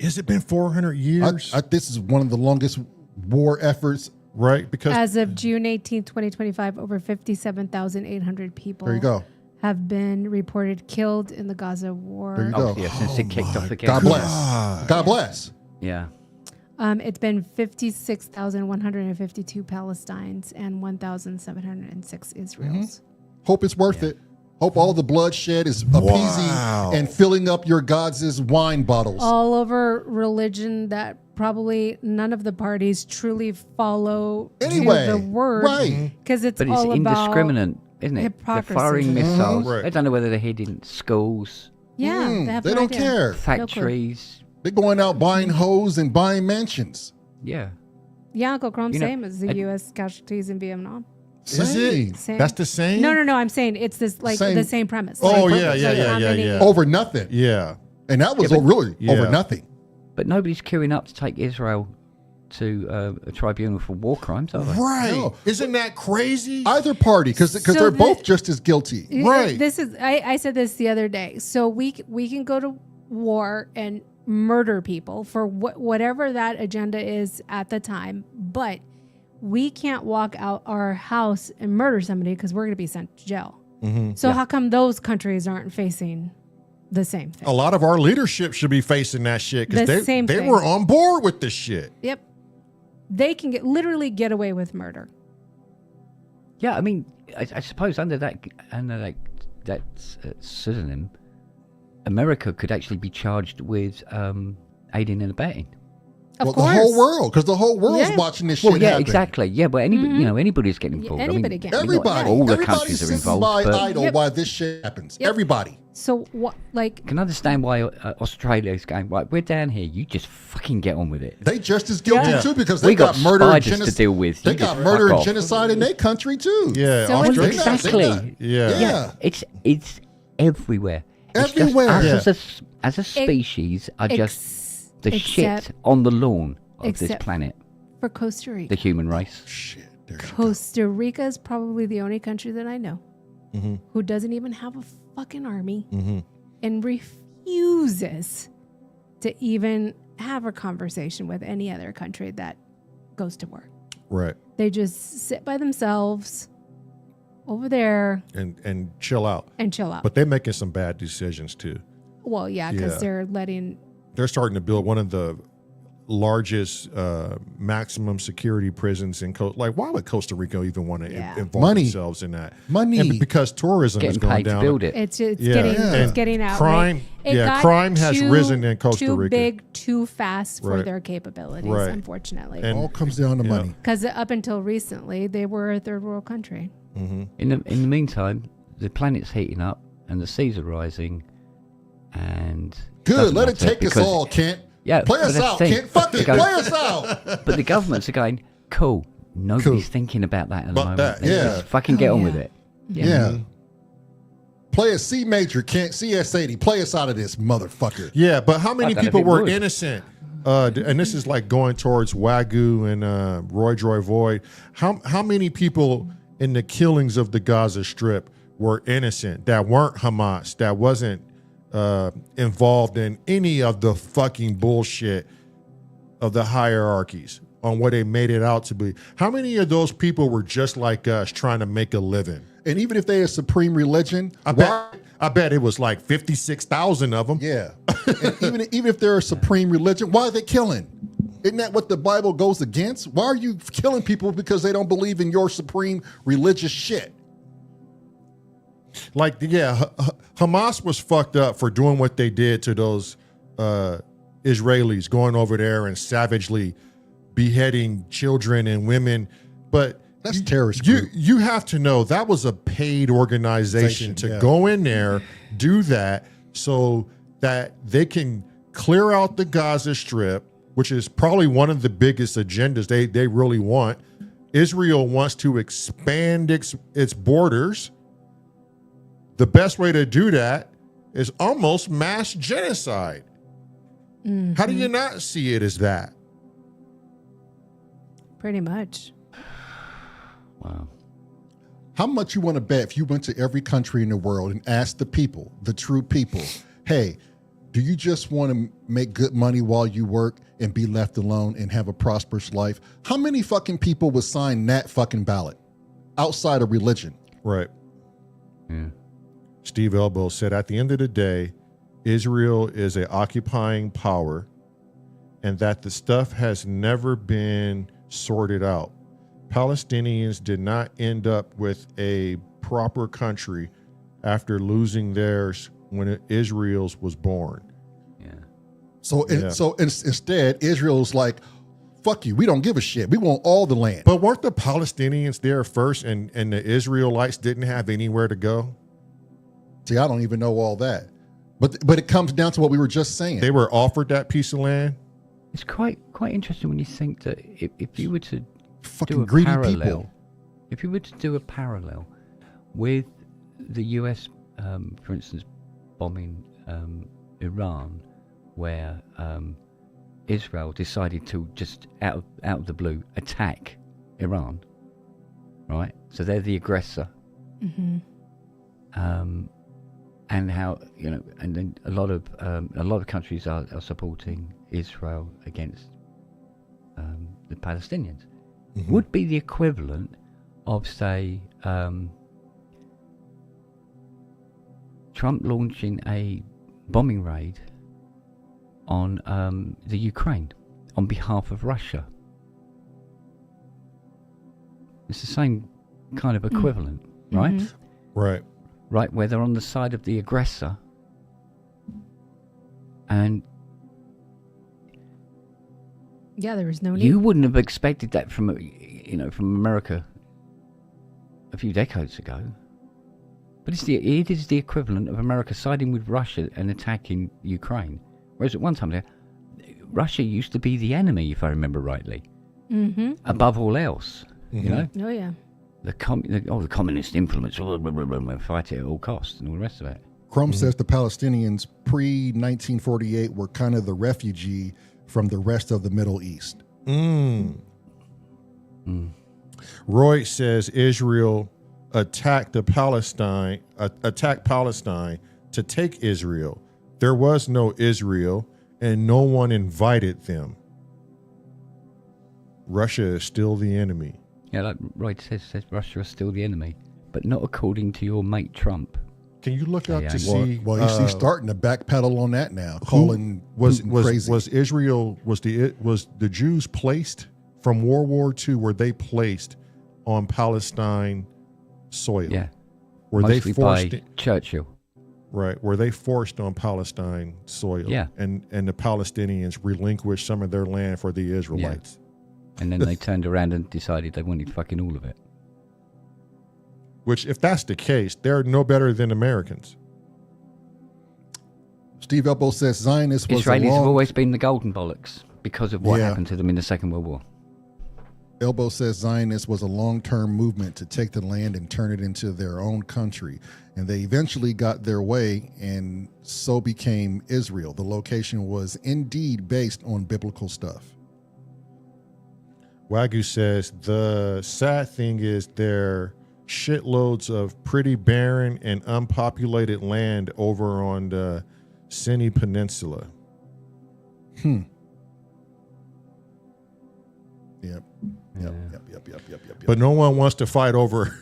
Has it been 400 years? This is one of the longest war efforts. Right? Because as of June 18, 2025, over 57,800 people there you go. have been reported killed in the Gaza war. There you go. Yeah, since it kicked off again. God bless. God bless. Yeah. It's been 56,152 Palestinians and 1,706 Israels. Hope it's worth it. Hope all the bloodshed is appeasing and filling up your gods' wine bottles. All over religion that probably none of the parties truly follow to the word. Right. Because it's But all it's about indiscriminate, isn't it? hypocrisy. They're firing missiles. Right. They don't know whether they're hitting schools, Yeah, They don't care. factories. They're going out buying hoes and buying mansions. Yeah. Yeah, Uncle Chrome, You know, same as the U.S. casualties in Vietnam. is it? Same. That's the same? No, I'm saying it's this the same premise. Oh, Like, yeah, how many- Over nothing. Yeah. And that was Yeah, but- really over Yeah. nothing. But nobody's queuing up to take Israel to a tribunal for war crimes, are they? Right. No. Isn't that crazy? Either party, because So they're both just as guilty. Right. This is I said this the other day. So we can go to war and murder people for whatever that agenda is at the time, but we can't walk out our house and murder somebody because we're going to be sent to jail. So how come those countries aren't facing the same thing? A lot of our leadership should be facing that shit because they were on board with this shit. Yep. They can literally get away with murder. Yeah, I mean, I suppose under that pseudonym, America could actually be charged with aiding and abetting. Of course. The whole world, because the whole world's watching this shit Well, yeah, happen. exactly. Yeah, but anybody's getting involved. Anybody can. Everybody. All the Everybody countries are sits involved. by But idle while this shit happens. Yep. Everybody. So what? Like, can understand why Australia is going, right, we're down here. You just fucking get on with it. They just as guilty Yeah. too because We they got murder and spiders to deal with. They You got just murder fuck and off. genocide in their country too. Yeah, So Australia- Exactly. Yeah. It's everywhere. It's just Everywhere. us as a species are just the shit except- on the lawn of this except planet. for Costa Rica. The human race. Shit. There you go. Costa Rica is probably the only country that I know who doesn't even have a fucking army and refuses to even have a conversation with any other country that goes to war. Right. They just sit by themselves over there And chill out. and chill out. But they're making some bad decisions too. Well, yeah, because Yeah. they're letting. They're starting to build one of the largest maximum security prisons in like why would Costa Rica even want to Yeah. involve Money. themselves in that? Money. And because tourism is Getting going paid to down. build it. It's And getting out. crime- crime has risen in Costa too Rica. big, too fast for Right. their capabilities, Right. unfortunately. And- All comes down to Yeah. money. Because up until recently, they were a third world country. In the meantime, the planet's heating up and the seas are rising, and Good. doesn't Let it matter take us because- all, Kent. Yeah, Play but us that's out, the thing. Kent. Fuck it. Go- Play us out. But the governments are going, cool. Nobody's Cool. thinking about that at the But moment. that- Let's yeah. just fucking get on with it. Yeah. Play a C major, Kent. CS80. Play us out of this, motherfucker. Yeah, but how many I thought people it were would. innocent? And this is like going towards Wagyu and Roy Droy Void. How many people in the killings of the Gaza Strip were innocent, that weren't Hamas, that wasn't involved in any of the fucking bullshit of the hierarchies on what they made it out to be? How many of those people were just like us trying to make a living? And even if they're a supreme religion, I bet it was like 56,000 of them. yeah. And even if they're a supreme religion, why are they killing? Isn't that what the Bible goes against? Why are you killing people because they don't believe in your supreme religious shit? Like, yeah, Hamas was fucked up for doing what they did to those Israelis, going over there and savagely beheading children and women. But That's terrorist You group. you have to know that was a paid organization to Yeah. go in there, do that, so that they can clear out the Gaza Strip, which is probably one of the biggest agendas they really want. Israel wants to expand its borders. The best way to do that is almost mass genocide. How do you not see it as that? Pretty much. Wow. How much you want to bet if you went to every country in the world and asked the people, the true people, hey, do you just want to make good money while you work and be left alone and have a prosperous life? How many fucking people would sign that fucking ballot outside of religion? Right. Yeah. Steve Elbow said, at the end of the day, Israel is an occupying power and that the stuff has never been sorted out. Palestinians did not end up with a proper country after losing theirs when Israel's was born. Yeah. So, Yeah. instead, Israel's like, fuck you. We don't give a shit. We want all the land. But weren't the Palestinians there first and the Israelites didn't have anywhere to go? See, I don't even know all that. But it comes down to what we were just saying. They were offered that piece of land? It's quite interesting when you think that if you were to do fucking a greedy parallel, people. if you were to do a parallel with the US, for instance, bombing Iran, where Israel decided to just out of the blue attack Iran, right? So they're the aggressor. and how and then a lot of countries are supporting Israel against the Palestinians. Would be the equivalent of, say, Trump launching a bombing raid on the Ukraine on behalf of Russia. It's the same kind of equivalent, right? Right. Right, where they're on the side of the aggressor, and there was no need. you wouldn't have expected that from America a few decades ago. But it is the equivalent of America siding with Russia and attacking Ukraine. Whereas at one time, Russia used to be the enemy, if I remember rightly, above all else. You know, Oh yeah. the communist influence, fight it at all costs, and all the rest of it. Chrome says the Palestinians pre-1948 were kind of the refugee from the rest of the Middle East. Roy says Israel attacked Palestine to take Israel. There was no Israel, and no one invited them. Russia is still the enemy. Yeah, like Roy says Russia is still the enemy, but not according to your mate Trump. Can you look up Yeah, to well- see? Well, he's starting to backpedal on that now, who calling was Putin crazy. was Israel was the Jews placed from World War II? Were they placed on Palestine soil? Yeah, Were mostly they forced? by Churchill. Right. Were they forced on Palestine soil? Yeah. And the Palestinians relinquished some of their land for the Israelites. And then they turned around and decided they wanted fucking all of it. Which, if that's the case, they're no better than Americans. Steve Elbow says Zionist was Israelis a have long... always been the golden bollocks because of what Yeah. happened to them in the Second World War. Elbow says Zionist was a long-term movement to take the land and turn it into their own country. And they eventually got their way, and so became Israel. The location was indeed based on biblical stuff. Wagyu says the sad thing is there shitloads of pretty barren and unpopulated land over on the Sinai Peninsula. Yep. But no one wants to fight over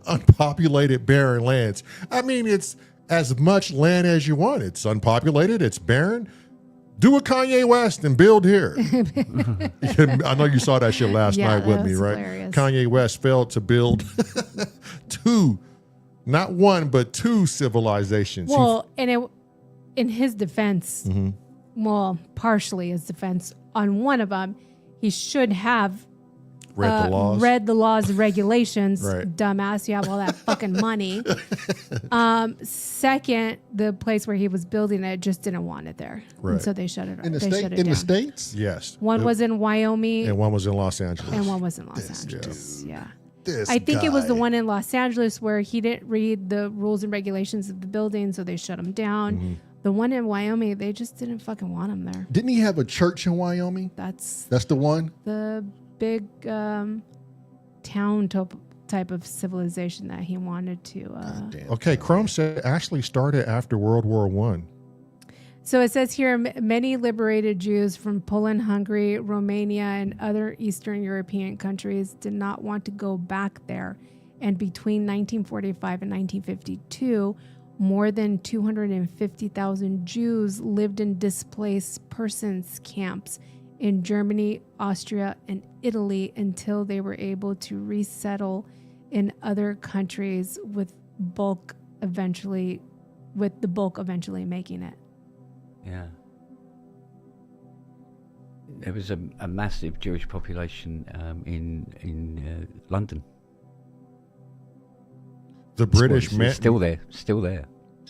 unpopulated barren lands. I mean, it's as much land as you want. It's unpopulated, it's barren. Do a Kanye West and build here. I know you saw that shit last Yeah, night with that me, was right? hilarious. Kanye West failed to build two, not one, but two civilizations. Well, and in his defense, Mm-hmm. well, partially his defense, on one of them, he should have read the laws. read the laws and regulations. Right. Dumbass, you have all that fucking money. Second, the place where he was building it just didn't want it there, Right. and so they shut it. In the they state, shut it in down. the states, Yes. One was in Wyoming, And one was in Los Angeles. and one was in Los This Angeles. Yeah. this I think it was the guy. one in Los Angeles where he didn't read the rules and regulations of the building, so they shut him down. Mm-hmm. The one in Wyoming, they just didn't fucking want him there. Didn't he have a church in Wyoming? That's That's the one. the big town type of civilization that he wanted to. Damn. Okay, Chrome said actually started after World War I. So it says here, many liberated Jews from Poland, Hungary, Romania, and other Eastern European countries did not want to go back there. And between 1945 and 1952, more than 250,000 Jews lived in displaced persons camps in Germany, Austria, and Italy until they were able to resettle in other countries with the bulk eventually making it. Yeah. There was a massive Jewish population in London. The British It's still there.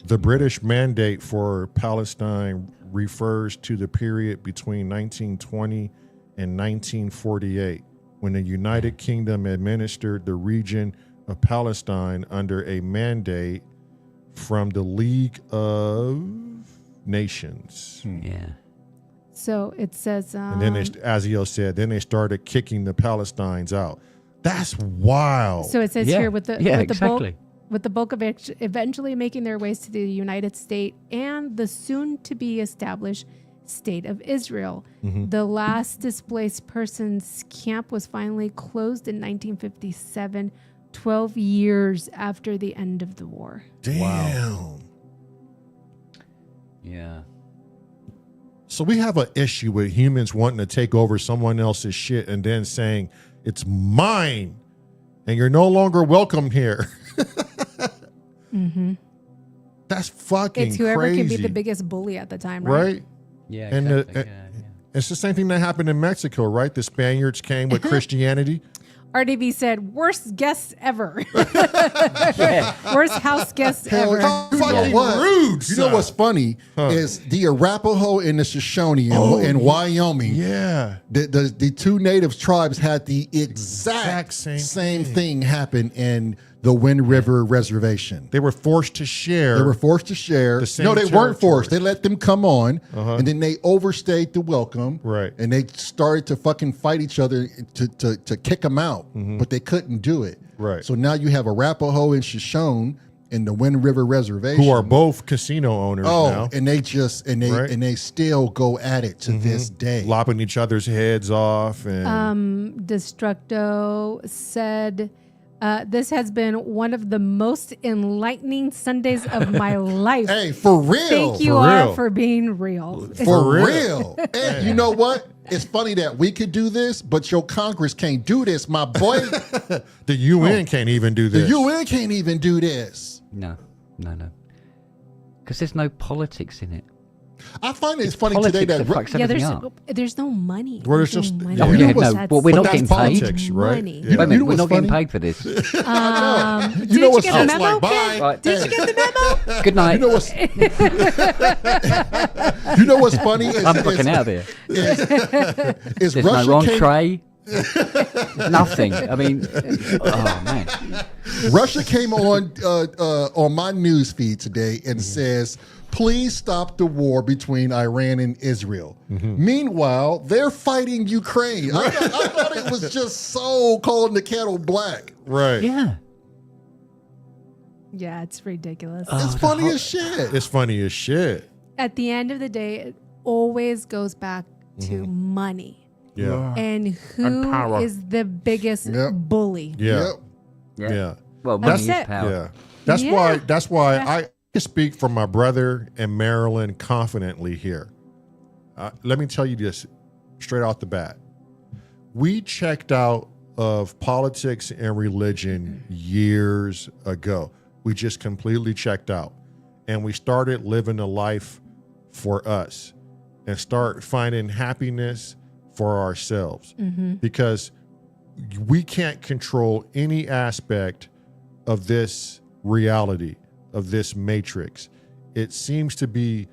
The British mandate for Palestine refers to the period between 1920 and 1948, when the United Kingdom administered the region of Palestine under a mandate from the League of Nations. Yeah. So it says, And then, Azio said, then they started kicking the Palestinians out. That's wild. so it says Yeah. here with the Yeah, with the bulk exactly. with the bulk of it eventually making their ways to the United States and the soon-to-be established State of Israel. The last displaced persons camp was finally closed in 1957, 12 years after the end of the war. Damn. Wow. Yeah. So we have an issue with humans wanting to take over someone else's shit and then saying it's mine and you're no longer welcome here. That's fucking It's whoever crazy. can be the biggest bully at the time, right? Right? Yeah, And exactly. it's the same thing that happened in Mexico, right? The Spaniards came with Christianity. RDV said, worst guests ever. Yeah. Worst house guests Hell, ever. how Fucking fucking what? rude, You know son. what's funny is the Arapaho and the Shoshone in Wyoming. Yeah. The two native tribes had the exact same same thing happen in the Wind River Reservation. They were forced to share. They were forced to share. The same No, they weren't forced. territory. They let them come on, and then they overstayed the welcome. Right. And they started to fucking fight each other to kick them out, but they couldn't do it. Right. So now you have Arapaho and Shoshone in the Wind River Reservation, who are both casino owners now. and they just Right. and they still go at it to this day. Lopping each other's heads off. And Destructo said, this has been one of the most enlightening Sundays of my life. Hey, for real. Thank you For all real. for being real. For real. real. And you know what? It's funny that we could do this, but your Congress can't do this, my boy. the UN can't even do The this. UN can't even do this. No. Because there's no politics in it. I find it's funny today Politics that that fucks Yeah, everything up. there's no money. Well, There's it's just- no money. yeah. Oh, You yeah, know no. That's Well, we're not But getting that's paid. politics, right? Money. Yeah. Wait a minute, You know we're not what's getting funny? paid for this. You Did know you what's get the funny? memo, Like, kid? bye. Did you get the memo? Good night. you know what's you know what's funny is, I'm fucking out of here. is There's Russia no wrong came, tray. Nothing. I mean, oh man. Russia came on my news feed today and says, please stop the war between Iran and Israel. Meanwhile, they're fighting Ukraine. I thought it was just so calling the kettle black. Right. Yeah. Yeah, it's ridiculous. It's funny as shit. It's funny as shit. At the end of the day, it always goes back to money. Yeah. And who is the biggest Yep. bully? Yeah. Yeah. Yeah. Well, money is it. power. Yeah. That's Yeah. why I can speak for my brother and Marelyn confidently here. Let me tell you this straight off the bat. We checked out of politics and religion years ago. We just completely checked out. And we started living a life for us and start finding happiness for ourselves. Because we can't control any aspect of this reality, of this matrix. It seems to be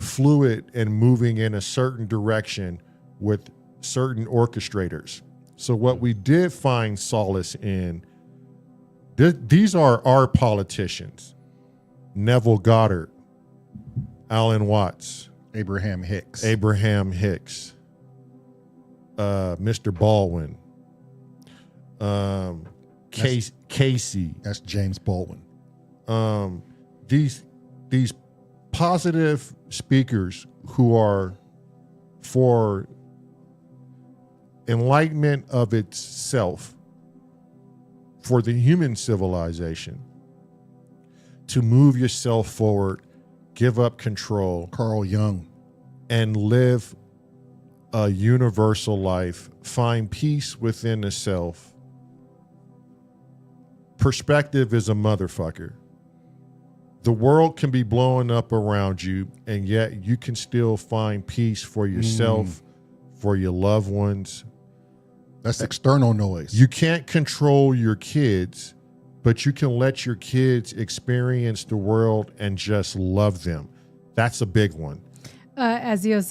fluid and moving in a certain direction with certain orchestrators. So what we did find solace in, these are our politicians: Neville Goddard, Alan Watts, Abraham Hicks. Mr. Baldwin, Casey. That's James Baldwin. These positive speakers who are for enlightenment of itself, for the human civilization, to move yourself forward, give up control, Carl Jung. and live a universal life, find peace within the self. Perspective is a motherfucker. The world can be blowing up around you, and yet you can still find peace for yourself, for your loved ones. That's external noise. You can't control your kids, but you can let your kids experience the world and just love them. That's a big one. Azio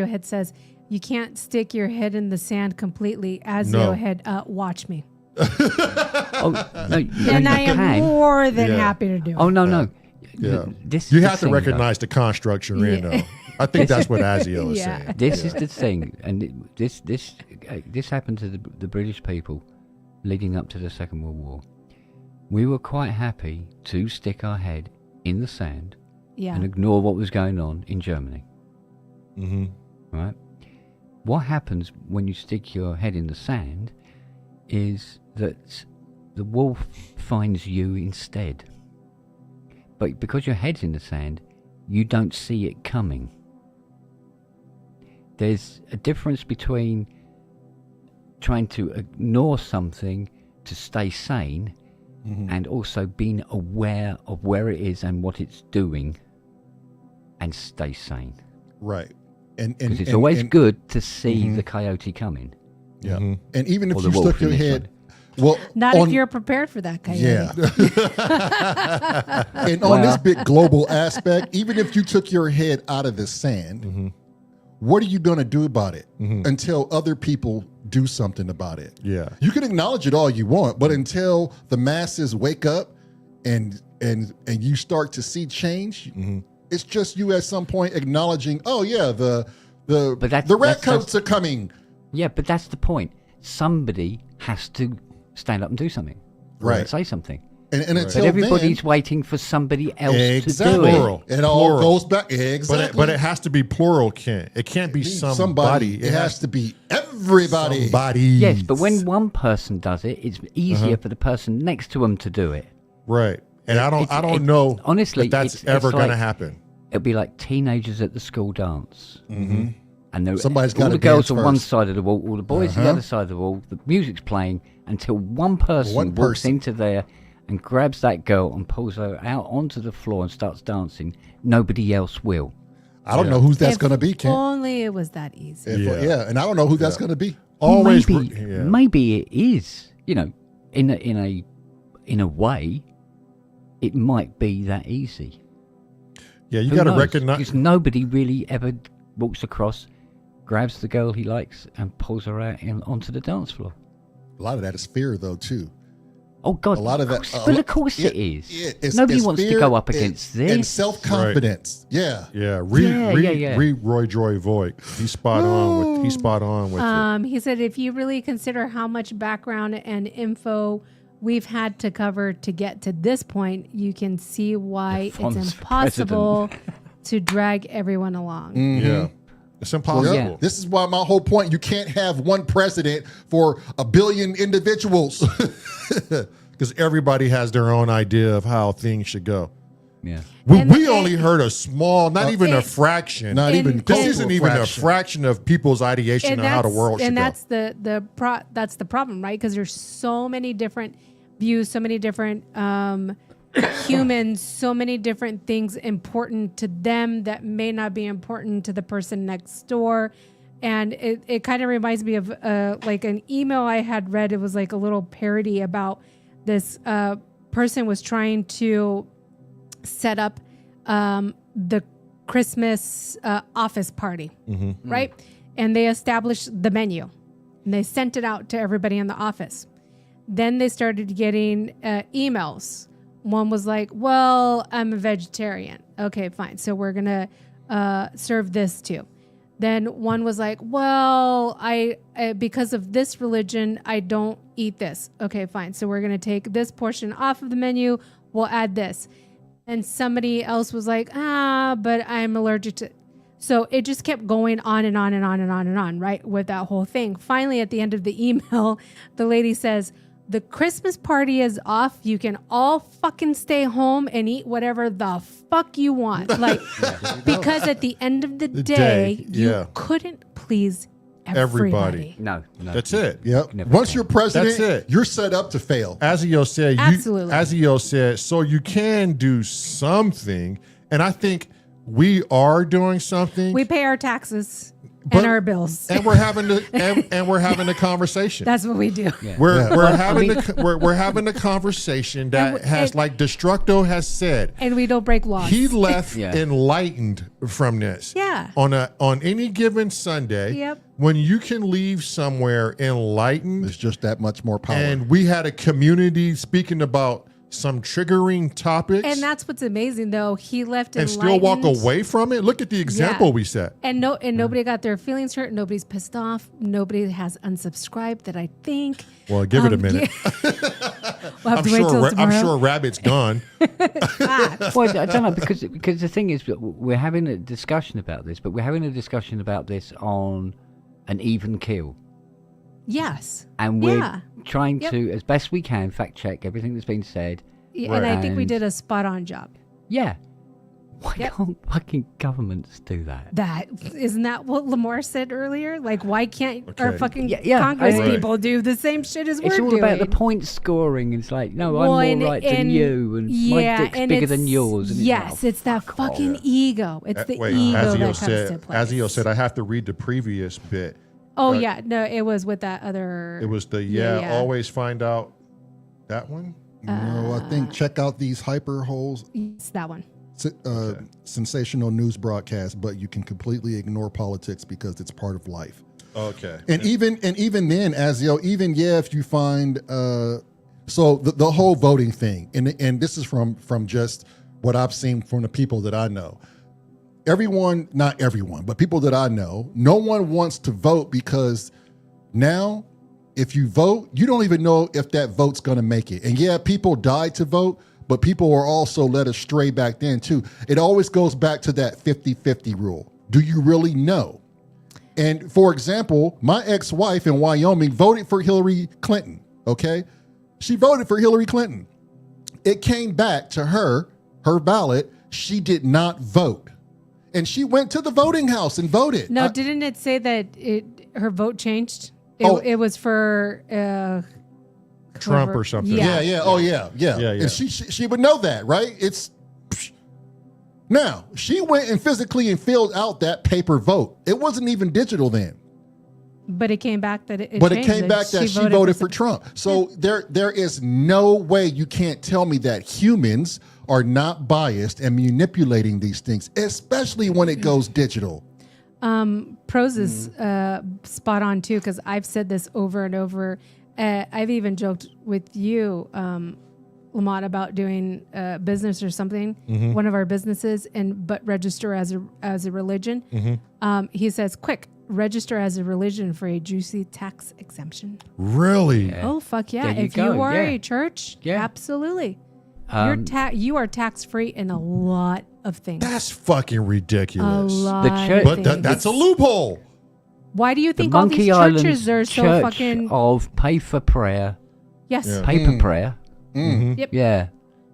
Head says, you can't stick your head in the sand completely. No. Head, watch me. Oh, no, And I am can. more than Yeah. happy to do it. Oh, no. Yeah. This You is the have to thing, recognize the construct you're in, though. I think that's what Azio is Yeah. saying. though. This is the thing, and this happened to the British people leading up to the Second World War. we were quite happy to stick our head in the sand Yeah. and ignore what was going on in Germany. Mm-hmm. Right? What happens when you stick your head in the sand is that the wolf finds you instead. But because your head's in the sand, you don't see it coming. There's a difference between trying to ignore something to stay sane and also being aware of where it is and what it's doing and stay sane. Right. And Because it's always good to see the coyote coming. Yeah. Mhm. And even if Or you the wolf stuck your in this head, well, Not if you're prepared for that coyote. yeah. And on this big global aspect, even if you took your head out of the sand, what are you going to do about it until other people do something about it? Yeah. You can acknowledge it all you want, but until the masses wake up and you start to see change, it's just you at some point acknowledging, oh yeah, the redcoats are coming. Yeah, but that's the point. Somebody has to stand up and do something. Right. And say something. And until But everybody's then, waiting for somebody else exactly. to do it. Plural. It all Plural. goes back. Exactly. But it has to be plural, Kent. It can't be somebody. It has to be everybody. Somebody. Yes, but when one person does it, it's easier for the person next to them to do it. Right. And I don't know honestly, if that's it's ever going to like- happen. It'll be like teenagers at the school dance. Mm-hmm. And Somebody's all gotta the girls dance on one first. side of the wall, all the boys on the other side of the wall, the music's playing until one person walks into there and grabs that girl and pulls her out onto the floor and starts dancing. Nobody else will. I don't know who that's If going to be, Ken. Only it was that easy. Yeah, and I don't know who that's going to be. Always. Maybe it is. You know, in a way, it might be that easy. Yeah, you Who got to knows? recognize. Because nobody really ever walks across, grabs the girl he likes, and pulls her out onto the dance floor. A lot of that is fear, though, too. Oh God! A lot of that. But of course it is. Nobody wants to go up against this. And self-confidence. Yeah. Yeah, Yeah. Roy Joy Voigt. He's spot on with it. He said, if you really consider how much background and info we've had to cover to get to this point, you can see why Fonz it's impossible to drag everyone along. Yeah. It's impossible. yeah. This is why my whole point, you can't have one president for 1 billion individuals. Because everybody has their own idea of how things should go. Yeah. We only heard a small, not even a and- fraction. Not even This close isn't to even fraction. a fraction of people's ideation of how the world should and go. that's that's the problem, right? Because there's so many different views, so many different humans, so many different things important to them that may not be important to the person next door. And it kind of reminds me of like an email I had read. It was like a little parody about this person was trying to set up the Christmas office party, right? And they established the menu and they sent it out to everybody in the office. Then they started getting emails. One was like, well, I'm a vegetarian. Okay, fine. So we're going to serve this too. Then one was like, well, I because of this religion, I don't eat this. Okay, fine. So we're going to take this portion off of the menu. We'll add this. And somebody else was like, but I'm allergic to. So it just kept going on and on and on and on and on, right? With that whole thing. Finally, at the end of the email, the lady says, the Christmas party is off. You can all fucking stay home and eat whatever the fuck you want. Like, because at the end of the day, you couldn't please everybody. No. That's it. Yep. Never Once can. you're president, That's it. you're set up to fail. Azio said, Absolutely. Azio said, so you can do something. And I think we are doing something. We pay our taxes But- and our bills. and we're having and we're having a conversation. That's what we do. Yeah. We're having a conversation that has, like Destructo has said, And we don't break laws. he left Yeah. enlightened from this. Yeah. On any given Sunday, Yep. when you can leave somewhere enlightened, There's just that much more power. and we had a community speaking about some triggering topics And that's what's amazing, though. He left and still walk enlightened. away from it. Look at the example we set. And nobody got their feelings hurt. Nobody's pissed off. Nobody has unsubscribed that I think. Well, give it a minute. We'll have to wait till tomorrow. I'm sure Rabbit's gone. Well, I don't know because the thing is we're having a discussion about this, but we're having a discussion about this on an even keel. Yes. And we're trying to, as best we can, fact check everything that's been said. Yeah, and I think we did a spot on job. Yeah. Why can't fucking governments do that? Isn't that what Lamar said earlier? Like, why can't our fucking Yeah, Congress right. people do the same shit as we're doing? It's all about the point scoring. It's like, no, I'm more right than you, and my dick's bigger than yours. And yes, it's that fucking ego. It's the ego that comes to play. Azio said, I have to read the previous bit. Oh, yeah. No, it was with that other... It was always find out that one? No, I think check out these hyper holes. It's that one. Sensational news broadcast, but you can completely ignore politics because it's part of life. Okay. And even then, Azio, if you find so the whole voting thing, and this is from just what I've seen from the people that I know. Everyone, not everyone, but people that I know, no one wants to vote because now if you vote, you don't even know if that vote's going to make it. And yeah, people died to vote, but people were also led astray back then too. It always goes back to that 50-50 rule. Do you really know? And for example, my ex-wife in Wyoming voted for Hillary Clinton, okay? She voted for Hillary Clinton. It came back to her ballot. She did not vote. And she went to the voting house and voted. No, didn't it say that her vote changed? It was for Trump whoever. or something. Yeah. Oh, yeah. And she would know that, right? Now, she went and physically filled out that paper vote. It wasn't even digital then. But it came back that it But changed, it came back that she voted for Trump. So there is no way you can't tell me that humans are not biased and manipulating these things, especially when it goes digital. Pros is spot on too, because I've said this over and over. I've even joked with you, Lamont, about doing business or something, one of our businesses, but register as a religion. He says, quick, register as a religion for a juicy tax exemption. Really? Yeah. Oh, fuck yeah. There you If go, you are yeah. a church, Yeah. absolutely. You are tax-free in a lot of things. That's fucking A ridiculous. lot The church- of But things. that's a loophole. Why do you The think all these Monkey Island churches are so Church fucking... of pay for prayer, Yes. Yeah. paper prayer. Yep. Yeah.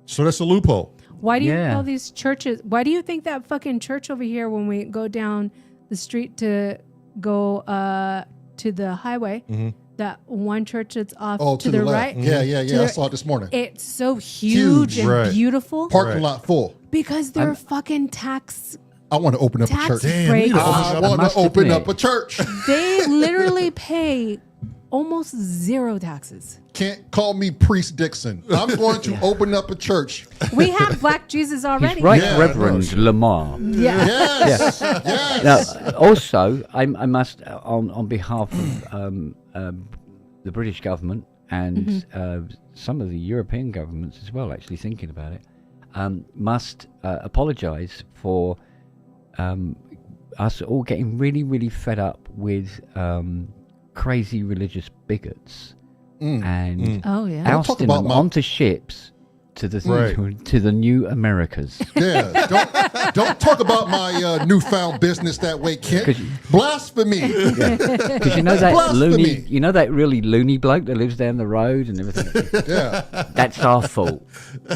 So that's a loophole. Why do you Yeah. think all these churches... Why do you think that fucking church over here, when we go down the street to go to the highway, that one church that's off to the left. right? Yeah. I saw it this morning. It's so huge and Right. beautiful Parking lot full. because they're fucking tax... I want to open up a Tax church. Damn, we need to breaks. open I up- want must to open admit. up a church. They literally pay almost zero taxes. Can't call me Priest Dixon. I'm going to open up a church. We have Black Jesus already. He's right, Yeah. Reverend Lamar. Yeah. Yes. Yes. Now, also, I must, on behalf of the British government and some of the European governments as well, actually thinking about it, must apologise for us all getting really, really fed up with crazy religious bigots and Oh, yeah. Don't talk ousting about them my- onto ships to the Right. to the new Americas. Yeah. Don't talk about my newfound business that way, Kent. 'Cause you- Blasphemy. Because you know that Blasphemy. that really loony bloke that lives down the road and everything. Yeah. That's our fault.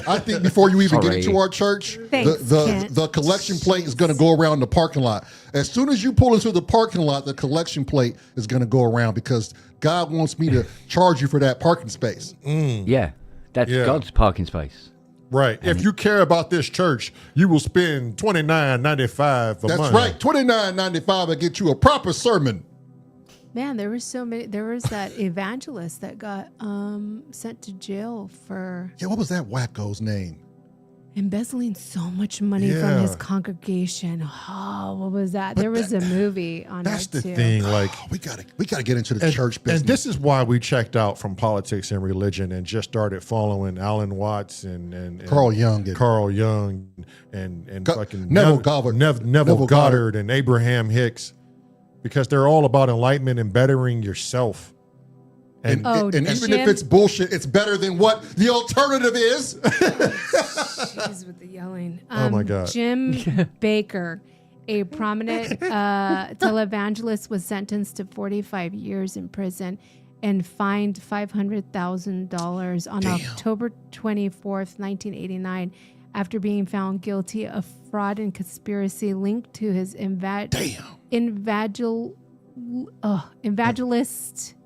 I think before you even get Sorry. into our church, Thanks, the Kent. collection plate is going to go around the parking lot. As soon as you pull into the parking lot, the collection plate is going to go around because God wants me to charge you for that parking space. Yeah, that's Yeah. God's parking space. Right. If you care about this church, you will spend $29.95 a That's month. right. $29.95 will get you a proper sermon. Man, there was so many. There was that evangelist that got sent to jail for... Yeah, what was that wacko's name? embezzling so much money from his Yeah. congregation. Oh, what was that? There was a movie on That's it the too. thing. Like, We gotta get into the church business. and this is why we checked out from politics and religion and just started following Alan Watts and Carl Jung. and Go- fucking Neville Goddard. Neville Neville Goddard and Abraham Hicks, because they're all about enlightenment and bettering yourself. And, Oh, and even Jim- if it's bullshit, it's better than what the alternative is. Jeez, with the yelling. Oh, my God. Jim Baker, a prominent televangelist, was sentenced to 45 years in prison and fined $500,000 on October 24th, 1989, after being found guilty of fraud and conspiracy linked to his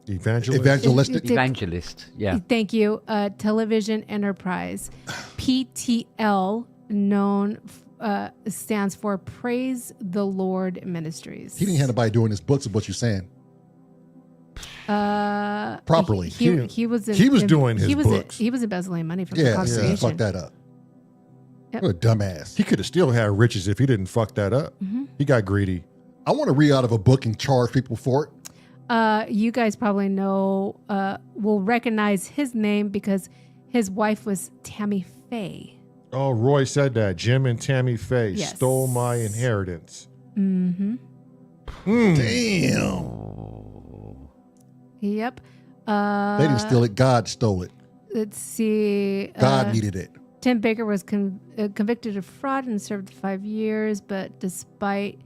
Evangelistic. Evangelist. Yeah. Thank you. Television enterprise, PTL, stands for Praise the Lord Ministries. He didn't have anybody doing his books, is what you're saying. Properly. He was doing his books. He was embezzling money from the Yeah, congregation. fuck that up. Yep. What a dumbass. He could have still had riches if he didn't fuck that up. He got greedy. I want to read out of a book and charge people for it. You guys probably know, will recognize his name because his wife was Tammy Faye. Oh, Roy said that. Jim and Tammy Faye Yes. stole my inheritance. Mm-hmm. Damn. Yep. They didn't steal it. God stole it. Let's see. God needed it. Tim Baker was convicted of fraud and served 5 years, but despite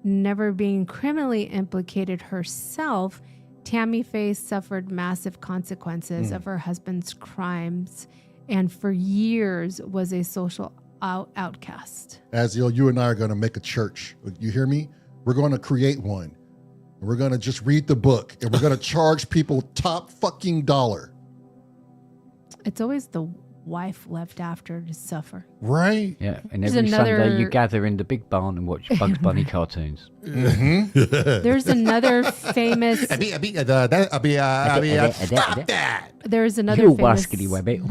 never being criminally implicated herself, Tammy Faye suffered massive consequences of her husband's crimes and for years was a social outcast. Azil, you and I are going to make a church. You hear me? We're going to create one. We're going to just read the book and we're going to charge people top fucking dollar. It's always the wife left after to suffer. Right? Yeah. And There's every Sunday another- you gather in the big barn and watch Bugs Bunny cartoons. There's another famous. Stop that. There's another You famous waskety wabbit.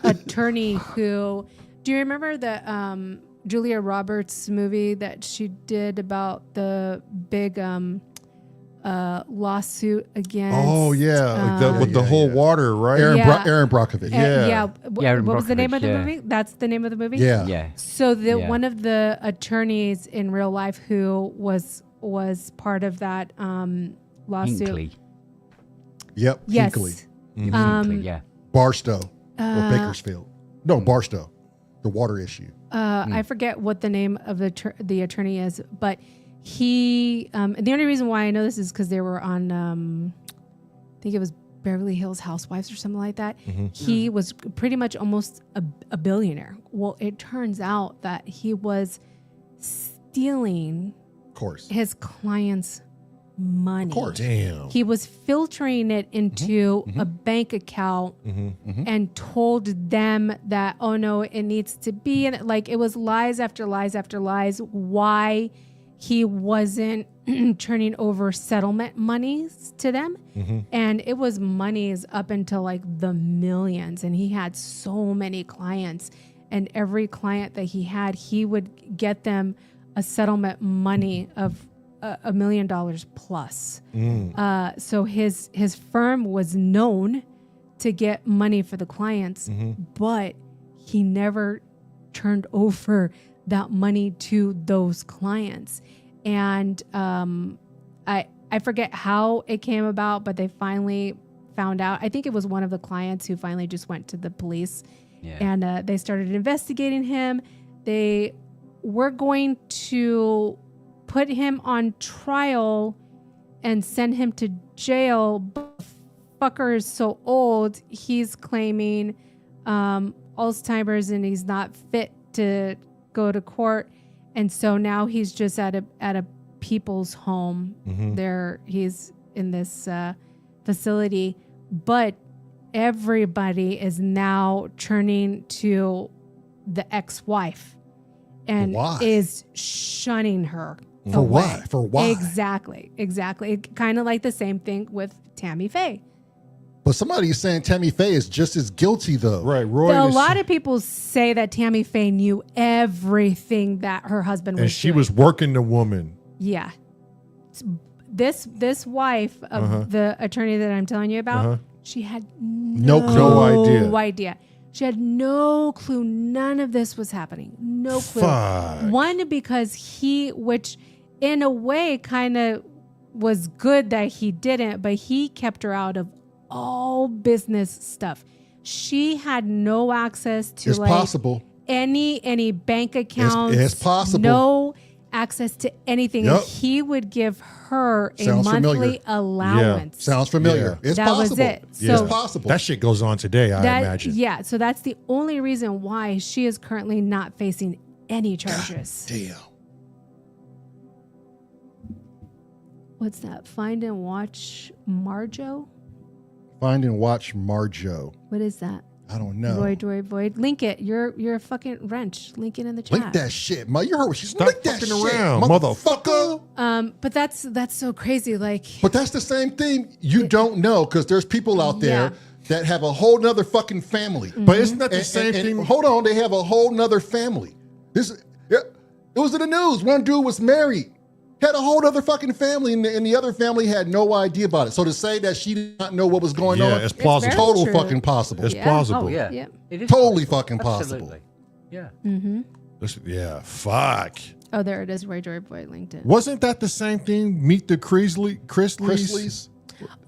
attorney who. Do you remember the Julia Roberts movie that she did about the big lawsuit against? Oh, yeah. With the whole water, right? Aaron Yeah. Brockovich. Yeah. What was the name of the Brockovich, movie? That's the name of the movie? Yeah. Yeah. So Yeah. one of the attorneys in real life who was part of that lawsuit. Hinkley. Yep. Yes. Hinkley. Hinkley, yeah. Barstow or Bakersfield. No, Barstow. The water issue. I forget what the name of the attorney is, but he. The only reason why I know this is because they were on. I think it was Beverly Hills Housewives or something like that. He was pretty much almost a billionaire. Well, it turns out that he was stealing Of course. his clients' money. Of course. Damn. He was filtering it into a bank account and told them that, oh no, it needs to be. And like it was lies after lies after lies why he wasn't turning over settlement monies to them. And it was monies up until like the millions. And he had so many clients. And every client that he had, he would get them a settlement money of $1 million plus. So his firm was known to get money for the clients, but he never turned over that money to those clients. And I forget how it came about, but they finally found out. I think it was one of the clients who finally just went to the police, and they started investigating him. They were going to put him on trial and send him to jail. But the fucker is so old, he's claiming Alzheimer's and he's not fit to go to court. And so now he's just at a people's home. There, he's in this facility, but everybody is now turning to the ex-wife and Why? is shunning her. For away. why? For why? Exactly. Kind of like the same thing with Tammy Faye. But somebody's saying Tammy Faye is just as guilty, though. Right, Roy. A is- lot of people say that Tammy Faye knew everything that her husband was and she doing. was working the woman. Yeah. This wife of the attorney that I'm telling you about, she had No idea. She had no clue. None of this was happening. No clue. Fuck. One, because which in a way kind of was good that he didn't, but he kept her out of all business stuff. She had no access to It's possible. any bank accounts. It's possible. No access to anything. Yep. And he would give her a Sounds monthly familiar. allowance. Sounds familiar. Yeah. It's That was possible. it. Yeah. So It's possible. That shit goes on today, I imagine. Yeah, so that's the only reason why she is currently not facing any charges. Damn. What's that? Find and watch Marjo? Find and watch Marjo. What is that? I don't know. Void. Link it. You're a fucking wrench. Link it in the chat. Link that shit, Ma. You heard what she's Stop link that fucking shit, around, motherfucker. But that's so crazy. Like, But that's the same thing. You don't know because there's people out there that have a whole nother fucking family. But isn't that the same thing? Hold on, they have a whole nother family. It was in the news. One dude was married, had a whole other fucking family, and the other family had no idea about it. So to say that she did not know what was going on, It's plausible. very total true. fucking possible. It's Yeah. plausible. Oh yeah, Yeah. It is Totally possible. fucking possible. Absolutely. Yeah. Yeah, fuck. oh, there it is. Void linked it. Wasn't that the same thing? Meet the Chrisleys? Chrisleys?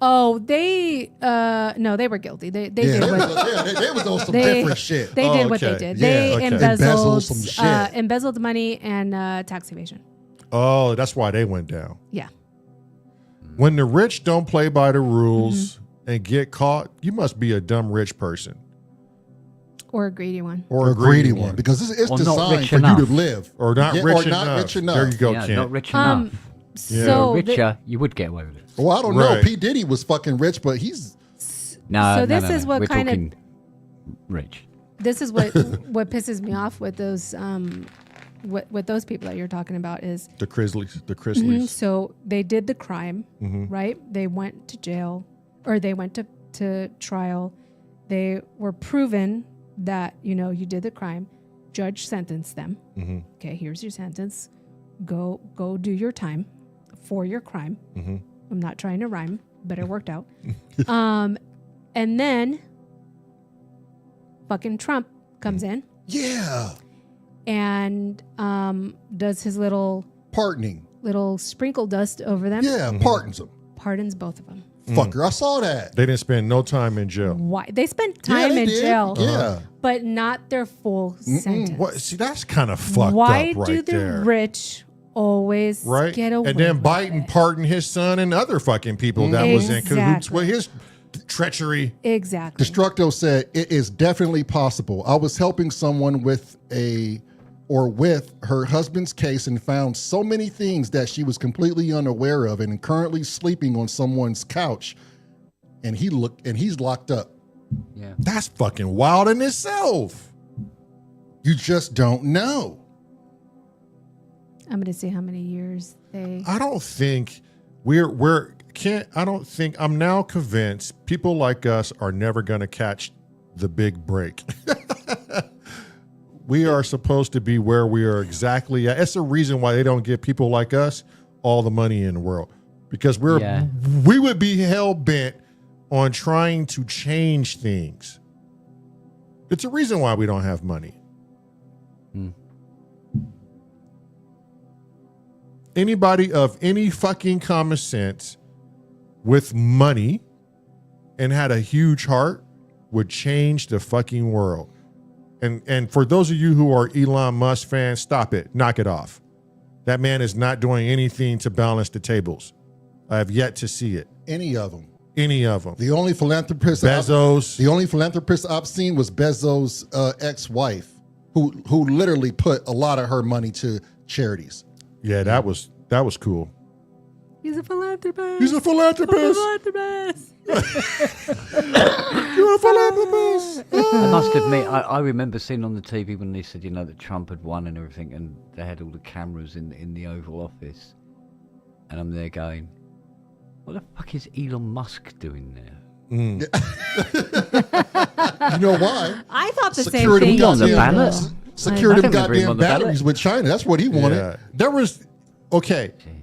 Oh, they no, they were guilty. They Yeah, did they what was on some they- different shit. they did what they okay. did. Yeah, They okay. Embezzled some shit. embezzled money and tax evasion. Oh, that's why they went down. Yeah. When the rich don't play by the rules and get caught, you must be a dumb rich person. Or a greedy one. Or a greedy one. Because it's Or not designed rich for enough. you to live. Or not Yeah, rich or enough. not rich enough. There you go, Yeah, Kent. not rich enough. So Richer, you would get away with it. Well, I don't Right. know. P. Diddy was fucking rich, but he's No, So this no, is no. what We're kind of- talking rich. this is what what pisses me off with those what those people that you're talking about is The Chrisleys. so they did the crime, Mm-hmm. right? They went to jail or they went to trial. They were proven that, you did the crime. Judge sentenced them. Mm-hmm. Okay, here's your sentence. Go do your time for your crime. Mm-hmm. I'm not trying to rhyme, but it worked out. And then fucking Trump comes in yeah, and does his little pardoning. sprinkle dust over them. Yeah, pardons him. Pardons both of them. Fucker, I saw that. They didn't spend no time in jail. Why they spent Yeah, time they in did. jail, Yeah. but not their full sentence. What? See, that's kind of fucked Why up right do the there. rich always Right? get away And then with Biden it? pardoned his son and other fucking people that was in cahoots with his treachery. Exactly. Destructo said, it is definitely possible. I was helping someone with her husband's case and found so many things that she was completely unaware of and currently sleeping on someone's couch. And he's locked up. Yeah. That's fucking wild in itself. You just don't know. I'm going to see how many years they. I don't think I'm now convinced people like us are never going to catch the big break. We are supposed to be where we are exactly at. It's the reason why they don't give people like us all the money in the world, because we would be hell bent on trying to change things. It's a reason why we don't have money. Anybody of any fucking common sense with money and had a huge heart would change the fucking world. And for those of you who are Elon Musk fans, stop it. Knock it off. That man is not doing anything to balance the tables. I have yet to see it. Any of them. The only philanthropist I've seen was Bezos' ex-wife, who literally put a lot of her money to charities. Yeah, that was cool. He's a philanthropist. He's a philanthropist. You're a philanthropist. I must admit, I remember seeing on the TV when they said, that Trump had won and everything, and they had all the cameras in the Oval Office, and I'm there going, what the fuck is Elon Musk doing there? You know why? I thought the same Secure them thing. on the goddamn- ballot. Secure I them think they'd bring him goddamn on the ballot. batteries with China. That's what he wanted. Yeah. There was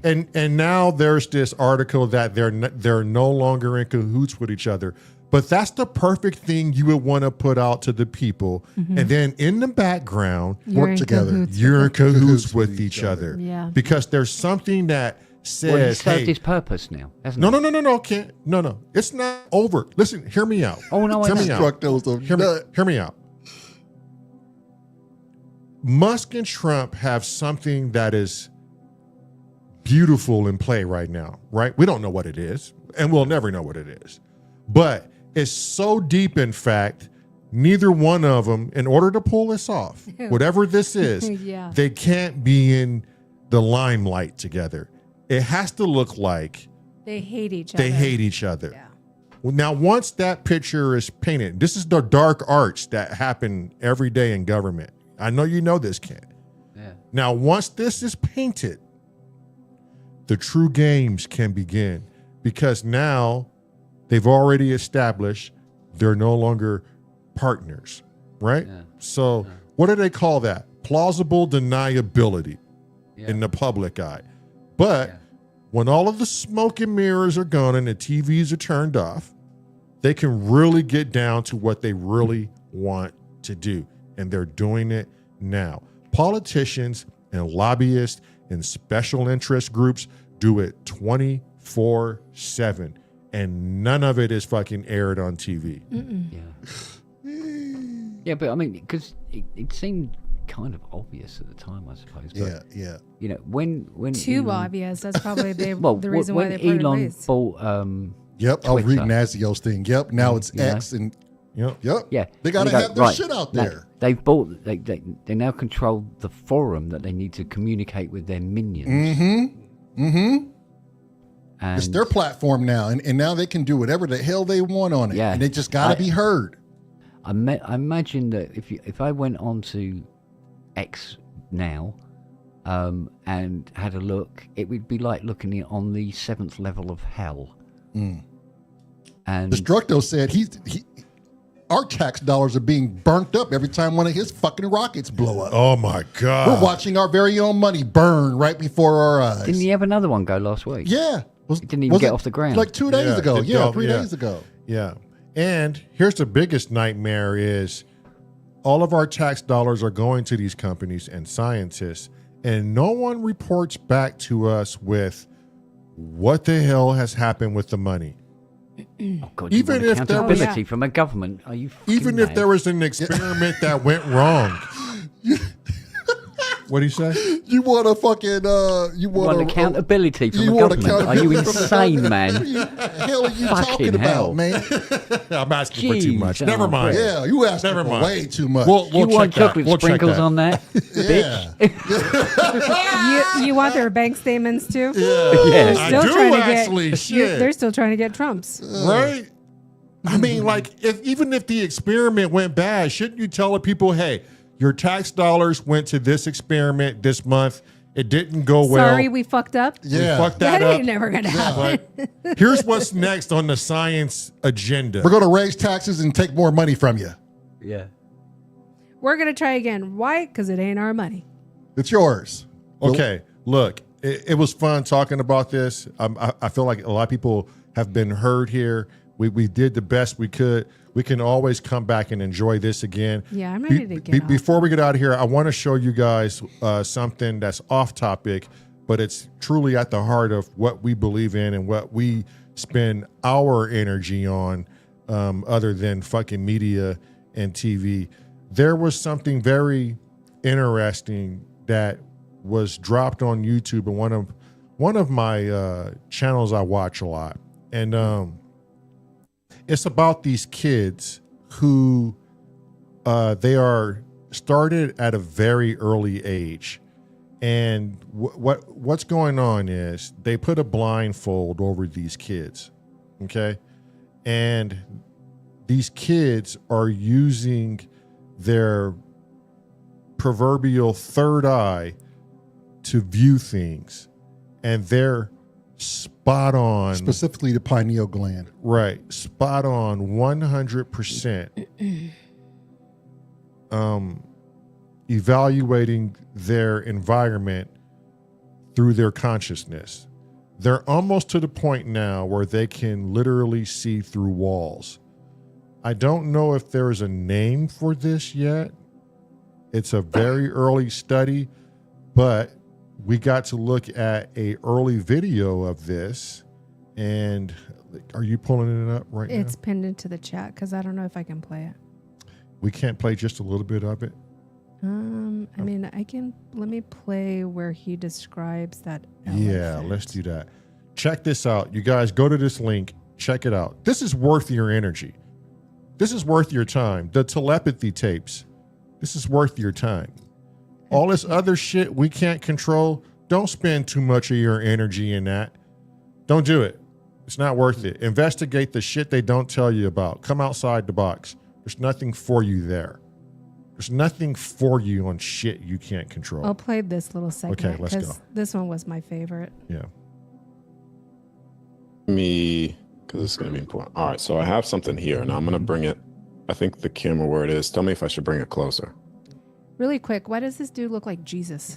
and now there's this article that they're no longer in cahoots with each other. But that's the perfect thing you would want to put out to the people. And then in the background, You're work in together. cahoots you're in with cahoots with each other. Yeah. Because there's something that Well, it says, served hey, his purpose now, hasn't no, it? Kent. No. It's not over. Listen, hear me out. Oh, no, I hear know. me out. Struck those of Hear me out. Musk and Trump have something that is beautiful in play right now, right? We don't know what it is, and we'll never know what it is. But it's so deep, in fact, neither one of them, in order to pull this off, whatever this is, Yeah. they can't be in the limelight together. It has to look like They hate each other. they hate each other. Yeah. Well, now, once that picture is painted, this is the dark arts that happen every day in government. I know you know this, Ken. Yeah. Now, once this is painted, the true games can begin because now they've already established they're no longer partners, right? Yeah. So, what do they call that? Plausible deniability Yeah. in the public eye. But Yeah. when all of the smoke and mirrors are gone and the TVs are turned off, they can really get down to what they really want to do. And they're doing it now. Politicians and lobbyists and special interest groups do it 24/7. And none of it is fucking aired on TV. Yeah. Yeah, but I mean, because it seemed kind of obvious at the time, I suppose. But, Yeah. you know, when Too Elon, obvious. That's probably the well, reason why when they parted Elon ways. bought Yep. I was Twitter. reading Nazio's thing. Yep. Now it's Yeah. X and Yep. yep. Yeah, They got to go, have their right, shit out now, there. They've bought. They now control the forum that they need to communicate with their minions. Mm-hmm. And It's their platform now, and now they can do whatever the hell they want on it. Yeah. And they just got to be heard. I imagine that if I went on to X now, and had a look, it would be like looking on the 7th level of hell. And Destructo said our tax dollars are being burnt up every time one of his fucking rockets blow up. Oh my God. We're watching our very own money burn right before our eyes. didn't he have another one go last week? Yeah. It didn't even get off the ground. Like 2 days ago. it Yeah, don't- 3 yeah. days ago. Yeah. And here's the biggest nightmare is all of our tax dollars are going to these companies and scientists, and no one reports back to us with what the hell has happened with the money. Oh God, Even you want if there accountability was- from a government, are you? Even if there was an experiment that went wrong. What do you say? You want a fucking you want want accountability from you a want government? Are you accountability from a insane, government? man? What the hell are you Fucking talking hell. about, man? I'm asking for too Jeez, much. oh, Never mind. Yeah, you asking Never for mind. way too much. We'll You want check that. chocolate We'll check sprinkles that. on that, yeah. You want their bank statements too? Yes. I Still do trying to actually. get. Shit. They're still trying to get Trump's. Right? I mean, like, even if the experiment went bad, shouldn't you tell the people, hey, your tax dollars went to this experiment this month. It didn't go well. Sorry, we fucked up. Yeah. Fuck that, That up. ain't never gonna happen. But here's what's next on the science agenda. We're going to raise taxes and take more money from you. Yeah. We're gonna try again. Why? Because it ain't our money. It's yours. Okay, look, it was fun talking about this. I feel like a lot of people have been heard here. We did the best we could. We can always come back and enjoy this again. Yeah, I'm ready to get off. Before we get out of here, I want to show you guys something that's off topic, but it's truly at the heart of what we believe in and what we spend our energy on, other than fucking media and TV. There was something very interesting that was dropped on YouTube and one of my channels I watch a lot, and it's about these kids who they are started at a very early age, and what's going on is they put a blindfold over these kids, okay, and these kids are using their proverbial third eye to view things, and they're spot on. Specifically the pineal gland. Right. Spot on 100%. Evaluating their environment through their consciousness. They're almost to the point now where they can literally see through walls. I don't know if there is a name for this yet. It's a very early study, but we got to look at a early video of this. And are you pulling it up right now? It's pinned into the chat because I don't know if I can play it. We can't play just a little bit of it. I mean, let me play where he describes that Yeah, elephant. let's do that. Check this out. You guys go to this link. Check it out. This is worth your energy. This is worth your time. The telepathy tapes. This is worth your time. All this other shit we can't control, don't spend too much of your energy in that. Don't do it. It's not worth it. Investigate the shit they don't tell you about. Come outside the box. There's nothing for you there. There's nothing for you on shit you can't control. I'll play this little segment Okay, let's go. this one was my favorite. Yeah. Me, because it's going to be important. All right, so I have something here, and I'm going to bring it. I think the camera where it is. Tell me if I should bring it closer. Really quick, why does this dude look like Jesus?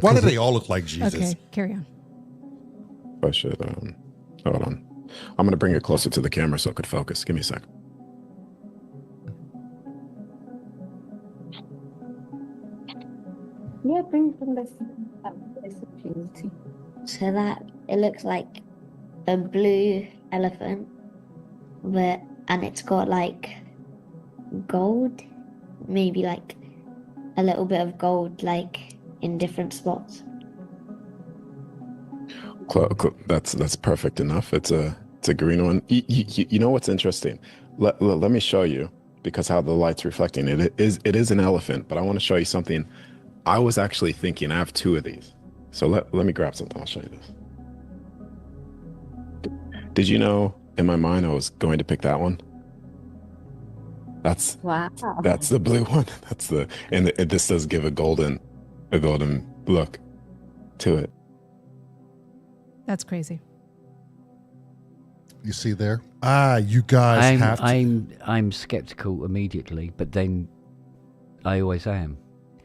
Why do they all look like Jesus? Okay, carry on. If I should, hold on. I'm going to bring it closer to the camera so it could focus. Give me a sec. Yeah, bring from this opportunity. So that it looks like a blue elephant, and it's got like gold, maybe like a little bit of gold, like in different spots. That's perfect enough. It's a green one. You know what's interesting? Let me show you, because how the light's reflecting. It is an elephant, but I want to show you something. I was actually thinking I have two of these. So let me grab something. I'll show you this. Did you know in my mind I was going to pick that one? That's the blue one. This does give a golden look to it. That's crazy. You see there? You guys have to. I'm skeptical immediately, but then I always am.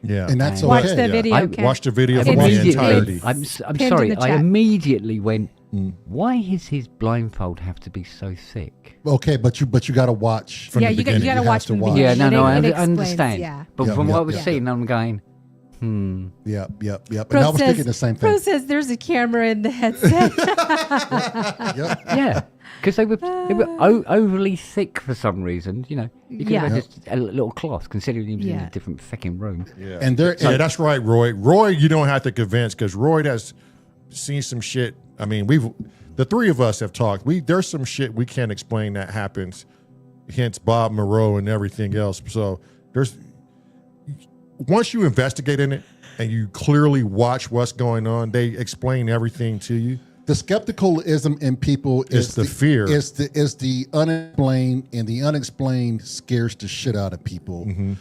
Yeah. And that's okay. Watch the video. Ken. Watch the video It's for the immediately- entirety. I'm pinned in sorry. the I chat. immediately went. Why does his blindfold have to be so thick? Okay, but you got to watch from Yeah, the you beginning. gotta have watch to from the watch. beginning. Yeah, no, I It explains, understand. yeah. But Yep, from what I yep, was yep. seeing, I'm going. Yep. And Pro I was says- thinking the same Pro thing. says there's a camera in the headset. Yep. Yeah, because they were overly thick for some reason. You know, you could have Yeah. had just a little cloth, considering he was in Yeah. a different fucking room. Yeah. And there, Yeah, that's right, Roy. Roy, you don't have to convince, because Roy has seen some shit. I mean, the three of us have talked. There's some shit we can't explain that happens. Hence Bob Moreau and everything else. So once you investigate in it and you clearly watch what's going on, they explain everything to you. the skepticalism in people It's the fear. Is the unexplained, and the unexplained scares the shit out of people. Mm-hmm.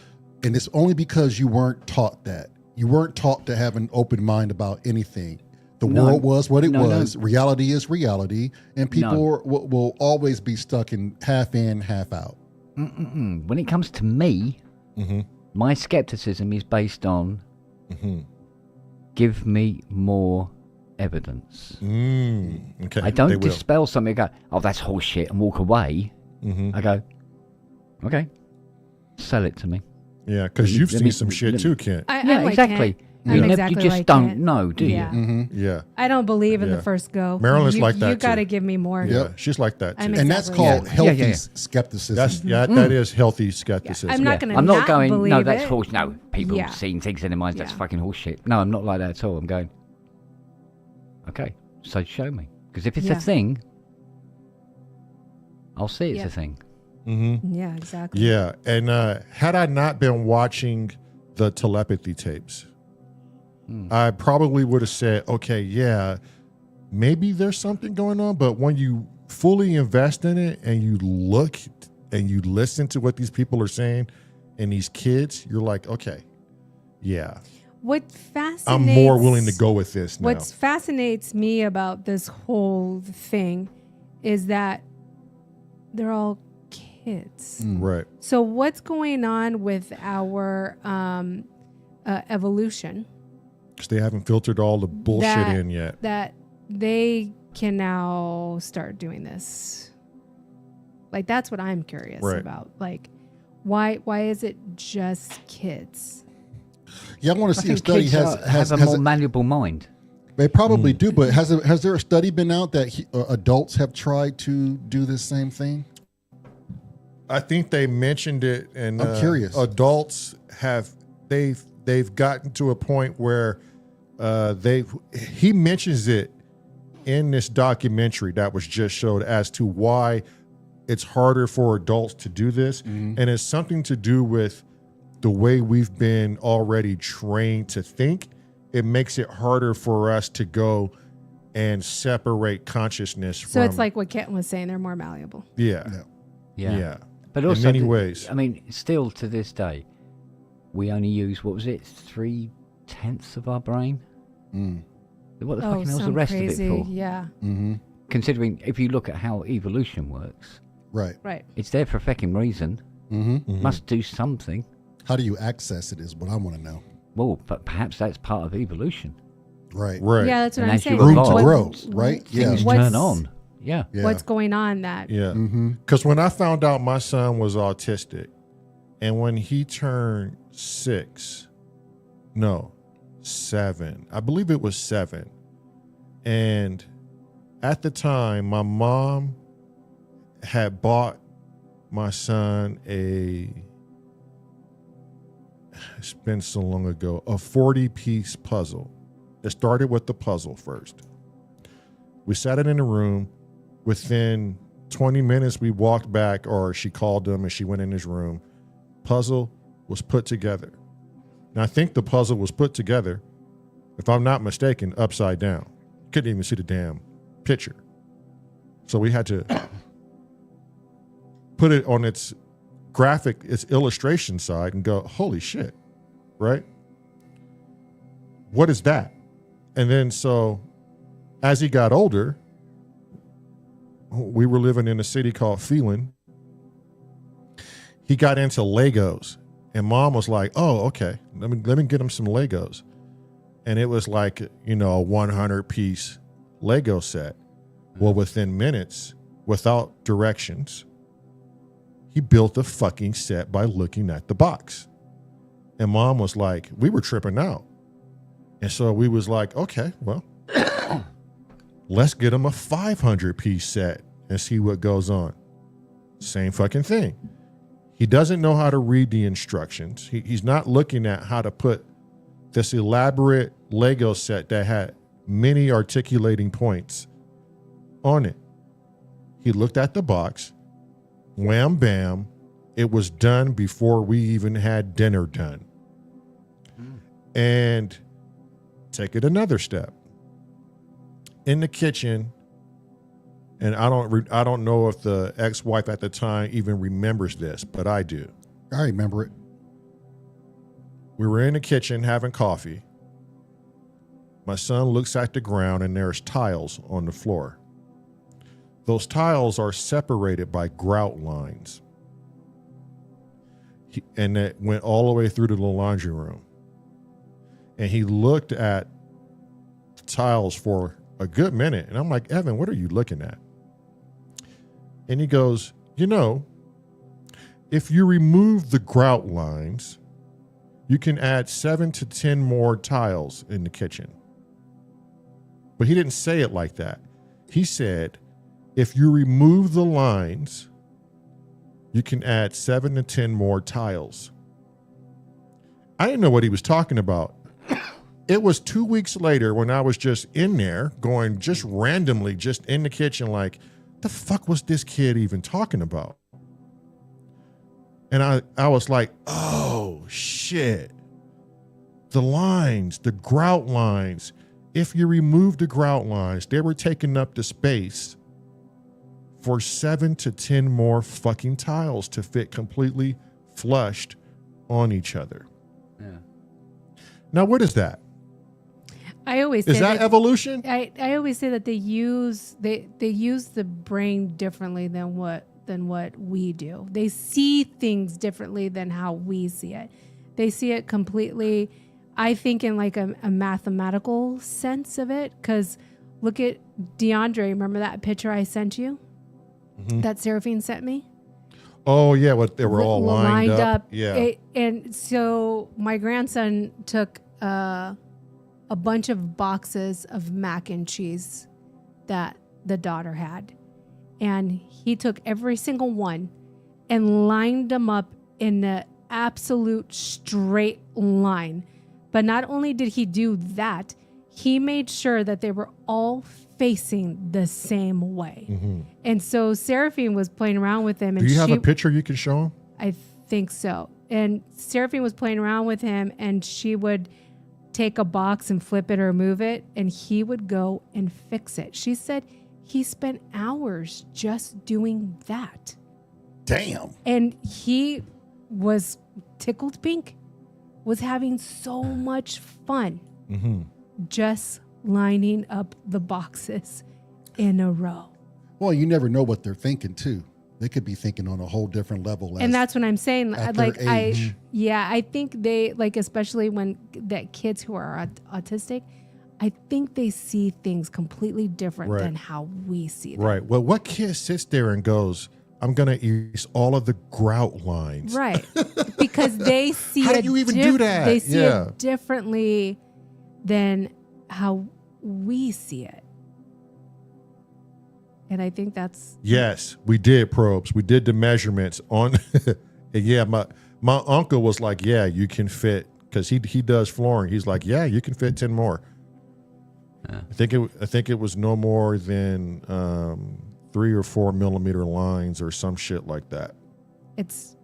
And it's only because you weren't taught that. You weren't taught to have an open mind about anything. The world was what it was. Reality is reality, and people will always be stuck in, half out. When it comes to me, my skepticism is based on give me more evidence. Okay. I they don't will. dispel something and go, oh, that's horseshit, and walk away. I go, okay, sell it to me. Yeah, because you've Let seen me- some shit let- too, Kent. Yeah, exactly. I'm You exactly just like don't Kent. know, do Yeah. you? Yeah. I don't believe in Yeah. the first go. Marilyn's you, like that, You too. got to give me more. Yeah, she's like that too. I'm And that's exactly called that. healthy Yeah. skepticism. That is healthy skepticism. I'm not going to I'm not going, believe no, that's it. horse. No, people Yeah. seeing things in their minds, that's Yeah. fucking horseshit. No, I'm not like that at all. I'm going, okay, so show me. Because if it's Yeah. a thing, I'll see it's Yeah. a thing. Yeah, exactly. Yeah, and had I not been watching the telepathy tapes, I probably would have said, okay, yeah, maybe there's something going on. But when you fully invest in it and you look and you listen to what these people are saying and these kids, you're like, okay, yeah. what fascinates I'm more willing to go with this now. What fascinates me about this whole thing is that they're all kids. Right. So what's going on with our evolution? Because they haven't filtered all the bullshit in yet. That they can now start doing this. Like, that's what I'm curious about. Like, why is it just kids? Yeah, I want to see a study has a more malleable mind. They probably do, but has there a study been out that adults have tried to do the same thing? I think they mentioned it, and I'm curious. Adults they've gotten to a point where he mentions it in this documentary that was just showed as to why it's harder for adults to do this, and it's something to do with the way we've been already trained to think. It makes it harder for us to go and separate consciousness from. So it's like what Kenton was saying, they're more malleable. Yeah. But also, in many ways. I mean, still to this day, we only use, what was it, 3/10 of our brain? What the fucking hell's the rest crazy, of it for? Yeah. Considering, if you look at how evolution works, Right. it's there for a fucking reason. Must do something. How do you access it is what I want to know. Well, but perhaps that's part of evolution. Right. Yeah, that's what And I'm as you saying. Room to evolve, grow, right? Things Yeah. turn on. Yeah. What's going on that? Yeah. Because when I found out my son was autistic, and when he turned 7, I believe it was 7. And at the time, my mom had bought my son it's been so long ago, a 40-piece puzzle. It started with the puzzle first. We sat it in a room. Within 20 minutes, we walked back, or she called him and she went in his room. Puzzle was put together. And I think the puzzle was put together, if I'm not mistaken, upside down. Couldn't even see the damn picture. So we had to put it on its graphic, its illustration side, and go, holy shit, right? What is that? And then so as he got older, we were living in a city called Phelan. He got into Legos, and mom was like, oh, okay, let me get him some Legos. And it was like, a 100-piece Lego set. Well, within minutes, without directions, he built a fucking set by looking at the box. And mom was like, we were tripping out. And so we was like, okay, well, let's get him a 500-piece set and see what goes on. Same fucking thing. He doesn't know how to read the instructions. He's not looking at how to put this elaborate Lego set that had many articulating points on it. He looked at the box. Wham, bam. It was done before we even had dinner done. And take it another step. In the kitchen, and I don't know if the ex-wife at the time even remembers this, but I do. I remember it. We were in the kitchen having coffee. My son looks at the ground and there's tiles on the floor. Those tiles are separated by grout lines. And that went all the way through to the laundry room. And he looked at the tiles for a good minute. And I'm like, Evan, what are you looking at? And he goes, if you remove the grout lines, you can add 7 to 10 more tiles in the kitchen. But he didn't say it like that. He said, if you remove the lines, you can add 7 to 10 more tiles. I didn't know what he was talking about. It was 2 weeks later when I was just in there going just randomly, just in the kitchen, like, the fuck was this kid even talking about? And I was like, oh, shit. The lines, the grout lines. If you remove the grout lines, they were taking up the space for 7 to 10 more fucking tiles to fit completely flushed on each other. Yeah. Now, what is that? I always say Is that evolution? I always say that they use the brain differently than what we do. They see things differently than how we see it. They see it completely, I think, in like a mathematical sense of it. Because look at DeAndre. Remember that picture I sent you? Mm-hmm. That Seraphine sent me? Oh, yeah. What, they were all lined up. Yeah. And so my grandson took a bunch of boxes of mac and cheese that the daughter had. And he took every single one and lined them up in an absolute straight line. But not only did he do that, he made sure that they were all facing the same way. Mm-hmm. And so Seraphine was playing around with him. Do And you have a picture you can show him? I think so. And Seraphine was playing around with him, and she would take a box and flip it or move it, and he would go and fix it. She said he spent hours just doing that. Damn. And he was tickled pink, was having so much fun just lining up the boxes in a row. Well, you never know what they're thinking too. They could be thinking on a whole different level. And that's what I'm saying. at Like their age. I think they, like, especially when that kids who are autistic, I think they see things completely different Right. than how we see them. Right. Well, what kid sits there and goes, I'm going to erase all of the grout lines? Right. Because they see How do it you even do that? They see Yeah. it differently than how we see it. And I think that's Yes, we did probes. We did the measurements on. And yeah, my uncle was like, yeah, you can fit, because he does flooring. He's like, yeah, you can fit 10 more. I think it was no more than 3 or 4 millimeter lines or some shit like that. it's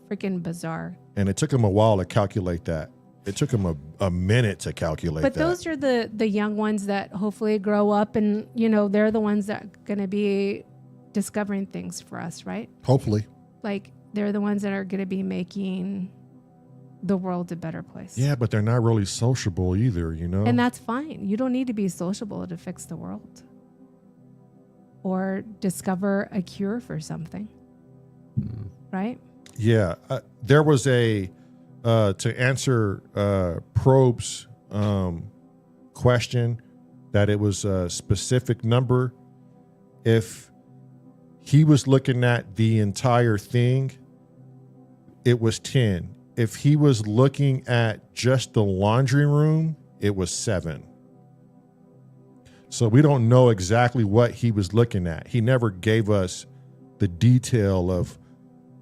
freaking bizarre. And it took him a while to calculate that. It took him a minute to calculate But that. those are the young ones that hopefully grow up, and they're the ones that are going to be discovering things for us, right? Hopefully. Like they're the ones that are going to be making the world a better place. Yeah, but they're not really sociable either, And that's fine. You don't need to be sociable to fix the world or discover a cure for something, right? Yeah, there was to answer Probe's question, that it was a specific number. If he was looking at the entire thing, it was 10. If he was looking at just the laundry room, it was 7. So we don't know exactly what he was looking at. He never gave us the detail of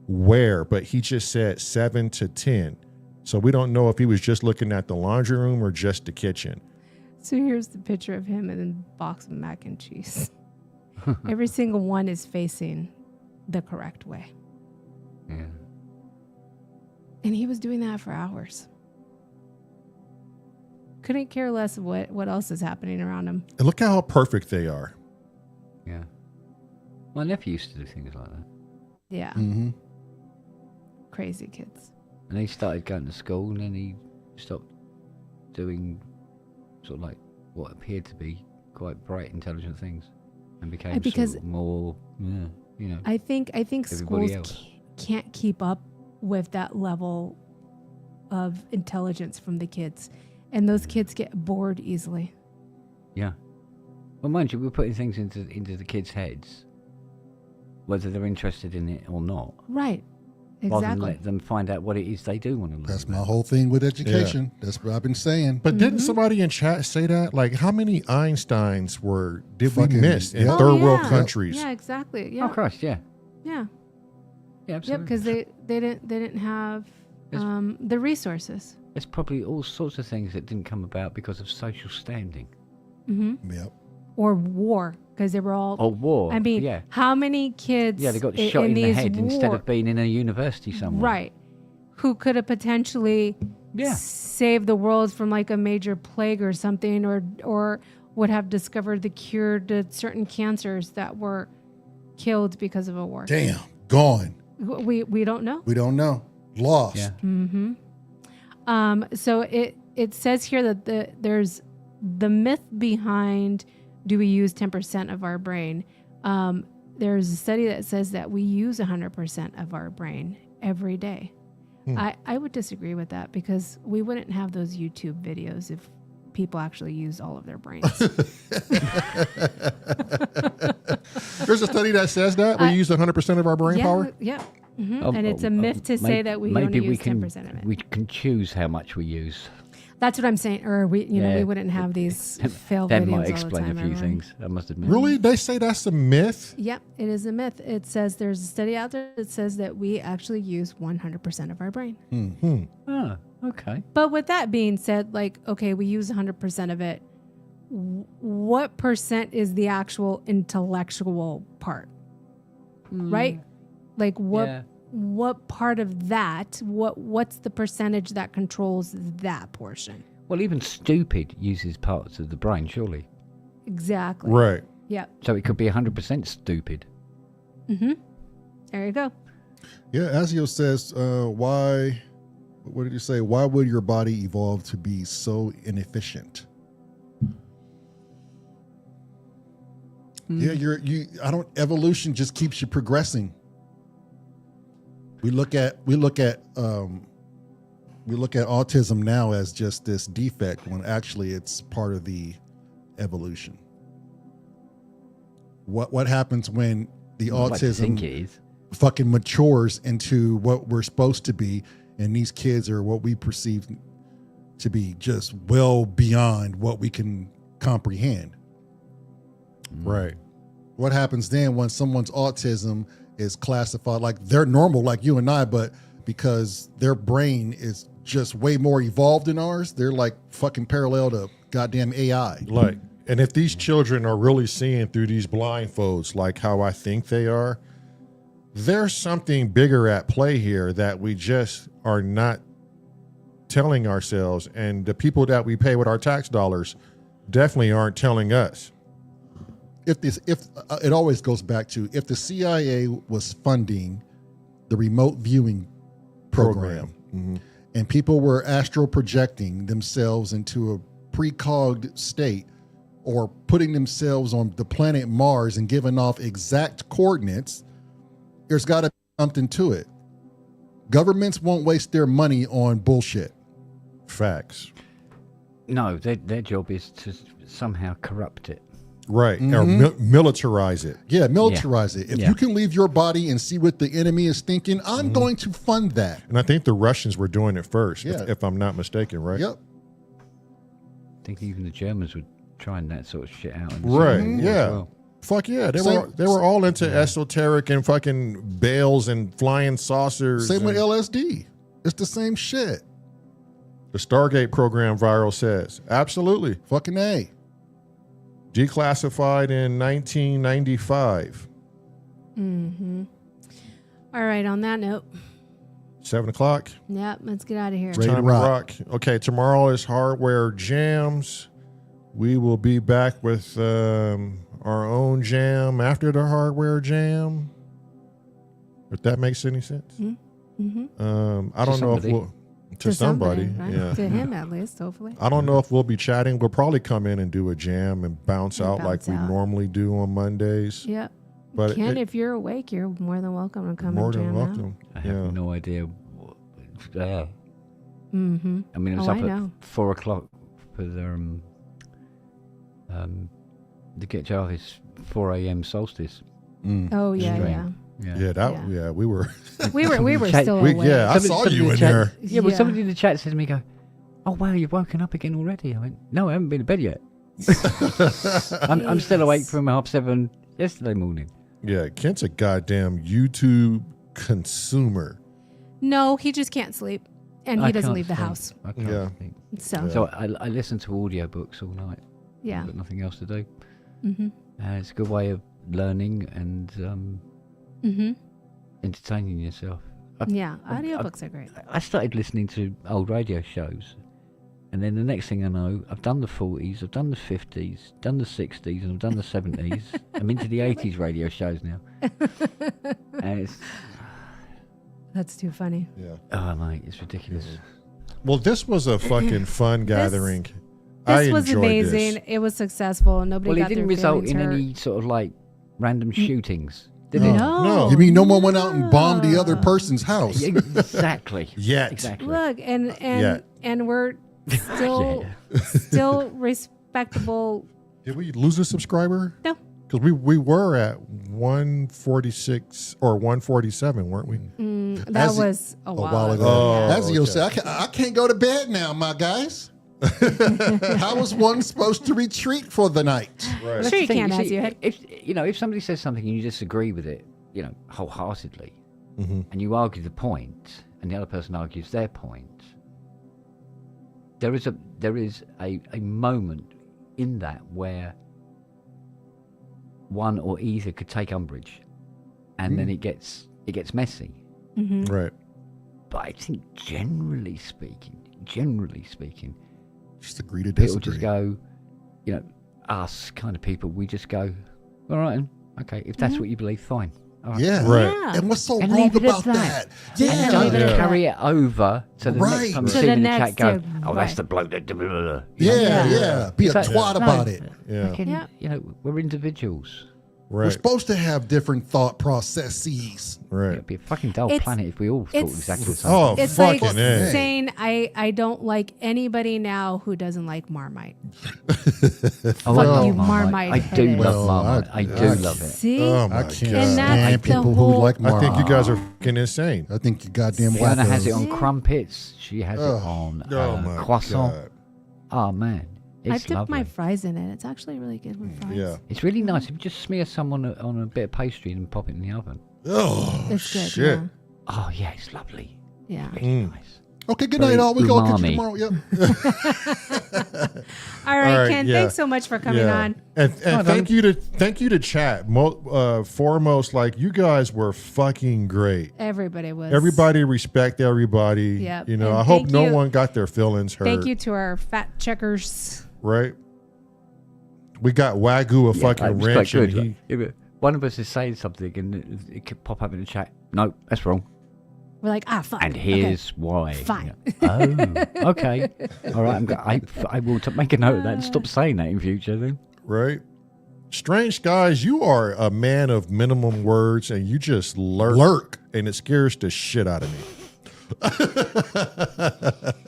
where, but he just said 7 to 10. So we don't know if he was just looking at the laundry room or just the kitchen. So here's the picture of him in a box of mac and cheese. Every single one is facing the correct way. Yeah. And he was doing that for hours. Couldn't care less of what else is happening around him. And look how perfect they are. Yeah. My nephew used to do things like that. Yeah. Mm-hmm. Crazy kids. And he started going to school, and then he stopped doing sort of like what appeared to be quite bright, intelligent things, and became Because- sort of more, I think Everybody schools else. can't keep up with that level of intelligence from the kids. And those kids get bored easily. yeah. Well, mind you, we're putting things into the kids' heads, whether they're interested in it or not. Right. Rather than Exactly. let them find out what it is they do want to learn. That's my about. whole thing with education. That's what I've been saying. But didn't somebody in chat say that? Like, how many Einsteins did we Fucking- miss in yeah. third Oh, world yeah. countries? Yeah, exactly. Oh Yeah. Christ, yeah, Yeah. yeah, Yep, absolutely. because they didn't have the resources. There's probably all sorts of things that didn't come about because of social standing Yep. Or war, because they were all or war. I mean, yeah, how many kids yeah, they got i- shot in the these head instead war- of being in a university somewhere. right, who could have potentially Yeah. saved the world from like a major plague or something, or would have discovered the cure to certain cancers that were killed because of a war. Damn. Gone. We don't know. We don't know. Lost. Yeah. So it says here that there's the myth behind, do we use 10% of our brain? There's a study that says that we use 100% of our brain every day. I would disagree with that because we wouldn't have those YouTube videos if people actually use all of their brains. There's a study that says that we use 100% of our brain power. Yeah. And it's a myth to say that we only use 10% of it. We can choose how much we use. That's what I'm saying. Or we wouldn't have these fail That videos might all the explain time. a few things, I must admit. Really? They say that's a myth? Yep, it is a myth. It says there's a study out there that says that we actually use 100% of our brain. Ah, okay. But with that being said, like, okay, we use 100% of it. What percent is the actual intellectual part? Right? Like what part of that, what's the percentage that controls that portion? Well, even stupid uses parts of the brain, surely. Exactly. Right. Yep. So it could be 100% stupid. There you go. Yeah, Azio says, what did you say? Why would your body evolve to be so inefficient? Yeah, evolution just keeps you progressing. We look at autism now as just this defect when actually it's part of the evolution. What happens when the autism fucking matures into what we're supposed to be, and these kids are what we perceive to be just well beyond what we can comprehend. Right. What happens then when someone's autism is classified like they're normal like you and I, but because their brain is just way more evolved than ours, they're like fucking parallel to goddamn AI. Like, and if these children are really seeing through these blindfolds like how I think they are, there's something bigger at play here that we just are not telling ourselves, and the people that we pay with our tax dollars definitely aren't telling us. If it always goes back to, if the CIA was funding the remote viewing program. And people were astral projecting themselves into a precogged state or putting themselves on the planet Mars and giving off exact coordinates, there's got to be something to it. Governments won't waste their money on bullshit. Facts. No, their job is to somehow corrupt it. Right. Or militarize it. Yeah, militarize it. If you can leave your body and see what the enemy is thinking, I'm going to fund that. And I think the Russians were doing it first, if I'm not mistaken, right? Yep. I think even the Germans were trying that sort of shit out. Right, yeah. Well. Fuck yeah. They were all into esoteric and fucking bales and flying saucers. Same with LSD. It's the same shit. The Stargate program, Viral says. Absolutely. Fucking A. Declassified in 1995. All right, on that note. 7 o'clock. Yep, let's get out of here. Time to rock. Okay, tomorrow is Hardware Jams. We will be back with our own jam after the Hardware Jam. If that makes any sense. I don't know if we'll... To somebody, right? Yeah. To him at least, hopefully. I don't know if we'll be chatting. We'll probably come in and do a jam and bounce out like we normally do on Mondays. Yep. But Ken, if you're awake, you're more than welcome to come and jam out. I have no idea. I mean, it was I up know. at 4 o'clock for the Get Jarvis 4 a.m. solstice. Oh yeah, Stream. We were. we were still awake. I saw you in there. Yeah, well, somebody in the chat said to me, "Go, oh wow, you've woken up again already." I went, "No, I haven't been to bed yet. I'm still awake from 7:30 yesterday morning." Yeah, Kent's a goddamn YouTube consumer. No, he just can't sleep, and he doesn't leave the house. I can't sleep. So I listen to audiobooks all night. Yeah, I've got nothing else to do. It's a good way of learning and entertaining yourself. Audiobooks are great. I started listening to old radio shows, and then the next thing I know, I've done the 40s, I've done the 50s, done the 60s, and I've done the 70s. I'm into the 80s radio shows now. And That's too funny. Yeah. Oh, mate, it's ridiculous. Well, this was a fucking fun gathering. This I was enjoyed amazing. this. It was successful. Nobody Well, it got didn't their result feelings in hurt. any sort of like random shootings, did it? No. You mean no one went out and bombed the other person's house? Yeah, exactly. Yet. Exactly. Look, and Yeah. and we're still still respectable. Did we lose a subscriber? No. Because we were at 146 or 147, weren't we? That As was a A while, while ago. Oh, As you'll okay. say, I can't go to bed now, my guys. How is one supposed to retreat for the night? Right. Sure you can, as you had. If somebody says something and you disagree with it, wholeheartedly, and you argue the point, and the other person argues their point, there is a moment in that where one or either could take umbrage, and then it gets messy. Right. But I think generally speaking, Just agree to people disagree. just go, us kind of people, we just go, all right, then, okay, if that's what you believe, fine. All right. Yeah. Right. Yeah. And what's so And wrong leave it at about that? And Yeah. don't leave it at carry it over to the Right. next time you To see the them in the next, chat go, yeah, oh, that's right. the bloke that... blah, blah, blah." Yeah. Be a It's like, twat no, about it. Yeah. fucking, Yeah. we're individuals. We're Right. supposed to have different thought processes. Right. It'd be a fucking dull It's- planet if we all thought it's- exactly the same. Oh, It's like fucking A. saying I don't like anybody now who doesn't like Marmite. Oh, fuck I you, love Marmite I do headed. love Well, Marmite. I do love it. See? Oh my I can't God. And that's stand the people whole- who like I Marmite. think you guys are fucking insane. I think you goddamn Fiona has it wackos. on crumpets. She has it on Oh my croissant. God. Oh, man. I It's dipped lovely. my fries in it. It's actually really good with fries. Yeah. It's really nice if you just smear some on a bit of pastry and pop it in the oven. Oh, It's good. shit. Oh, yeah, it's lovely. Yeah. Really nice. Okay, good Very night, all. We go catch you umami. tomorrow. Yep. All right, All right, Ken. yeah. Thanks so much for coming on. And thank you to chat. Foremost, like you guys were fucking great. Everybody was. Everybody respect everybody. Yep. You know, And I hope thank no you- one got their feelings hurt. Thank you to our fact checkers. Right. We got Wagyu a fucking it was quite wrench, and good. he Yeah, but one of us is saying something and it could pop up in the chat. No, that's wrong. We're like, fuck. And Okay. here's why. Fine. Yeah. Oh, okay. All right. I will make a note of that and stop saying that in future then. right. Strange guys, you are a man of minimum words, and you just lurk, and it scares the shit out of me.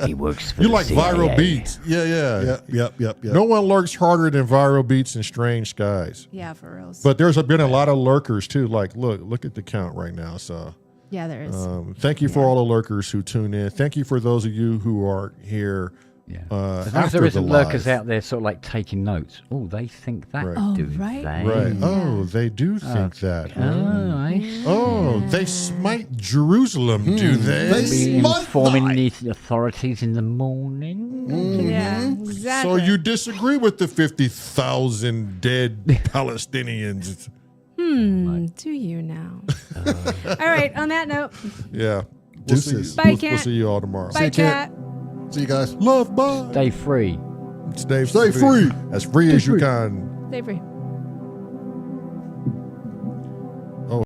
He works for You the like viral CIA. beats, yeah. Yep. No one lurks harder than viral beats and strange skies. Yeah, for reals. But there's been a lot of lurkers too. Like, look at the count right now. So, yeah, there is. thank you for all the lurkers who tune in. Thank you for those of you who are here. Yeah. As As long as after there isn't the lurkers live. out there sort of like taking notes. Oh, they think that, Right. Oh, do right. they? Right. Yeah. Oh, they do think that. Oh, I see. Oh, they smite Jerusalem, do they? They Be smut informing night. the authorities in the morning. Yeah, exactly. So you disagree with the 50,000 dead Palestinians? do you now? All right, on that note, Yeah. Deuces. Bye, We'll Cat. see you all tomorrow. bye, Cat. Cat. See you guys. Love, bye. Stay free. Stay Stay free. As free as you can. Stay free.